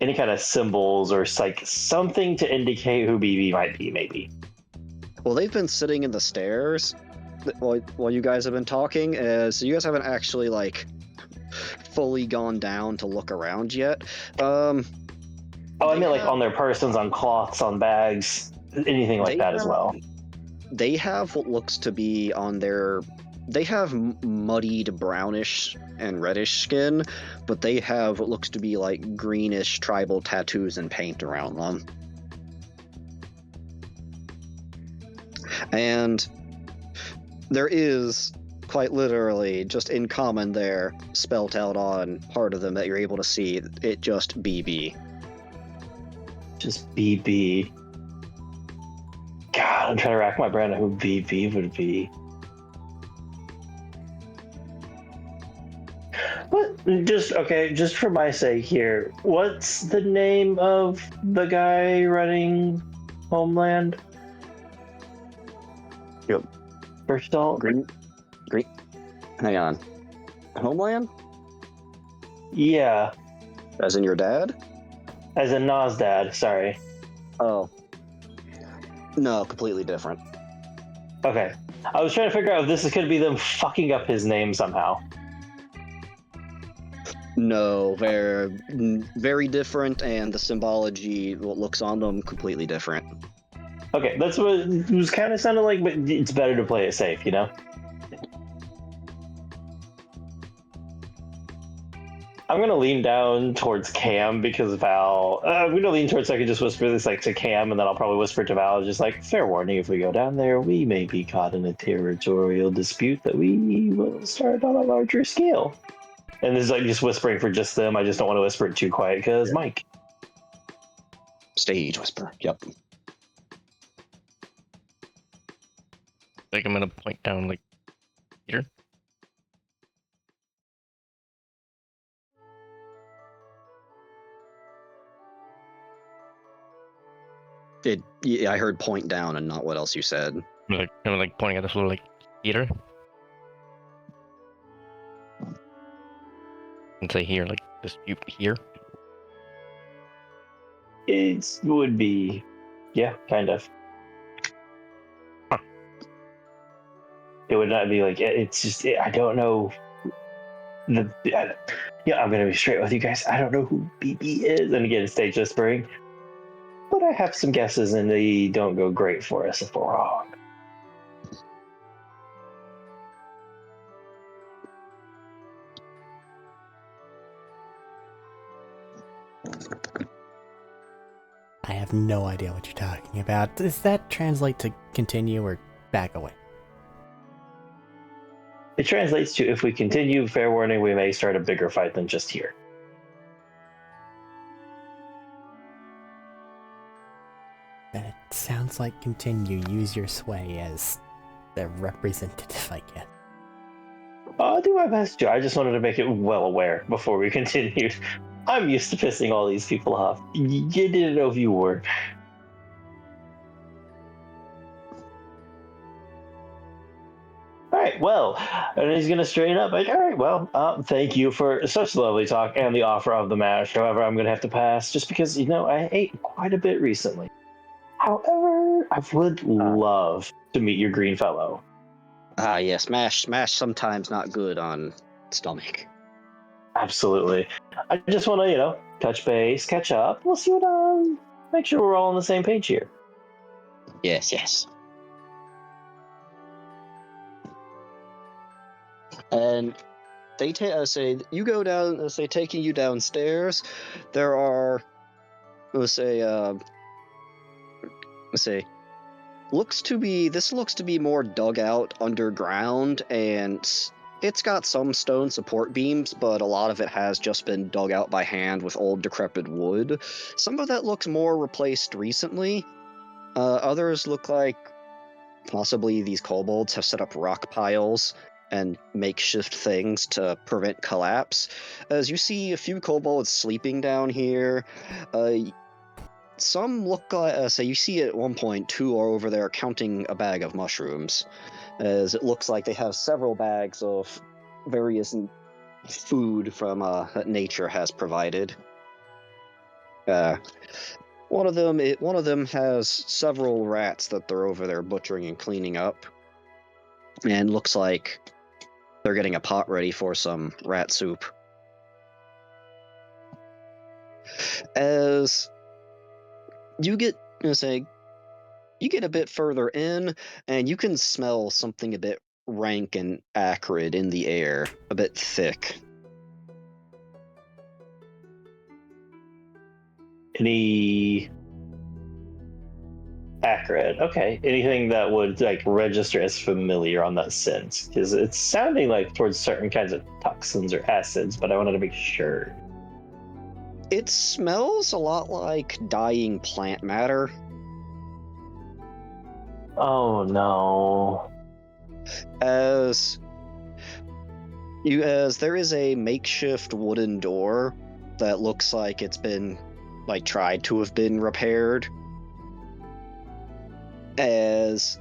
any kind of symbols or like something to indicate who BB might be, maybe. Well, they've been sitting in the stairs while you guys have been talking, so you guys haven't actually, like, fully gone down to look around yet. I mean, like, on their persons, on cloths, on bags, anything like that as well. They have what looks to be on their... They have muddied brownish and reddish skin, but they have what looks to be like greenish tribal tattoos and paint around them. And there is, quite literally, just in common there, spelt out on part of them that you're able to see, it just BB. Just BB. God, I'm trying to rack my brain on who BB would be. What? Just for my sake here, what's the name of the guy running Homeland? Yep. First of all, Green. Hang on. Homeland? Yeah. As in your dad? As in Nas dad, sorry. Oh. No, completely different. Okay. I was trying to figure out if this could be them fucking up his name somehow. No, they're very different, and the symbology, what looks on them, completely different. Okay, that's what it was kind of sounding like, but it's better to play it safe, you know? I'm going to lean down towards Cam because Val... I'm going to lean towards so I can just whisper this like to Cam, and then I'll probably whisper to Val, just like, fair warning, if we go down there, we may be caught in a territorial dispute that we will start on a larger scale. And this is like just whispering for just them. I just don't want to whisper it too quiet because Mike. Stage whisper, yep. Like I'm gonna point down, like, here. Yeah, I heard point down and not what else you said. I'm like, kind of like pointing at this little, like, heater. And say here, like, dispute here. It would be, yeah, kind of. Huh. It would not be like it's just I don't know. I'm gonna be straight with you guys. I don't know who BB is, and again, stage whispering. But I have some guesses, and they don't go great for us if we're wrong. I have no idea what you're talking about. Does that translate to continue or back away? It translates to if we continue, fair warning, we may start a bigger fight than just here. Then it sounds like continue. Use your sway as the representative, I guess. I'll do my best, Joe. I just wanted to make it well aware before we continued. I'm used to pissing all these people off. You didn't know if you were. All right, well, and he's going to straighten up. Like, all right, well, thank you for such lovely talk and the offer of the mash. However, I'm going to have to pass just because, I ate quite a bit recently. However, I would love to meet your green fellow. Yes, smash sometimes not good on stomach. Absolutely. I just want to, touch base, catch up. We'll see what, make sure we're all on the same page here. Yes. And they say you go down. Say taking you downstairs. There are, this looks to be more dug out underground, and it's got some stone support beams, but a lot of it has just been dug out by hand with old decrepit wood. Some of that looks more replaced recently. Others look like possibly these kobolds have set up rock piles and makeshift things to prevent collapse. As you see a few kobolds sleeping down here, some look like, you see at one point 2 are over there counting a bag of mushrooms, as it looks like they have several bags of various food from that nature has provided. One of them has several rats that they're over there butchering and cleaning up, and looks like they're getting a pot ready for some rat soup. As you get, you get a bit further in, and you can smell something a bit rank and acrid in the air, a bit thick. Any acrid? Okay. Anything that would register as familiar on that sense? Because it's sounding like towards certain kinds of toxins or acids, but I wanted to make sure. It smells a lot like dying plant matter. Oh no. As there is a makeshift wooden door that looks like it's been tried to have been repaired, as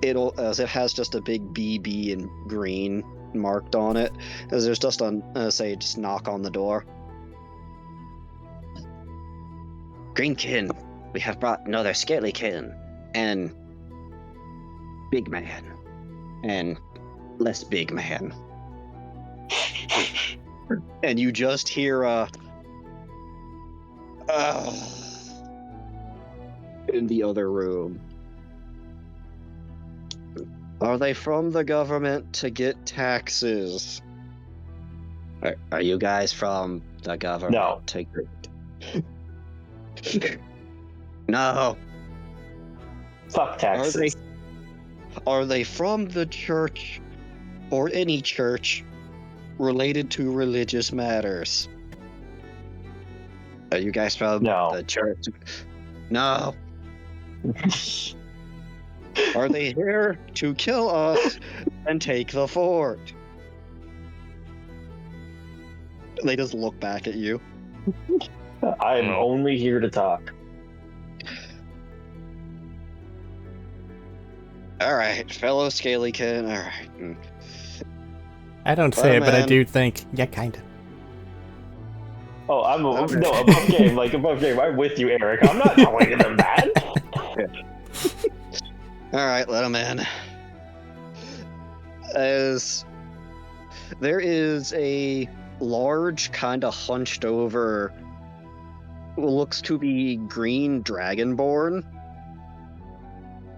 it has just a big BB in green marked on it, as there's just just knock on the door. Greenkin, we have brought another Scalykin, and big man, and less big man. And you just hear in the other room. Are they from the government to get taxes? Are you guys from the government? No. To get... No. Fuck taxes. Are they from the church, or any church, related to religious matters? Are you guys from the church? No. Are they here to kill us and take the fort? They just look back at you. I'm only here to talk. All right, fellow Scalykin. All right. I don't say it, but I do think, yeah, kind of. Oh, above game, above game. I'm with you, Arik. I'm not telling them that. All right, let him in. as there is a large, kind of hunched over, what looks to be green dragonborn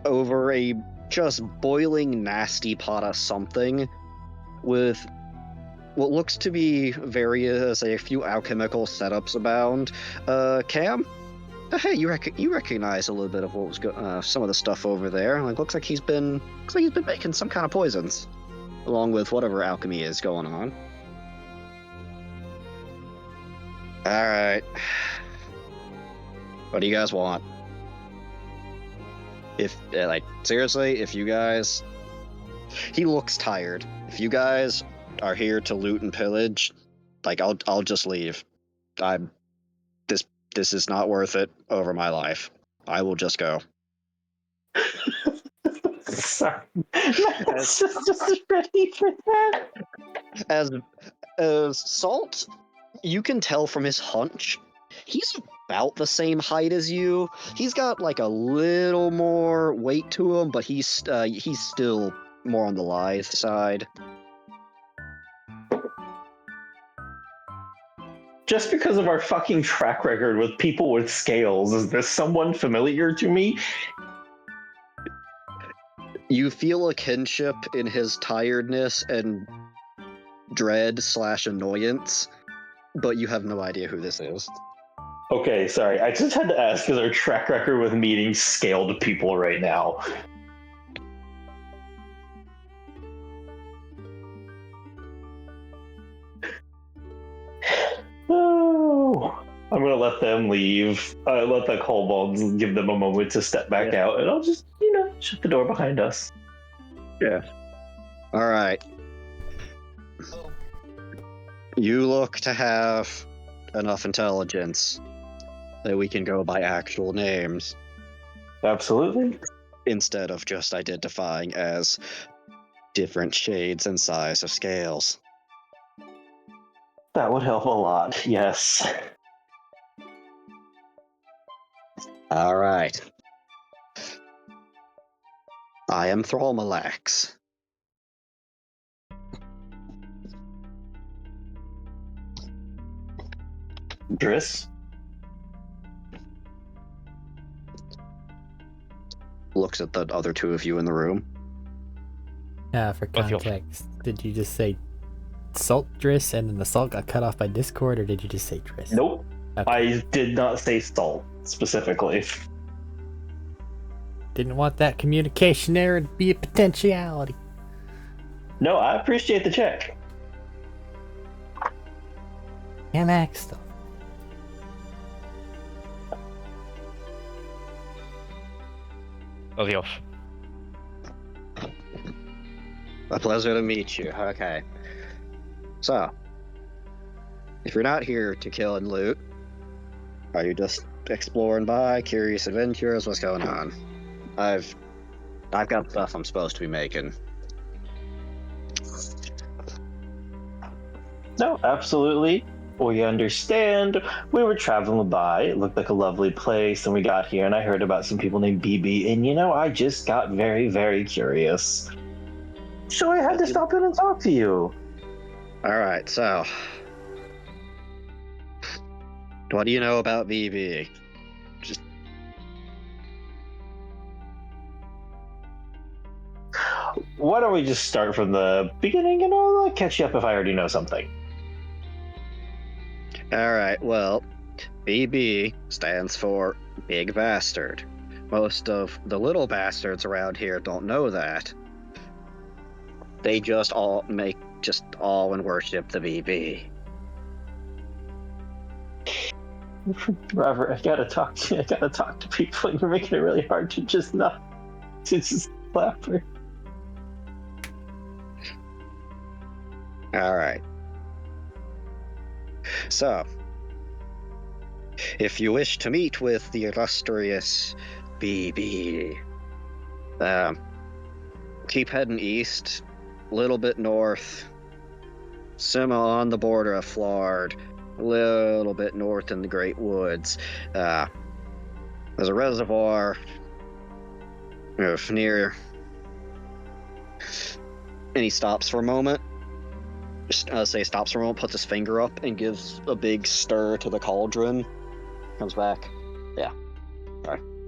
over a just boiling nasty pot of something with what looks to be a few alchemical setups abound. Cam? Hey, you recognize a little bit of what was some of the stuff over there. Like, looks like he's been making some kind of poisons, along with whatever alchemy is going on. All right, what do you guys want? If seriously, if you guys, he looks tired. If you guys are here to loot and pillage, I'll just leave. This is not worth it over my life. I will just go. Sorry. Just ready for that. As Salt, you can tell from his hunch, he's about the same height as you. He's got like a little more weight to him, but he's still more on the lithe side. Just because of our fucking track record with people with scales, is this someone familiar to me? You feel a kinship in his tiredness and dread/annoyance, but you have no idea who this is. Okay, sorry. I just had to ask because our track record with meeting scaled people right now. Oh, I'm gonna let them leave. Let the kobolds give them a moment to step back out, and I'll just, shut the door behind us. Yeah. All right. You look to have enough intelligence that we can go by actual names Absolutely. instead of just identifying as different shades and size of scales. That would help a lot, yes. All right. I am Thralmalax. Driss? Looks at the other two of you in the room. For context, did you just say Salt Driss and then the salt got cut off by Discord, or did you just say Driss? Nope. Okay. I did not say Salt specifically. Didn't want that communication error to be a potentiality. No, I appreciate the check. Max though. Adios. A pleasure to meet you. Okay. So, if you're not here to kill and loot, are you just exploring by, curious adventurers? What's going on? I've got stuff I'm supposed to be making. No, absolutely. We understand. We were traveling by. It looked like a lovely place, and we got here, and I heard about some people named BB, and I just got very, very curious. So I had to stop in and talk to you. All right, so what do you know about BB? Just why don't we just start from the beginning, and I'll catch you up if I already know something. all right. Well, BB stands for Big Bastard. Most of the little bastards around here don't know that. They just all and worship the BB. Robert, I gotta talk to people. You're making it really hard to just laugh. All right. So, if you wish to meet with the illustrious BB, keep heading east, a little bit north, on the border of Flard, a little bit north in the Great Woods. There's a reservoir near And he stops for a moment. Stops for a moment, puts his finger up, and gives a big stir to the cauldron. Comes back. Yeah.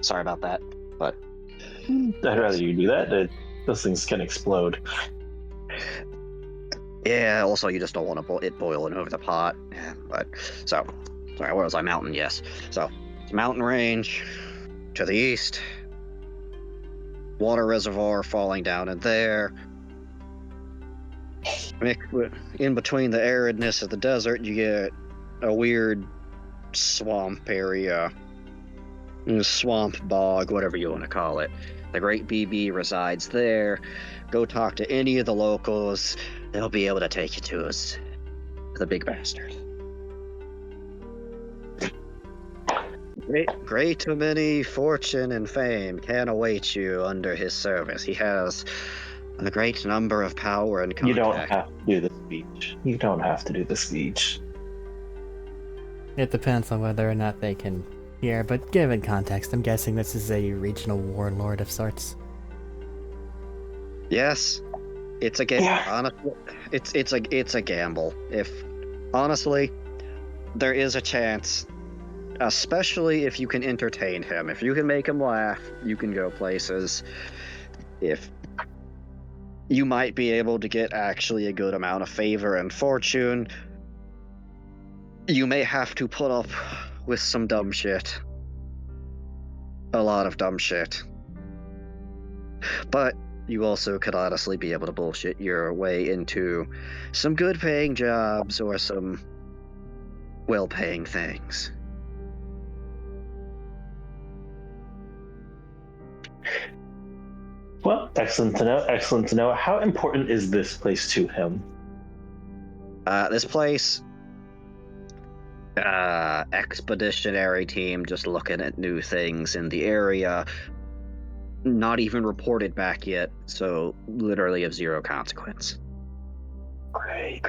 Sorry about that. But I'd rather you do that. Those things can explode. yeah, also you just don't want it boiling over the pot. Yeah, but so sorry, where was I? Mountain, yes. So it's mountain range to the east. Water reservoir falling down in there. In between the aridness of the desert, you get a weird swamp area. Swamp, bog, whatever you want to call it. The Great BB resides there. Go talk to any of the locals. They'll be able to take you to us. The big bastard. Great many fortune and fame can await you under his service. He has a great number of power and contact. You don't have to do the speech. You don't have to do the speech. It depends on whether or not they can hear, but given context, I'm guessing this is a regional warlord of sorts. Yes, it's a gamble. Yeah. Honestly, it's a gamble. If honestly, there is a chance, especially if you can entertain him. If you can make him laugh, you can go places. If you might be able to get actually a good amount of favor and fortune, you may have to put up with some dumb shit. A lot of dumb shit. But you also could honestly be able to bullshit your way into some good paying jobs or some well paying things. Well, excellent to know. Excellent to know. How important is this place to him? This place, expeditionary team just looking at new things in the area. Not even reported back yet, so literally of zero consequence. Great.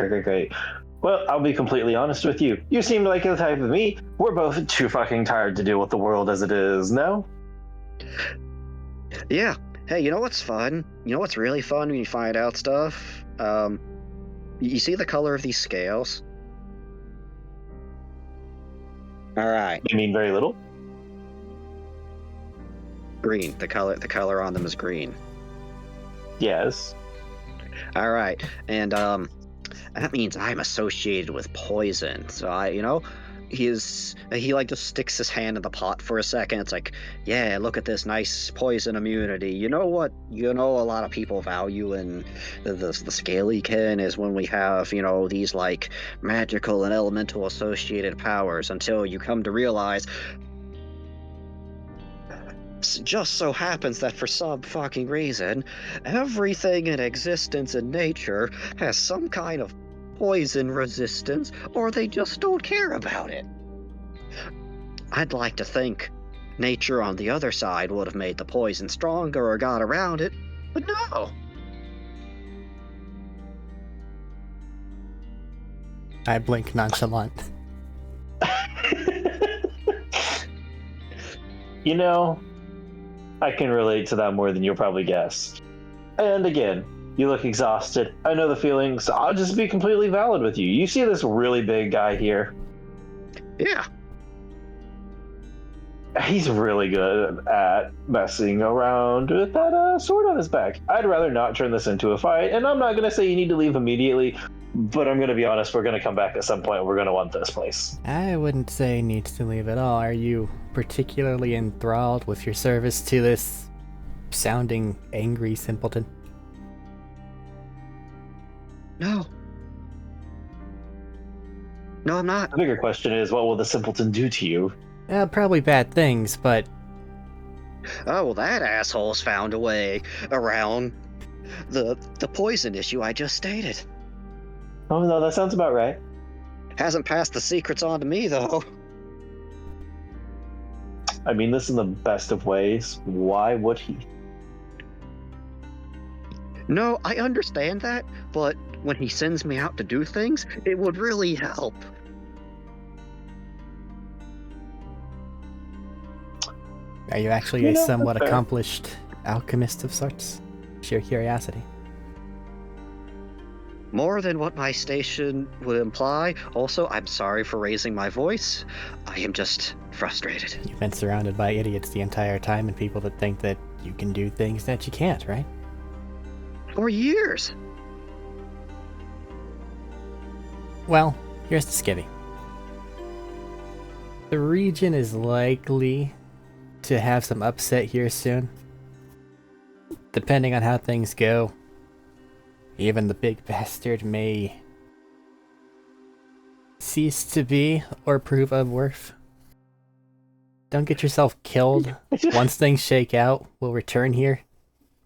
Well, I'll be completely honest with you. You seem like the type of me. We're both too fucking tired to deal with the world as it is, no? Yeah. Hey, you know what's fun? You know what's really fun when you find out stuff? You see the color of these scales? Alright. You mean very little? Green. The color on them is green. Yes. Alright. And that means I'm associated with poison. So he like just sticks his hand in the pot for a second. It's like, yeah, look at this nice poison immunity. You know what? A lot of people value in the scaly kin is when we have, these like magical and elemental associated powers until you come to realize just so happens that for some fucking reason, everything in existence in nature has some kind of poison resistance, or they just don't care about it. I'd like to think nature on the other side would have made the poison stronger or got around it, but no. I blink nonchalant. I can relate to that more than you'll probably guess. And again, you look exhausted. I know the feelings. I'll just be completely valid with you. You see this really big guy here? Yeah. He's really good at messing around with that sword on his back. I'd rather not turn this into a fight, and I'm not going to say you need to leave immediately, but I'm going to be honest, we're going to come back at some point. We're going to want this place. I wouldn't say he needs to leave at all. Are you particularly enthralled with your service to this sounding angry simpleton? No, I'm not. The bigger question is, what will the simpleton do to you? Probably bad things, but... Oh, well, that asshole's found a way around the poison issue I just stated. Oh, no, that sounds about right. Hasn't passed the secrets on to me, though. I mean this in the best of ways. Why would he? No, I understand that, but when he sends me out to do things, it would really help. Are you actually a somewhat that's fair. accomplished alchemist of sorts? Sheer curiosity. more than what my station would imply. Also, I'm sorry for raising my voice. I am just frustrated. You've been surrounded by idiots the entire time and people that think that you can do things that you can't, right? For years. Well, here's the skivvy. The region is likely to have some upset here soon. Depending on how things go, even the big bastard may cease to be or prove of worth. Don't get yourself killed. Once things shake out, we'll return here.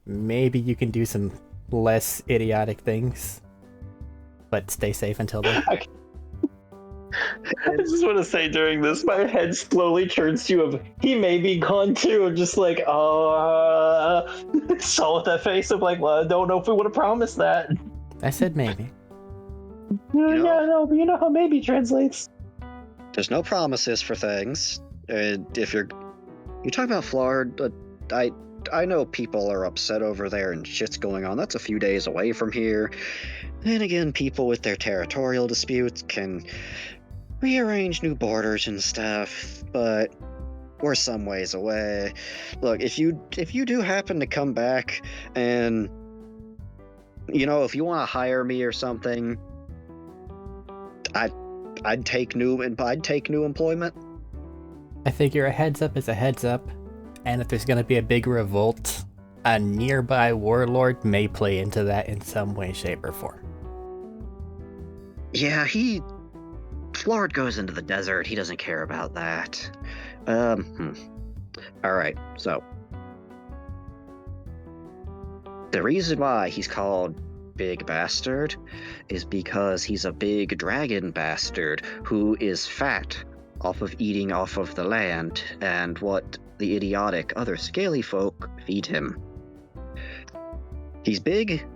Maybe you can do some less idiotic things. But stay safe until then. I just want to say during this, my head slowly turns to of he may be gone too. I'm just like, saw with that face of like, well, I don't know if we would have promised that. I said maybe. Yeah, no, but you know how maybe translates. There's no promises for things. If you're talking about Florida, I know people are upset over there and shit's going on. That's a few days away from here. Then again, people with their territorial disputes can rearrange new borders and stuff, but we're some ways away. Look, if you do happen to come back and if you want to hire me or something, I'd take new employment. I figure a heads up is a heads up, and if there's gonna be a big revolt, a nearby warlord may play into that in some way, shape, or form. Yeah, Flord goes into the desert. He doesn't care about that. Alright, so. The reason why he's called Big Bastard is because he's a big dragon bastard who is fat off of eating off of the land and what the idiotic other scaly folk feed him. He's big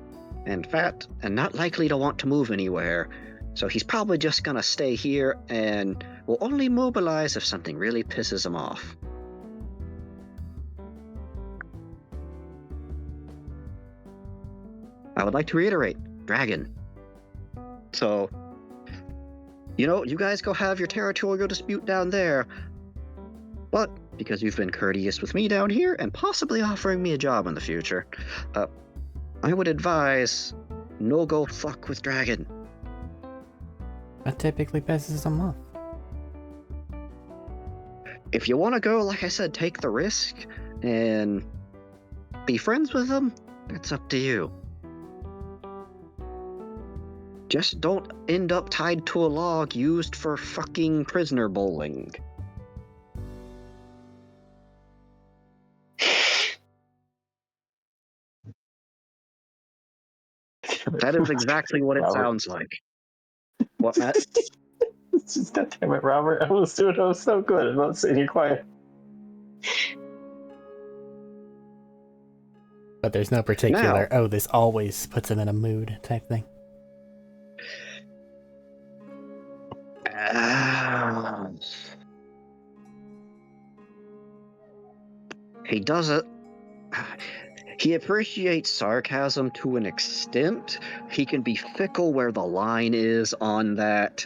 and fat and not likely to want to move anywhere. So he's probably just gonna stay here and will only mobilize if something really pisses him off. I would like to reiterate, dragon. So, you guys go have your territorial dispute down there. But because you've been courteous with me down here and possibly offering me a job in the future, I would advise no go fuck with dragon. That typically pisses them off. If you want to go, like I said, take the risk and be friends with them, that's up to you. Just don't end up tied to a log used for fucking prisoner bowling. That is exactly what it sounds like. What, Matt? It's just, God damn it, Robert. I was so good about sitting here quiet. But there's no particular, this always puts him in a mood type thing. He does it. He appreciates sarcasm to an extent. He can be fickle where the line is on that.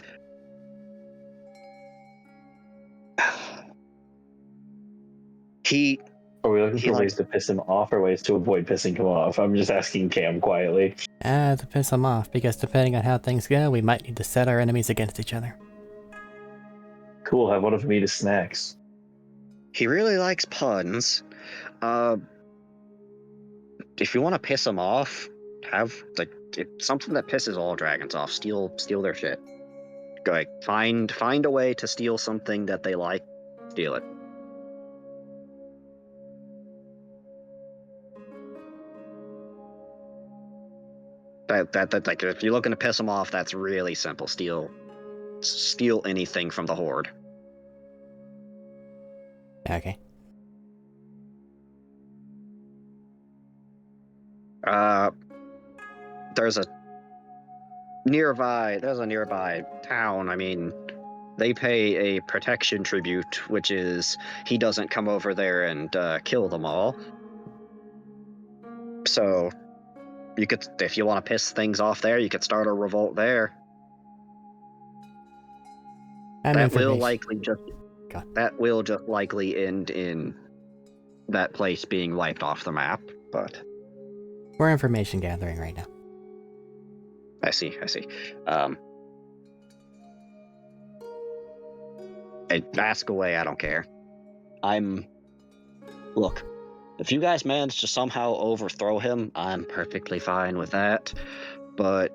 Are we looking for ways to piss him off or ways to avoid pissing him off? I'm just asking Cam quietly. To piss him off, because depending on how things go, we might need to set our enemies against each other. Cool, have one of them eat his snacks. He really likes puns. If you want to piss him off, have something that pisses all dragons off. Steal their shit. Go find a way to steal something that they like. Steal it. That like if you're looking to piss them off, that's really simple. Steal anything from the horde. Okay. There's a nearby town. I mean, they pay a protection tribute, which is he doesn't come over there and kill them all. So You could, if you want to piss things off there, you could start a revolt there. That will likely just end in that place being wiped off the map. But we're information gathering right now. I see. Ask away. I don't care. Look. If you guys manage to somehow overthrow him, I'm perfectly fine with that. But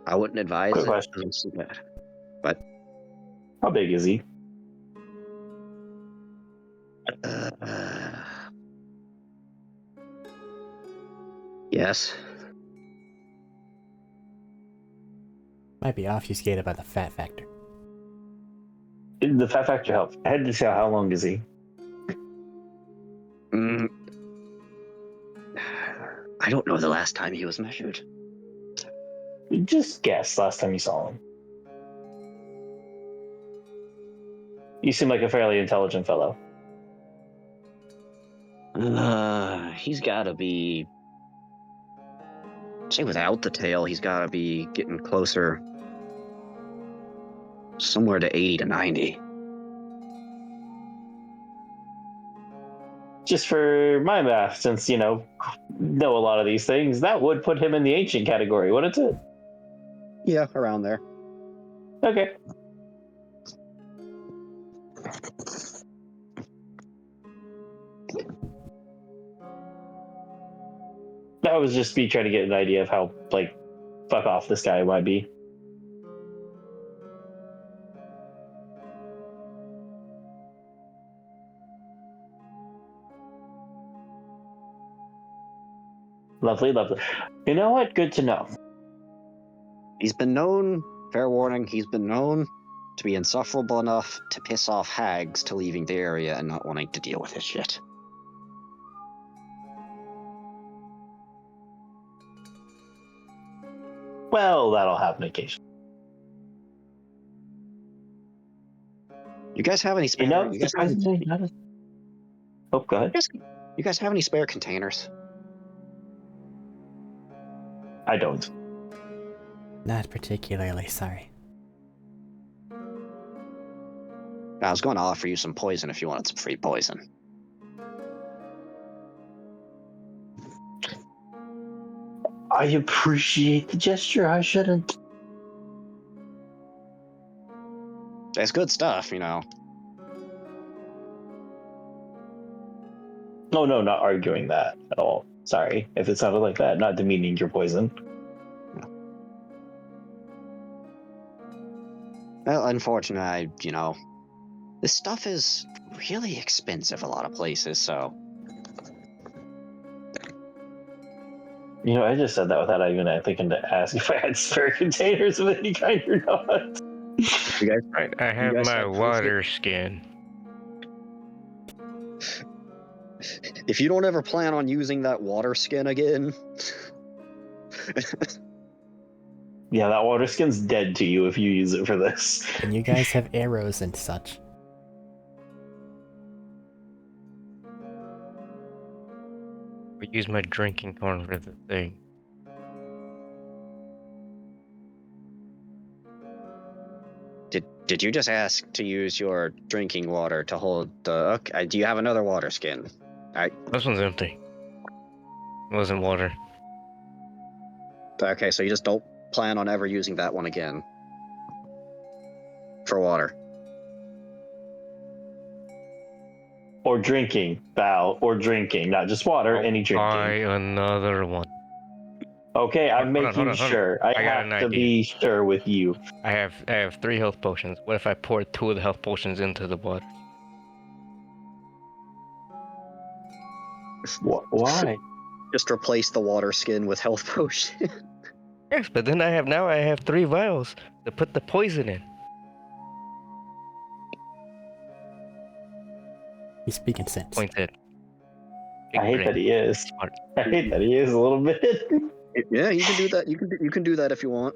I wouldn't advise Quick it. question. It's too bad. But How big is he? Yes. Might be obfuscated by the fat factor. The fat factor helps. I had to say, how long is he? I don't know the last time he was measured. Just guess last time you saw him. You seem like a fairly intelligent fellow. He's gotta be... Say without the tail, he's gotta be getting closer. Somewhere to 80 to 90. Just for my math, since, know a lot of these things, that would put him in the ancient category, wouldn't it? Yeah, around there. Okay. That was just me trying to get an idea of how, fuck off this guy might be. Lovely. You know what? Good to know. He's been known, fair warning, he's been known to be insufferable enough to piss off hags to leaving the area and not wanting to deal with his shit. Well, that'll happen occasionally. You guys have any spare? Oh, go ahead. You guys have any spare containers? I don't. Not particularly, sorry. I was going to offer you some poison if you wanted some free poison. I appreciate the gesture. I shouldn't. It's good stuff, No, not arguing that at all. Sorry if it sounded like that. Not demeaning your poison. Well, unfortunately, this stuff is really expensive a lot of places, so... I just said that without even thinking to ask if I had spare containers of any kind or not. You guys, Right, I have my water skin. If you don't ever plan on using that water skin again... Yeah, that water skin's dead to you if you use it for this. And you guys have arrows and such. I use my drinking horn for the thing. Did you just ask to use your drinking water to hold the... Okay, do you have another water skin? This one's empty. It wasn't water. Okay, so you just don't plan on ever using that one again. For water. Or drinking, Val. Or drinking. Not just water, any drinking. Buy another one. Okay, I'm making Hold on. sure. I got an have to idea. be sure with you. I have 3 health potions. What if I pour 2 of the health potions into the water? Why? Just replace the water skin with health potion. Yes, but then I have 3 vials to put the poison in. He's speaking sense. Point it. I hate that he is. I hate that he is a little bit. Yeah, you can do that. You can do that if you want.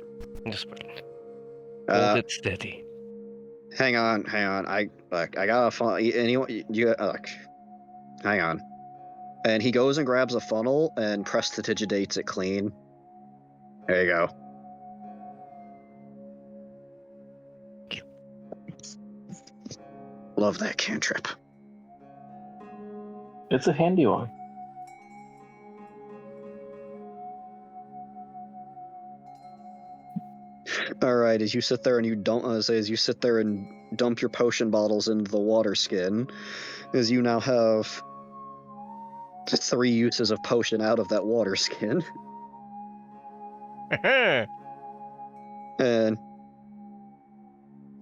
Just hold it steady. Hang on. I gotta find anyone. Hang on. And he goes and grabs a funnel and prestidigitates it clean. There you go. Love that cantrip. It's a handy one. All right, as you sit there and you don't as you sit there and dump your potion bottles into the water skin, as you now have 3 uses of potion out of that water skin, and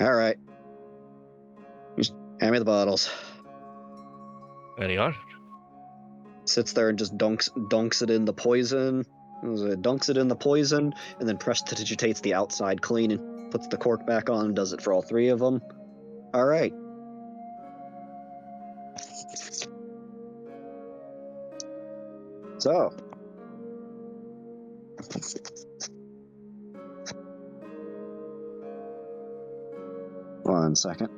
all right, just hand me the bottles. There you are. Sits there and just dunks it in the poison. Dunks it in the poison, and then prestidigitates the outside clean and puts the cork back on and does it for all 3 of them. All right. So. One second.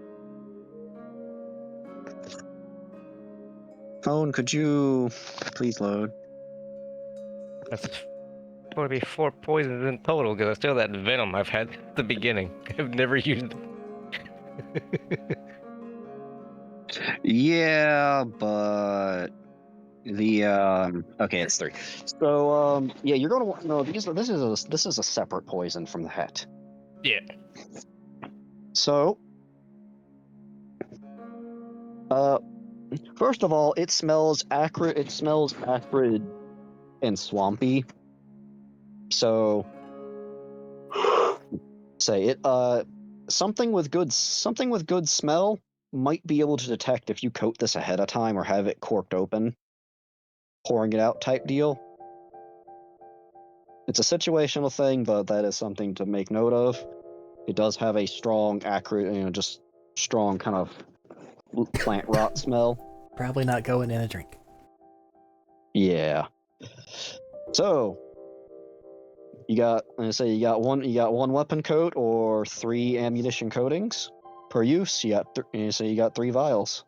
Phone, could you please load? That's going to be 4 poisons in total because I still have that venom I've had at the beginning. I've never used it. Yeah, but the okay, it's 3. So yeah, you're gonna want no. This is a separate poison from the het. Yeah. So first of all, it smells acrid. It smells acrid and swampy. So say it. Something with good smell might be able to detect if you coat this ahead of time or have it corked open, pouring it out type deal. It's a situational thing, but that is something to make note of. It does have a strong, acrid, just strong kind of plant rot smell. Probably not going in a drink. Yeah. So you got one weapon coat or 3 ammunition coatings per use. You got 3 vials.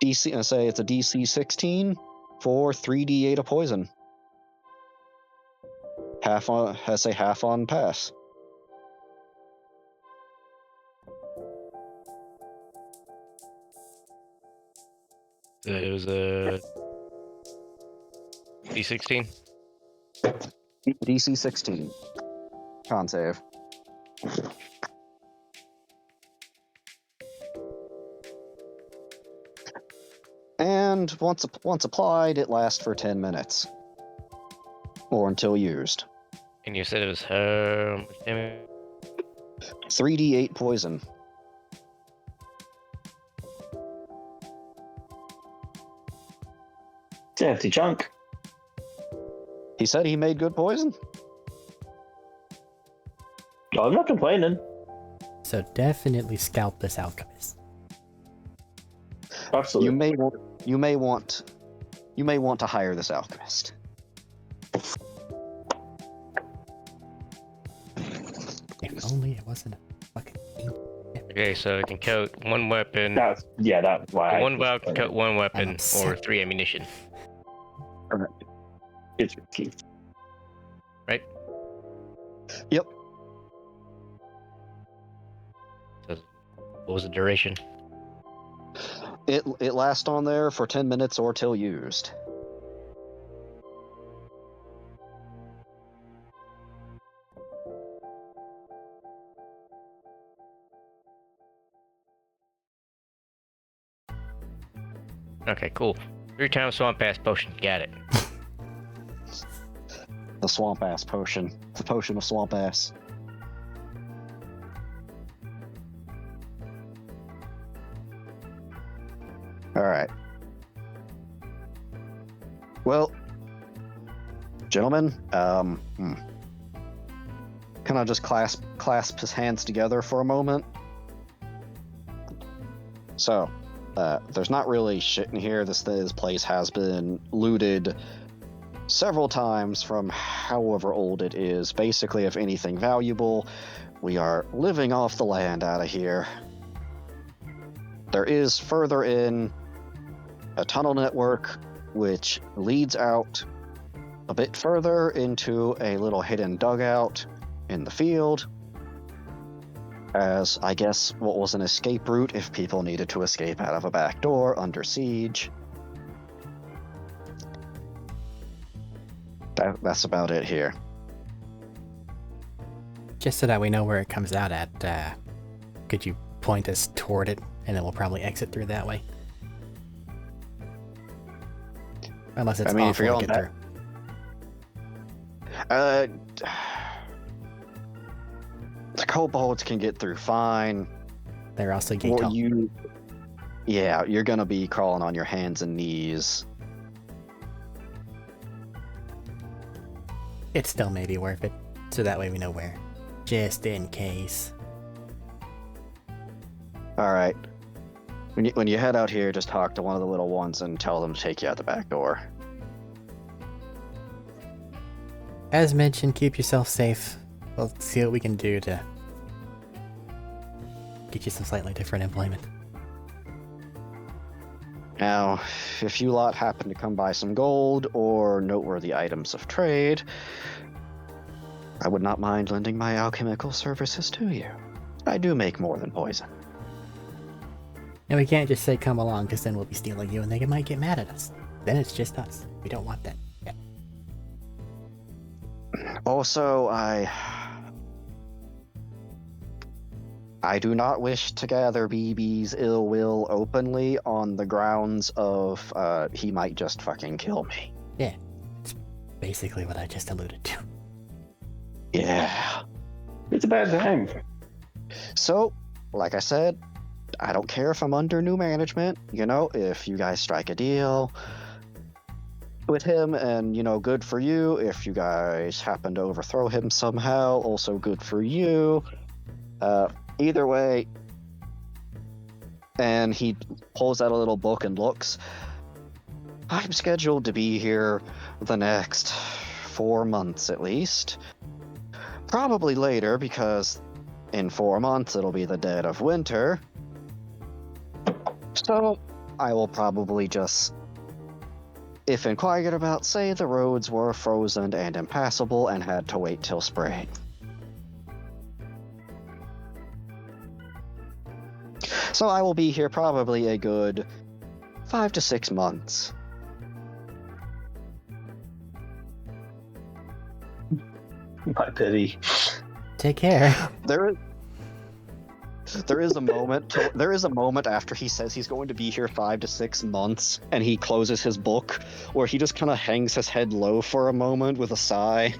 DC. I say it's a DC 16 for 3d8 of poison. Half on pass. It was a D16. DC 16. Con save. And once applied, it lasts for 10 minutes. Or until used. And you said it was 3d8 poison. It's an empty chunk. He said he made good poison. Oh, I'm not complaining. So definitely scalp this alchemist. Absolutely. You may want to hire this alchemist. If only it wasn't a fucking ink. Okay, so it can coat 1 weapon. That's why. One vial can coat 1 weapon or sick. 3 ammunition. It's risky. Right? Yep. So what was the duration? It lasts on there for 10 minutes or till used. Okay, cool. 3 times swamp pass potion. Got it. The swamp ass potion. The potion of swamp ass. Alright. Well, gentlemen, can I just clasp his hands together for a moment? So, there's not really shit in here. This place has been looted several times from however old it is. Basically, if anything valuable, we are living off the land out of here. there is further in a tunnel network which leads out a bit further into a little hidden dugout in the field, as I guess what was an escape route if people needed to escape out of a back door under siege. That's about it here. Just so that we know where it comes out at, could you point us toward it, and then we'll probably exit through that way? Unless it's if you're awful to going get through. The kobolds can get through fine. They're also gate you're gonna be crawling on your hands and knees. It still may be worth it, so that way we know where. Just in case. Alright. When you head out here, just talk to one of the little ones and tell them to take you out the back door. As mentioned, keep yourself safe. We'll see what we can do to get you some slightly different employment. Now, if you lot happen to come by some gold or noteworthy items of trade, I would not mind lending my alchemical services to you. I do make more than poison. And we can't just say come along, because then we'll be stealing you and they might get mad at us. Then it's just us. We don't want that. Yeah. Also, I do not wish to gather BB's ill will openly on the grounds of he might just fucking kill me. Yeah. It's basically what I just alluded to. Yeah. It's a bad time. So, like I said, I don't care if I'm under new management. If you guys strike a deal with him, and good for you. If you guys happen to overthrow him somehow, also good for you. Either way. And he pulls out a little book and looks. I'm scheduled to be here the next 4 months at least. Probably later, because in 4 months it'll be the dead of winter. So I will probably just, if inquired about, say the roads were frozen and impassable and had to wait till spring. So I will be here probably a good 5 to 6 months. My pity. Take care. There is a moment after he says he's going to be here 5 to 6 months, and he closes his book, where he just kind of hangs his head low for a moment with a sigh.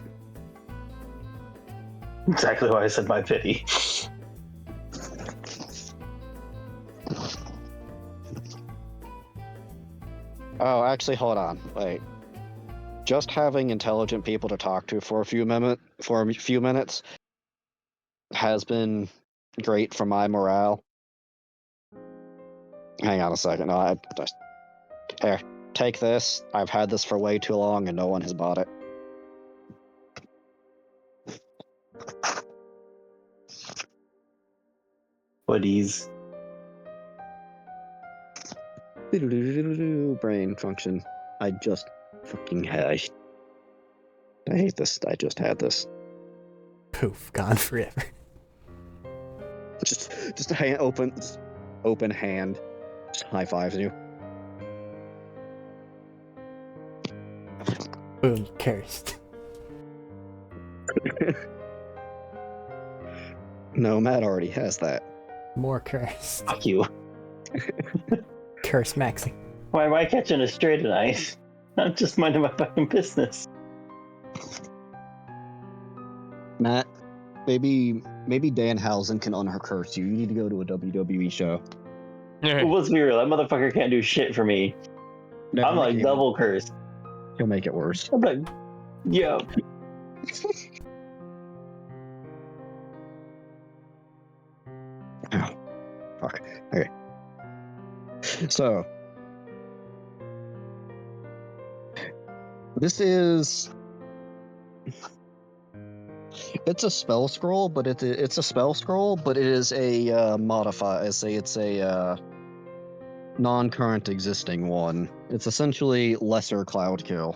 Exactly why I said my pity. Oh, actually, hold on. Wait. Just having intelligent people to talk to for a few minutes has been great for my morale. Hang on a second. No, here, take this. I've had this for way too long and no one has bought it. Hoodies. Brain function. I just fucking had. I hate this. I just had this. Poof, gone forever. Just a hand open hand. Just high fives you. Boom, cursed. No, Matt already has that. More cursed. Fuck you. Curse Maxi. Why am I catching a stray tonight? I'm just minding my fucking business. Matt, maybe Danhausen can uncurse you. You need to go to a WWE show. Let's be real, that motherfucker can't do shit for me. Never I'm like mind. double cursed. He'll make it worse. I'm like, yo. Ow. Fuck. Okay. So, this is. It's a spell scroll, but it's a spell scroll, but it is a non-current existing one. It's essentially lesser cloud kill.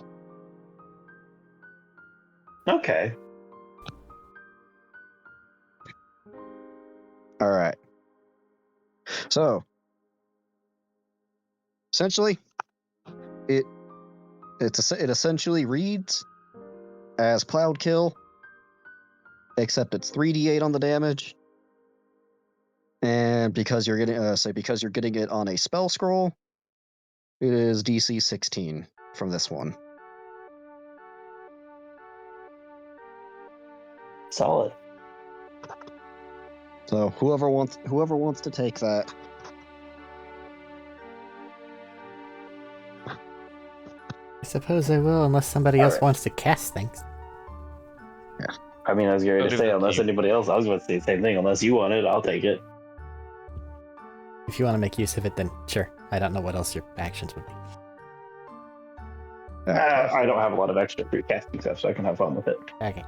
Okay. All right. So, essentially, it essentially reads as cloud kill, except it's 3d8 on the damage, and because you're getting it on a spell scroll, it is DC 16 from this one. Solid. So whoever wants to take that. I suppose I will, unless somebody else Alright. wants to cast things. I mean, I was going I'll to do say, the unless same. anybody else, I was going to say the same thing. Unless you want it, I'll take it. If you want to make use of it, then sure. I don't know what else your actions would be. I don't have a lot of extra free casting stuff, so I can have fun with it. Okay.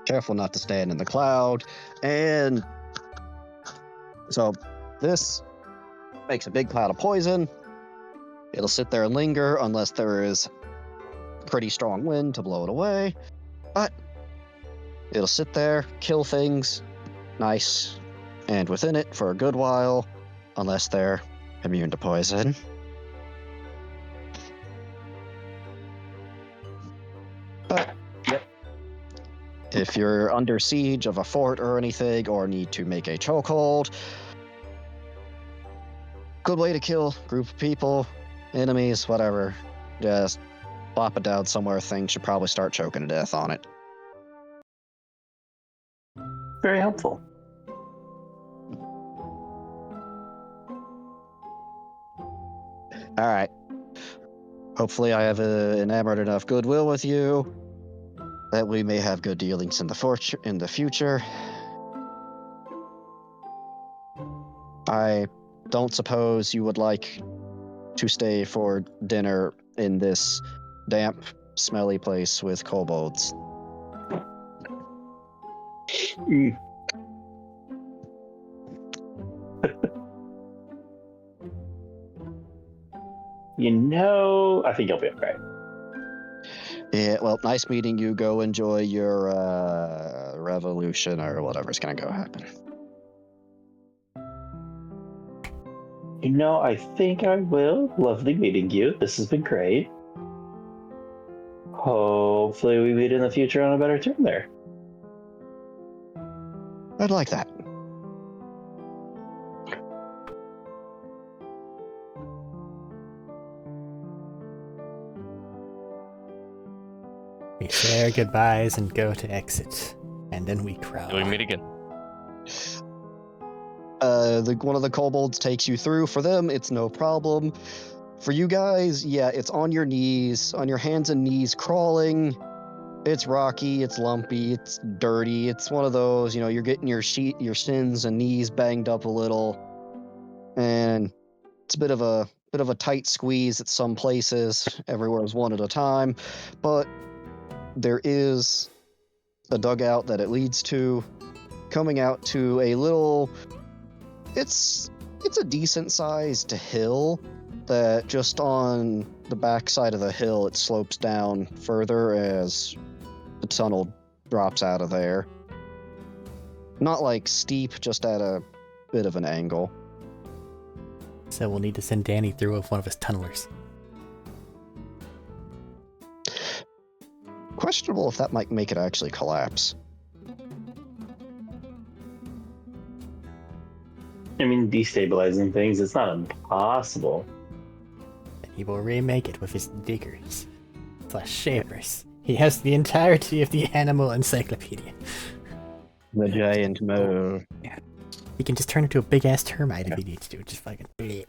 Careful not to stand in the cloud. And so this makes a big cloud of poison. It'll sit there and linger unless there is pretty strong wind to blow it away. But it'll sit there, kill things, nice, and within it for a good while, unless they're immune to poison. But Yep. if you're under siege of a fort or anything, or need to make a chokehold, good way to kill a group of people, enemies, whatever. Just plop it down somewhere things should probably start choking to death on it. Very helpful. All right. Hopefully I have enamored enough goodwill with you that we may have good dealings in the future. I don't suppose you would like to stay for dinner in this damp, smelly place with kobolds. Mm. I think you'll be okay. Yeah, well, nice meeting you. Go enjoy your revolution or whatever's gonna go happen. I think I will. Lovely meeting you. This has been great. Hopefully we meet in the future on a better term there. I'd like that. We say our goodbyes and go to exit. And then we crawl. Till we meet again. One of the kobolds takes you through. For them, it's no problem. For you guys, yeah, it's on your knees, on your hands and knees, crawling. It's rocky, it's lumpy, it's dirty. It's one of those, you're getting your shins and knees banged up a little, and it's a bit of a tight squeeze at some places. Everywhere is one at a time, but there is a dugout that it leads to, coming out to a little. It's a decent sized hill that just on the back side of the hill it slopes down further as the tunnel drops out of there. Not like steep, just at a bit of an angle. So we'll need to send Danny through with one of his tunnelers. Questionable if that might make it actually collapse. I mean, destabilizing things, it's not impossible. And he will remake it with his diggers. / shapers. He has the entirety of the animal encyclopedia. The giant mole. He can just turn into a big ass termite if he needs to. Just fucking. Turn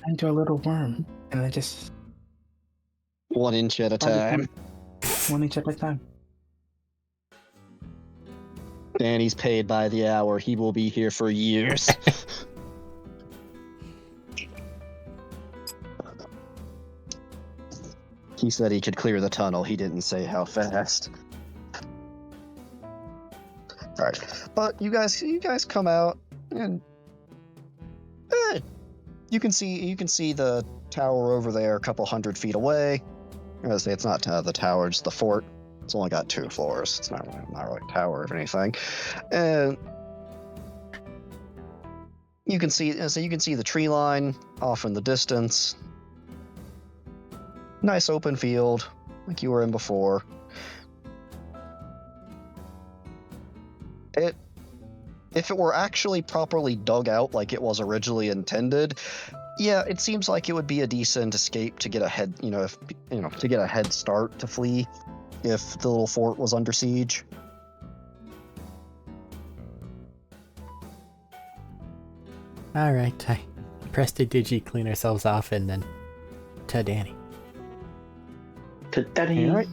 into a little worm, and then just 1 inch at a time. 1 inch at a time. Danny's paid by the hour. He will be here for years. He said he could clear the tunnel. He didn't say how fast. All right, but you guys come out and you can see the tower over there, a couple 100 feet away. I'm gonna say it's not the tower, it's the fort. It's only got 2 floors. It's not really a tower or anything. And you can see the tree line off in the distance. Nice open field, like you were in before. If it were actually properly dug out like it was originally intended, yeah, it seems like it would be a decent escape to get a head, to get a head start to flee if the little fort was under siege. Alright, I press the digi, clean ourselves off, and then to Danny. To Danny. All right.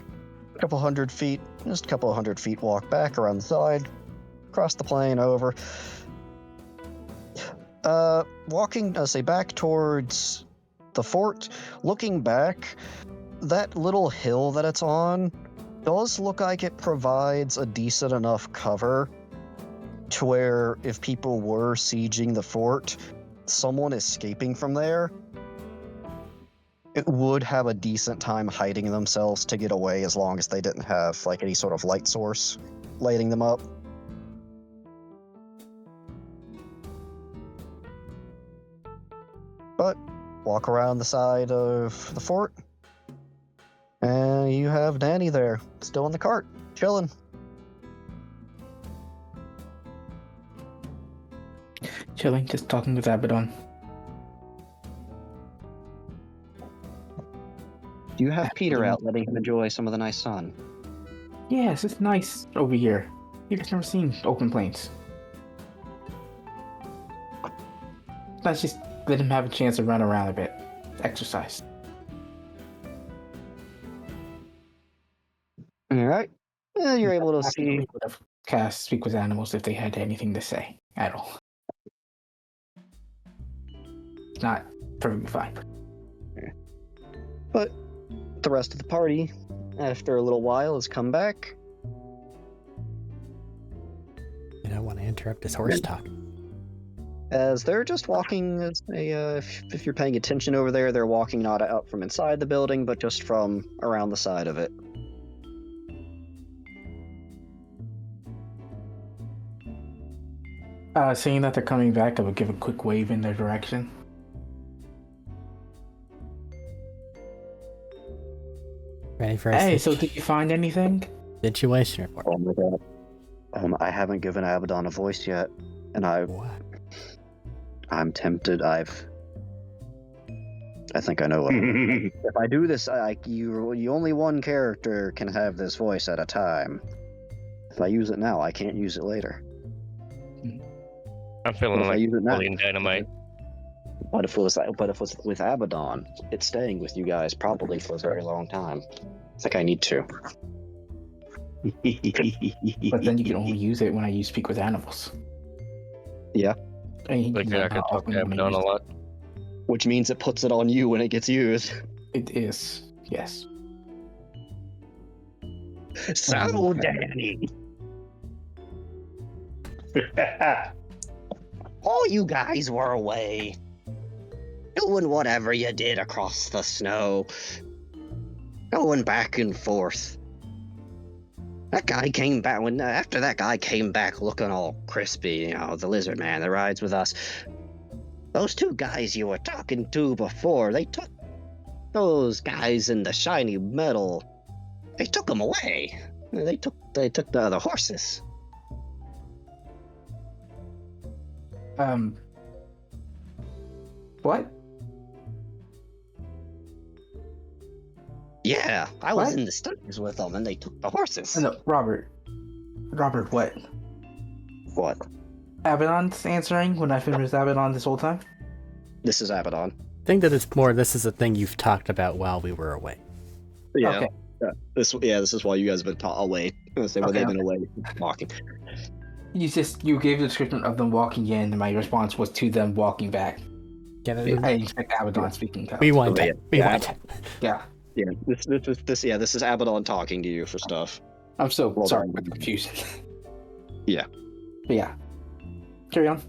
Just a couple 100 feet walk back around the side, across the plain over. Walking, back towards the fort, looking back, that little hill that it's on does look like it provides a decent enough cover to where if people were sieging the fort, someone escaping from there, it would have a decent time hiding themselves to get away as long as they didn't have like any sort of light source lighting them up. But walk around the side of the fort, and you have Danny there, still in the cart, chilling. Chilling, just talking with Abaddon. You have Peter out, letting him enjoy some of the nice sun. Yes, it's nice over here. You guys never seen open plains. Let's just let him have a chance to run around a bit. Exercise. Alright. Yeah, you're able to see. Would have cast Speak with Animals if they had anything to say at all. It's not perfectly fine. But the rest of the party, after a little while, has come back. I don't want to interrupt this horse talk. As they're just walking, if you're paying attention over there, they're walking not out from inside the building, but just from around the side of it. Seeing that they're coming back, I would give a quick wave in their direction. Ready for a Hey, so did you find anything? situation report? Oh my god. I haven't given Abaddon a voice yet, and What? I'm tempted. I think I know what. If I do this, you only one character can have this voice at a time. If I use it now, I can't use it later. I'm feeling If I like use it now- Napoleon Dynamite. But if it was with Abaddon, it's staying with you guys probably for a very long time. I think I need to. But then you can only use it when I use Speak with Animals. Yeah. And Like I could not talk often to when I Abaddon a use lot. Which means it puts it on you when it gets used. it is, yes. So, Danny, while you guys were away, doing whatever you did across the snow, going back and forth, that guy came back after that guy came back looking all crispy, the lizard man that rides with us. Those 2 guys you were talking to before, they took those guys in the shiny metal. They took them away. They took the other horses. What? Yeah, I was What? in the studies with them, and they took the horses. No, Robert. Robert, what? What? Abaddon's answering when I've been with Abaddon this whole time? This is Abaddon. I think that it's more, this is a thing you've talked about while we were away. Yeah. Okay. This is why you guys have been away. When they've been away walking. You gave the description of them walking in, and my response was to them walking back. Get I it? didn't expect Abaddon speaking. We want Yeah. it. We Yeah. want it. Yeah. Yeah, this is Abaddon talking to you for stuff. I'm so Well sorry done. for the confusion. Yeah. But yeah. Carry on.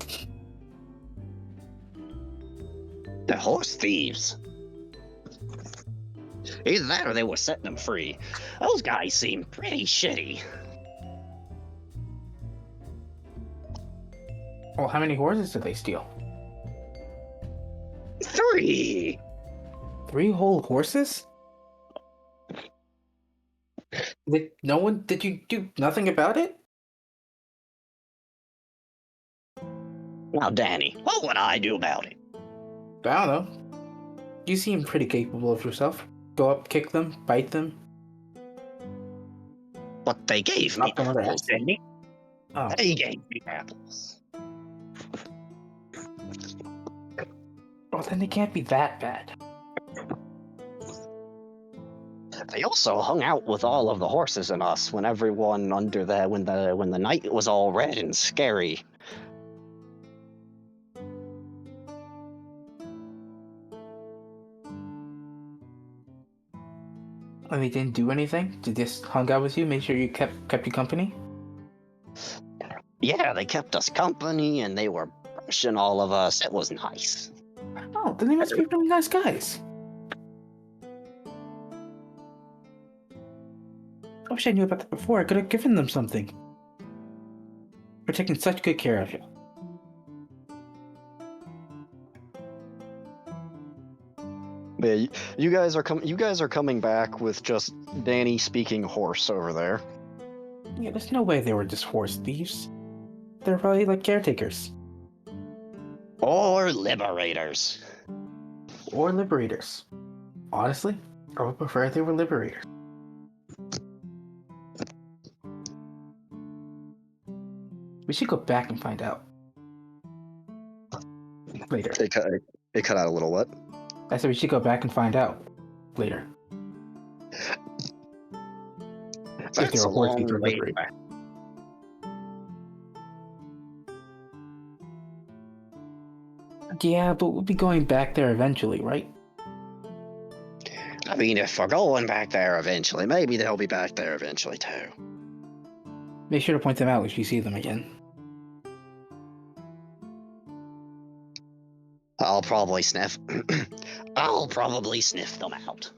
The horse thieves. Either that or they were setting them free. Those guys seem pretty shitty. Well, how many horses did they steal? 3! 3 whole horses? Did you do nothing about it? Now, Danny, what would I do about it? I don't know. You seem pretty capable of yourself. Go up, kick them, bite them. But they gave me Knock them on their apples, ass. Danny. Oh, They gave me apples. well then they can't be that bad. They also hung out with all of the horses and us when everyone under there when the night was all red and scary. And they didn't do anything? They just hung out with you, made sure you kept you company? Yeah, they kept us company and they were brushing all of us. It was nice. Oh, then they must be really nice guys. I wish I knew about that before. I could have given them something. For taking such good care of you. Yeah, you guys are coming back with just Danny speaking horse over there. Yeah, there's no way they were just horse thieves. They're probably like caretakers. Or liberators. Or liberators. Honestly, I would prefer they were liberators. We should go back and find out. Later. It cut out a little what? I said we should go back and find out. Later. If they That's were a horse long thieves or way liberators. back. Yeah, but we'll be going back there eventually, right? I mean, if we're going back there eventually, maybe they'll be back there eventually too. Make sure to point them out if you see them again. I'll probably sniff. I'll probably sniff them out.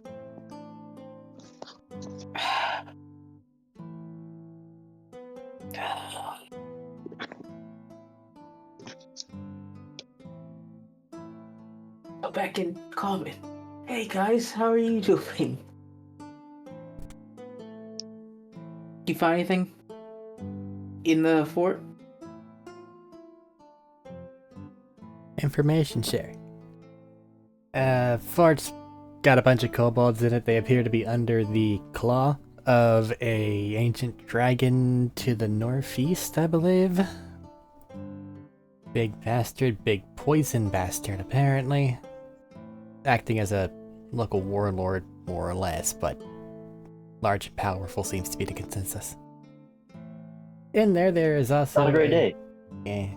Go back and comment. Hey guys, how are you doing? You find anything in the fort? Information sharing. Fort's got a bunch of kobolds in it. They appear to be under the claw of a ancient dragon to the northeast, I believe. Big bastard, big poison bastard, apparently. Acting as a local warlord, more or less, but large and powerful seems to be the consensus. In there is also Not a great day. Yeah.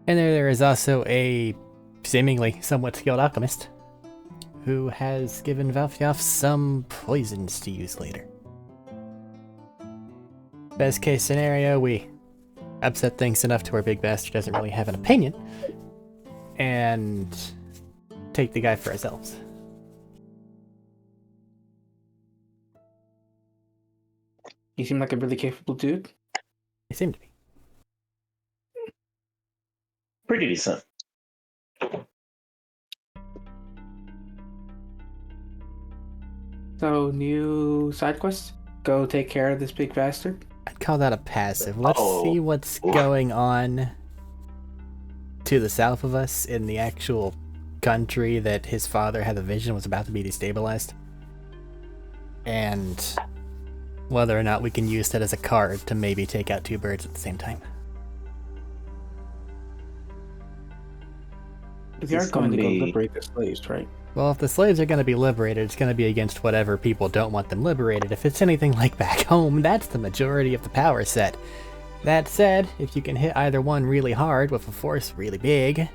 And there is also a seemingly somewhat skilled alchemist who has given Valfioff some poisons to use later. Best case scenario, we upset things enough to where Big Bastard doesn't really have an opinion and take the guy for ourselves. You seem like a really capable dude. They seem to be. Pretty decent. So, new side quest? Go take care of this big bastard? I'd call that a passive. Let's Oh. see what's going on to the south of us in the actual country that his father had the vision was about to be destabilized. And whether or not we can use that as a card to maybe take out two birds at the same time. If you are going to go Somebody- liberate the slaves, right? Well, if the slaves are going to be liberated, it's going to be against whatever people don't want them liberated. If it's anything like back home, that's the majority of the power set. That said, if you can hit either one really hard with a force really big,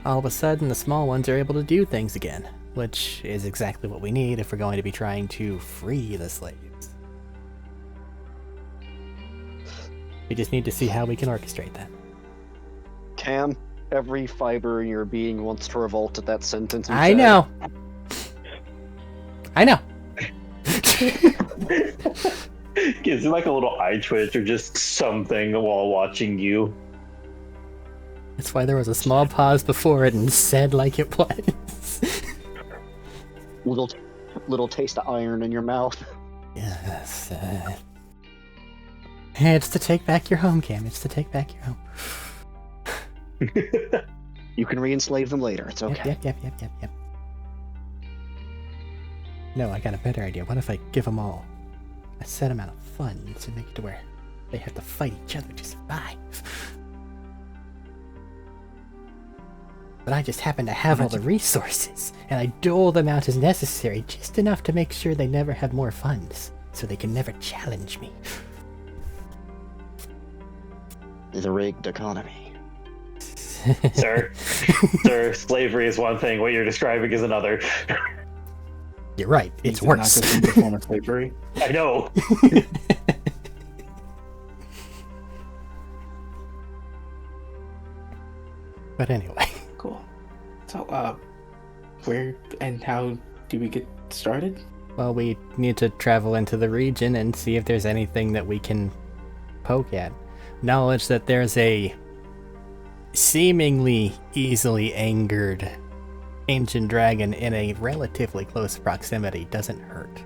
all of a sudden the small ones are able to do things again, which is exactly what we need if we're going to be trying to free the slaves. We just need to see how we can orchestrate that. Cam, every fiber in your being wants to revolt at that sentence. You I said. know. I know. Gives you like a little eye twitch or just something while watching you. That's why there was a small pause before it and said like it was. Little taste of iron in your mouth. Yes. It's to take back your home, Cam. It's to take back your home. You can re-enslave them later. It's okay. Yep. No, I got a better idea. What if I give them all a set amount of funds to make it to where they have to fight each other to survive? But I just happen to have all the resources, and I dole them out as necessary, just enough to make sure they never have more funds, so they can never challenge me. The rigged economy. Sir, slavery is one thing. What you're describing is another. You're right. It's Is it worse. Not just in the form of slavery. I know. But anyway. Cool. So, where and how do we get started? Well, we need to travel into the region and see if there's anything that we can poke at. Knowledge that there's a seemingly easily angered ancient dragon in a relatively close proximity doesn't hurt.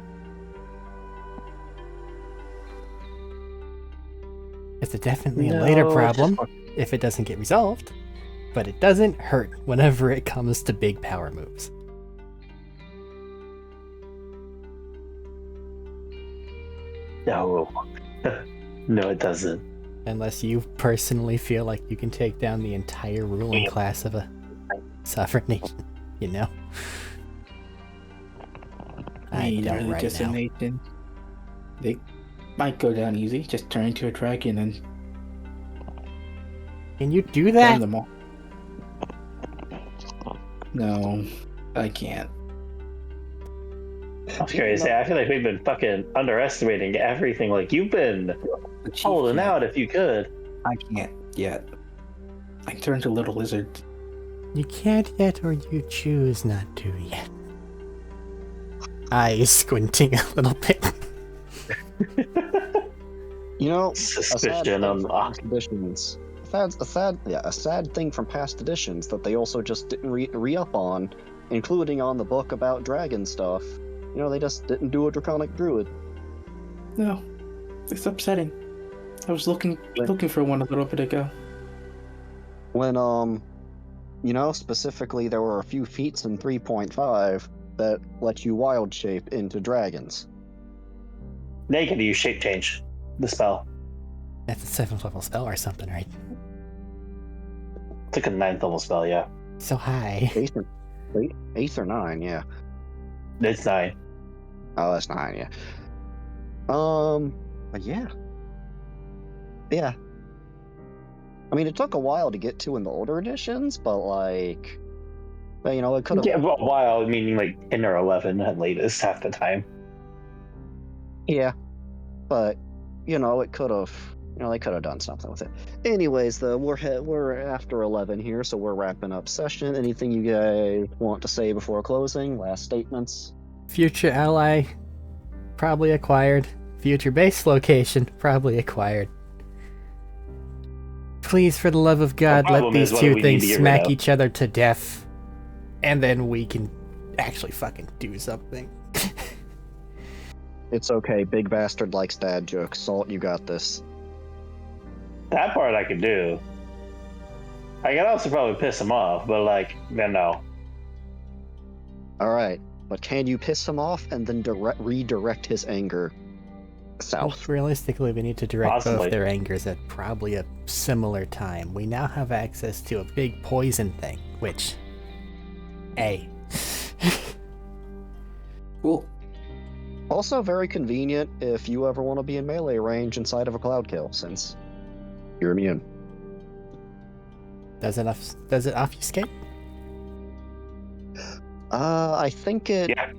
It's definitely a later problem if it doesn't get resolved, but it doesn't hurt whenever it comes to big power moves. No. No, it doesn't. Unless you personally feel like you can take down the entire ruling class of a sovereign nation, you know? I don't really right just now. a nation. They might go down easy. Just turn into a dragon and Can you do burn that? them all. No, I can't. That's crazy. I feel like we've been fucking underestimating everything. Like, you've been The chief holding can't. out if you could. I can't yet. I turned to little lizard. You can't yet, or you choose not to yet. Eyes squinting a little bit. You know, Suspicion unlocked. editions. A sad thing from past editions that they also just didn't re-up on, including on the book about dragon stuff. You know, they just didn't do a draconic druid. No, it's upsetting. I was looking for one a little bit ago. When, you know, specifically there were a few feats in 3.5 that let you wild shape into dragons. Naked, you shape change the spell. That's a 7th level spell or something, right? It's like a 9th level spell, yeah. So high. 8th or 9, yeah. It's 9. Oh, that's 9, yeah. But yeah. Yeah. I mean, it took a while to get to in the older editions, but like, you know, it could have. Yeah, well, while meaning like 10 or 11 at latest half the time. Yeah, but you know, it could have. You know, they could have done something with it. Anyways, though, we're after 11 here, so we're wrapping up session. Anything you guys want to say before closing? Last statements. Future ally, probably acquired. Future base location, probably acquired. Please, for the love of God, let problem is, these what do two we need things to get rid smack of? each other to death, and then we can actually fucking do something. It's okay. Big bastard likes dad jokes. Salt, you got this. That part I could do. I could also probably piss him off, but like, no. All right, but can you piss him off and then redirect his anger south? Realistically, we need to direct Possibly. both their angers at probably a similar time. We now have access to a big poison thing, which, hey, Cool. Also very convenient if you ever want to be in melee range inside of a cloud kill, since you're immune. does it obfuscate? I think it. Yeah.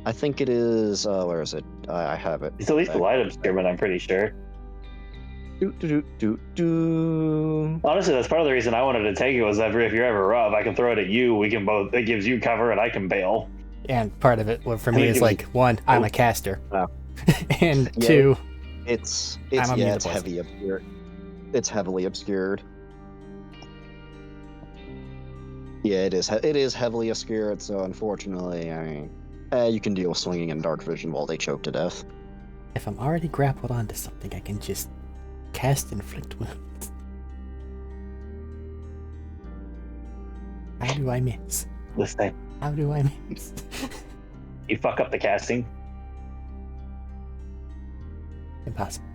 I think it is. Where is it? I have it. It's at least a light obscurement, I'm pretty sure. Honestly, that's part of the reason I wanted to take it was that if you're ever rough, I can throw it at you. We can both. It gives you cover, and I can bail. And part of it, well, for And me, it is gives like, you- one, I'm a caster. Oh. And Yeah. two, It's I'm immune to it's poison. heavy obscured. It's heavily obscured. Yeah, it is heavily obscured. So unfortunately, I mean, you can deal with swinging and dark vision while they choke to death. if I'm already grappled onto something, I can just cast Inflict Wounds. How do I miss? This thing. How do I miss? You fuck up the casting. Impossible.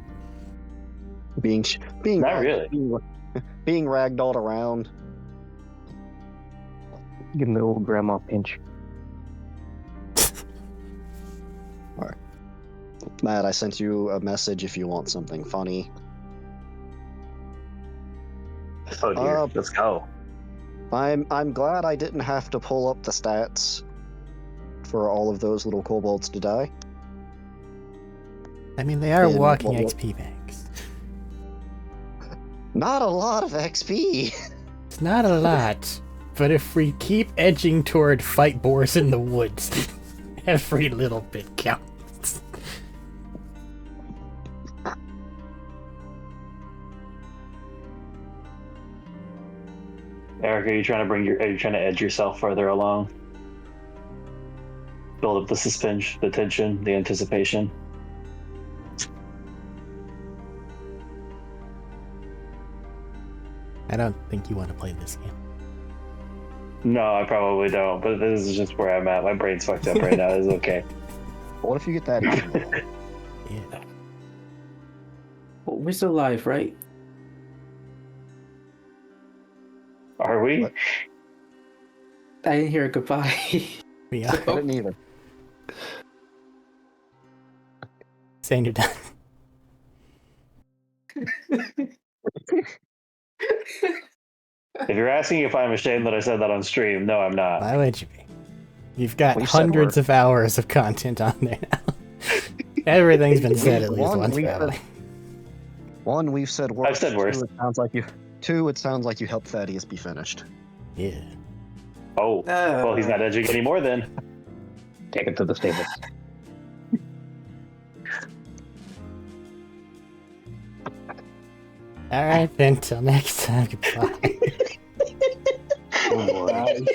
Being Not really. being ragdolled around. Give him the old grandma pinch. Matt, I sent you a message if you want something funny. Oh dear. Uh, Let's go. I'm glad I didn't have to pull up the stats for all of those little kobolds to die. I mean, they are Yeah, walking well- XP banks. Not a lot of XP. It's not a lot, but if we keep edging toward fight boars in the woods, every little bit counts. Eric, are you trying to edge yourself further along? Build up the suspense, the tension, the anticipation. I don't think you want to play this game. No, I probably don't, but this is just where I'm at. My brain's fucked up right now. It's okay. What if you get that issue? Yeah. Well, we're still live, right? Are we? What? I didn't hear a goodbye. We are. I didn't either. Saying you're done. If you're asking if I'm ashamed that I said that on stream, no, I'm not. Why would you be? You've got We've said hundreds of hours of content on there now. Everything's been said at least One, once, we've probably. One, we've said worse. I've said worse. Two, it sounds like you helped Thaddeus be finished. Yeah. Oh, well, he's not edging anymore then. Take it to the stables. Alright then, till next time, goodbye. Oh boy.